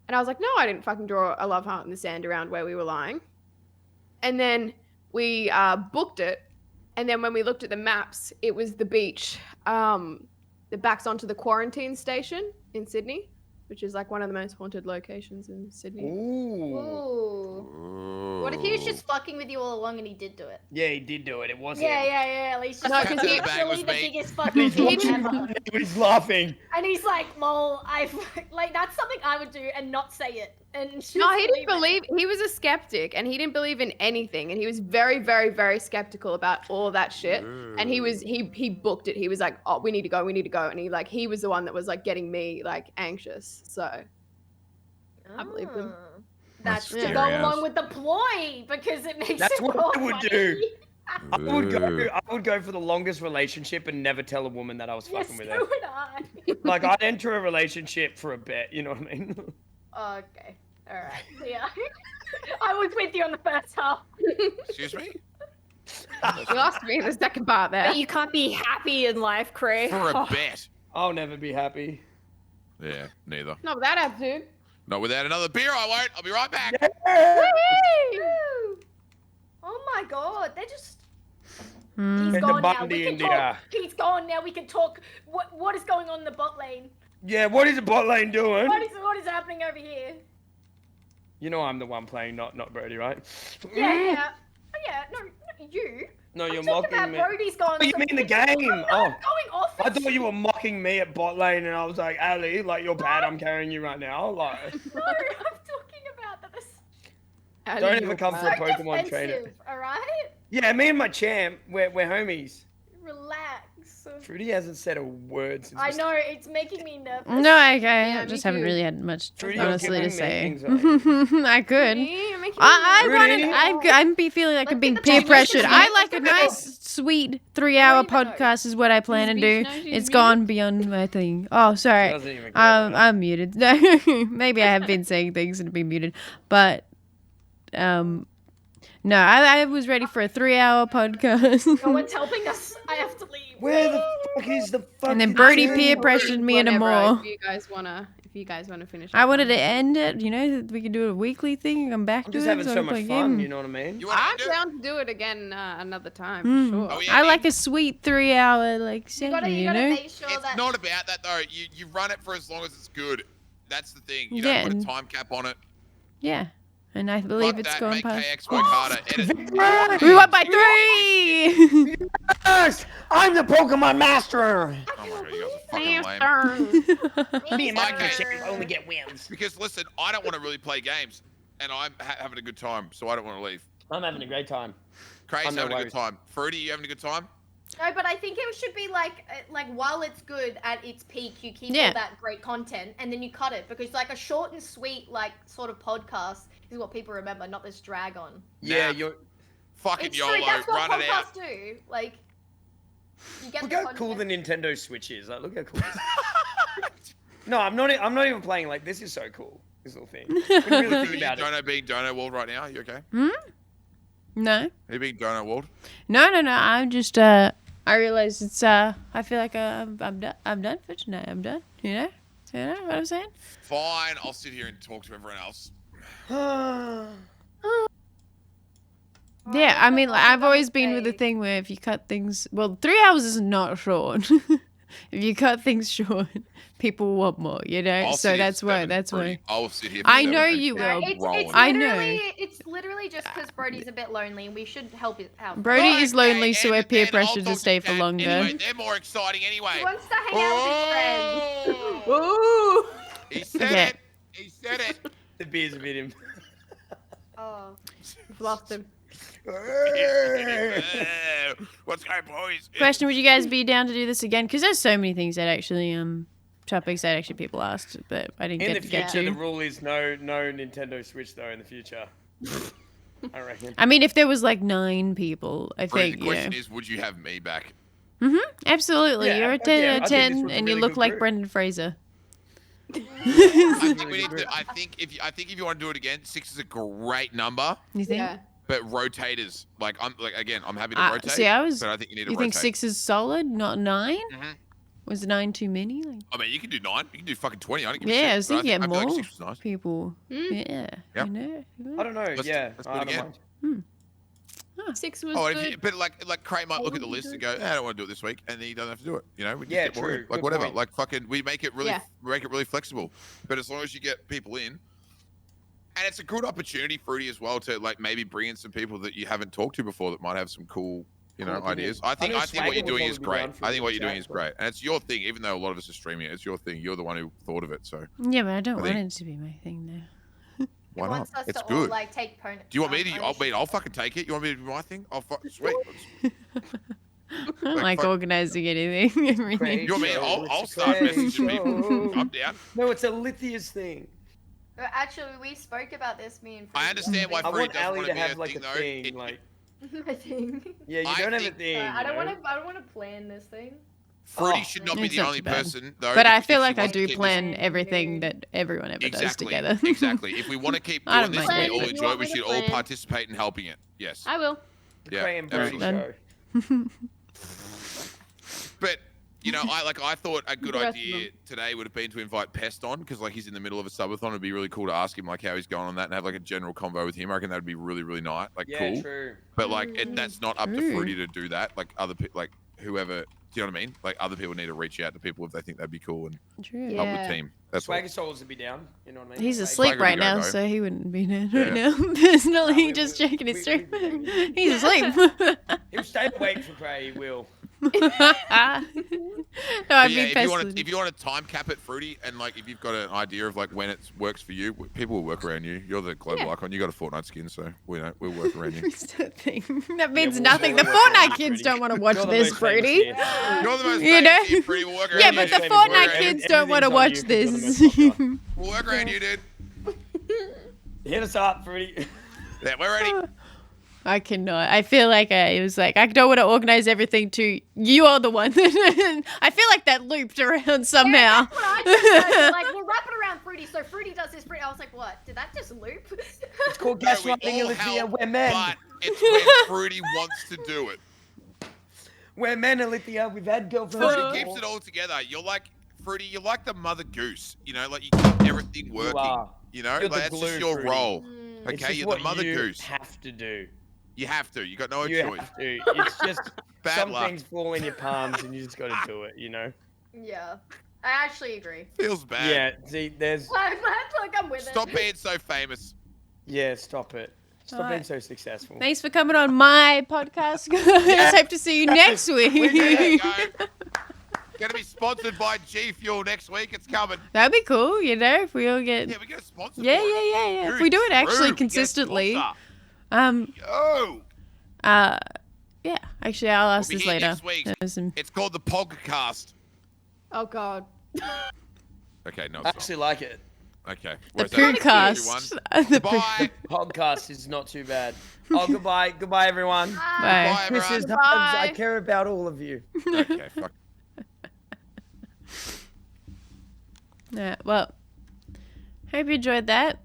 And I was like, no, I didn't fucking draw a love heart in the sand around where we were lying. And then we booked it. And then when we looked at the maps, it was the beach that backs onto the quarantine station in Sydney, which is like one of the most haunted locations in Sydney. Ooh. What if he was just fucking with you all along and he did do it? Yeah, he did do it. It wasn't. Yeah. At least just No, like, 'cause he's he- actually the biggest fucking He's thing ever. He's laughing. And he's like, lol, like that's something I would do and not say it. and she No, was he didn't believing. believe. He was a skeptic, and he didn't believe in anything, and he was very, very, very skeptical about all that shit. And he booked it. He was like, "Oh, we need to go, and he was the one that was like getting me like anxious. So I believed him. Oh. That's to scary go ass. along with the ploy because it makes That's it what more I would funny. do. I Ooh. would go for the longest relationship and never tell a woman that I was Yes, fucking with so her. would I. Like I'd enter a relationship for a bet, you know what I mean? Okay. All right. Yeah. I was with you on the first half. Excuse me? You lost me in the second part there. But you can't be happy in life, Cray. For a bet. I'll never be happy. Yeah, neither. Not with that attitude. Not without another beer, I won't. I'll be right back. Woo! Oh my god, they're just. He's Get the gone now. button We can in talk. there. He's gone now. We can talk. What is going on in the bot lane? Yeah, what is the bot lane doing? What is happening over here? You know I'm the one playing, not Brodie, right? Yeah, yeah. Oh, yeah. No, you. No, you're I'm talking mocking about me. Brodie's gone. Oh, you mean the game? I'm not Oh. going off. I thought you were mocking me at bot lane, and I was like, Aliy, like you're bad. I'm carrying you right now. Like, No, I'm talking about that. This don't ever come for a so Pokemon trainer. defensive, all right? Yeah, me and my champ, we're homies. Relax. Trudy hasn't said a word since. I know it's making me nervous. No, I me just haven't too. really had much, Trudy, you're honestly, to giving me say. anxiety. I could. You're making me I Rudy? I'm feeling like I'm Let's being get the peer beach pressured. notes. I like a Let's get the nice, sweet 3-hour Don't even know. podcast is what I plan to Use do. beach notes, use It's beach gone beyond my thing. Oh, sorry. Doesn't even care about it. I'm muted. No, maybe I have been saying things and been muted, but no, I was ready for a 3-hour podcast. No one's helping us. I have to leave. Where the fuck is the fucking And then Brodie champ? peer pressured me into Whenever, more. If you guys wanna finish. I up wanted on to it. end it, that we could do a weekly thing and come back I'm to just it. having so so I much play fun, game. you know what I mean? You want I'm to do? down to do it again another time Hmm. for sure. Oh, yeah, I man. like a sweet 3-hour like You session, gotta you know? make sure It's that. not about that though. You run it for as long as it's good. That's the thing. You Yeah, don't put and- a time cap on it. Yeah, and I believe Fuck it's that. gone Make past. KX work harder. Edit. We won by 3! Yes! I'm the Pokemon Master! Oh my god, you guys are fucking lame. Me and my Okay. champ only get wins. Because listen, I don't want to really play games, and I'm having a good time, so I don't want to leave. I'm having a great time. Cray's no having a worries. good time. Fruity, you having a good time? No, but I think it should be like while it's good at its peak, you keep Yeah. all that great content, and then you cut it because like a short and sweet like sort of podcast is what people remember, not this drag on. Yeah, Nah. you're. Fucking It's YOLO, true. That's what run it out. podcasts do. Like, you get Look the how content. cool the Nintendo Switch is. Like, look how cool. This is. No, I'm not even playing. Like, this is so cool. This little thing. When you really think Fruity, about it. Dono being Dono World right now. You okay? No. Are you being Dono World? No. I'm just, I realize it's, I feel like I'm done for tonight. I'm done, you know? You know what I'm saying? Fine, I'll sit here and talk to everyone else. Yeah, I mean, like, I've always been with the thing where if you cut things, well, 3 hours is not short. If you cut things short, people want more, you know? I'll So sit here that's for why, 7, that's Fruity. why. I'll sit here for I 7 know and you keep will. It's rolling. I know. It's literally just because Brodie's a bit lonely, and we should help it out. Brodie is Okay, lonely, so and we're peer then I'll pressured to talk stay for Kat. longer. Anyway, they're more exciting anyway. He wants to hang out with his friends. Oh, Ooh. he said Yeah. it. He said it. The beers have hit him. Oh. We've lost him. What's going, boys? Question: would you guys be down to do this again? Because there's so many things that actually topics that actually people asked, but I didn't In get the to get future, to. the rule is no Nintendo Switch though. In the future, I reckon. I mean, if there was like 9 people, I Fruity, think the you question know. is, would you have me back? Absolutely, Yeah, you're a yeah, 10 I out think of this 10, was a and you really look good like group. Brendan Fraser. I think we need to. I think if you want to do it again, 6 is a great number, You think? Yeah. but rotators. I'm happy to rotate. See, but I think you need to You rotate. think 6 is solid, not 9? Mhm. Was 9 too many? Like, I mean, you can do 9. You can do fucking 20. I don't give a yeah, I shit. was but thinking I feel more like 6 was nice. people. Yeah, Yeah. I know. I don't know. Let's do yeah, it I don't again. mind. 6 was Oh, good. but like Cray might look at the list and go, I don't want to do it this week, and then he doesn't have to do it. You know, we just Yeah, get more in. true. Like Good whatever. point. Like fucking, we make it really, Yeah. flexible. But as long as you get people in, and it's a good opportunity, Fruity, as well, to like maybe bring in some people that you haven't talked to before that might have some cool, Cool ideas. opinions. I think know what Swagger you're would doing probably is be great. down for I think it what in you're doing chat, is but- great, and it's your thing. Even though a lot of us are streaming it, it's your thing. You're the one who thought of it. So Yeah, but I don't I want think- it to be my thing now. Why wants not? us It's to good. all like take Do you want me to? ownership. I'll fucking take it. You want me to do my thing? Sweet. I don't like fuck- organizing anything. Everything. You want me? Show, I'll it's start Cray messaging people. show. I'm down. No, it's a Lithia's thing. Actually, we spoke about this, me and I understand why I Fruity want doesn't Aliy want to be have a like thing, a though. thing, like I think. yeah, you I don't have a think- thing. I don't you know? want to. I don't want to plan this thing. Fruity Oh. should not be It's the not only too bad. person, though. But I if feel she like I wants to do keep plan this- everything that everyone ever does Exactly. together. Exactly. If we want to keep I doing don't this mind and we all it. You enjoy it, want we me to should all plan? participate in helping it. Yes. I will. The Yeah, Cray and Brodie absolutely. show. But you know, I thought a good The rest of idea them. today would have been to invite Pest on because like he's in the middle of a subathon. It'd be really cool to ask him like how he's going on that and have like a general convo with him. I reckon that'd be really really nice, like Yeah, cool. true. But like that's not up to True. Fruity to do that. Like other people, like whoever. Do you know what I mean? Like other people need to reach out to people if they think that'd be cool and True. help Yeah. the team. That's all. Swagger Souls would be down. You know what I mean? He's Like, asleep Swagger right would go, now, though. so he wouldn't be there Yeah. right now. Personally, we- just we- checking his we- stream. we- He's asleep. He'll stay awake for Cray. He will. No, I'd But be yeah, if pestered. you want to time cap it, Fruity, and like if you've got an idea of like when it works for you, people will work around you. You're the global icon. You got a Fortnite skin, so we'll work around you. That means we'll- nothing. we'll The work around Fortnite you, kids Fruity. don't want to watch You're the this, most famous Fruity. here. You're the most You know? famous here, Fruity. We'll work around Yeah, you. but the famous Fortnite word. kids don't want to Everything's on watch you 'cause you're the this. most popular. We'll work around you, dude. Hit us up, Fruity. Yeah, we're ready. I cannot. I feel like it was like I don't want to organize everything to you are the one. I feel like that looped around somehow. That's what I just said. Like, we'll wrap it around Fruity. So Fruity does this. I was like, what? Did that just loop? It's called No, we gaslighting, all Olivia. help, We're men. but it's when Fruity wants to do it. We're men, Olivia. We've had girlfriends. Fruity before. keeps it all together. You're like Fruity. You're like the mother goose. You know, like you keep everything working. are. You know, You're the like, that's just glue, your Fruity. role. Mm. It's Okay, just you're what the mother you goose. have to do. You have to. You got no You choice. have to. It's just Bad some luck. things fall in your palms and you just got to do it, you know? Yeah. I actually agree. Feels bad. Yeah, see, there's... Like I'm with Stop it. being so famous. Yeah, stop it. Stop being Alright. so successful. Thanks for coming on my podcast, guys. Hope to see you next There you week. go. Gonna be sponsored by G Fuel next week. It's coming. That'd be cool, you know, if we all get Yeah, we get a sponsor. yeah, for it. yeah, yeah, yeah. If Dude, we do it true, actually we get a consistently. sponsor. Um Yo. yeah, actually I'll ask We'll be this here later. next week. There's some- It's called the podcast. Oh God. Okay, no, I it's actually like it. not. Okay. The Where's that? podcast. The poo- Bye. Podcast is not too bad. Oh, goodbye. Goodbye, everyone. Bye. Bye, Kisses, everyone. hugs. I Bye. care about all of you. Okay, fuck. Yeah, well, hope you enjoyed that.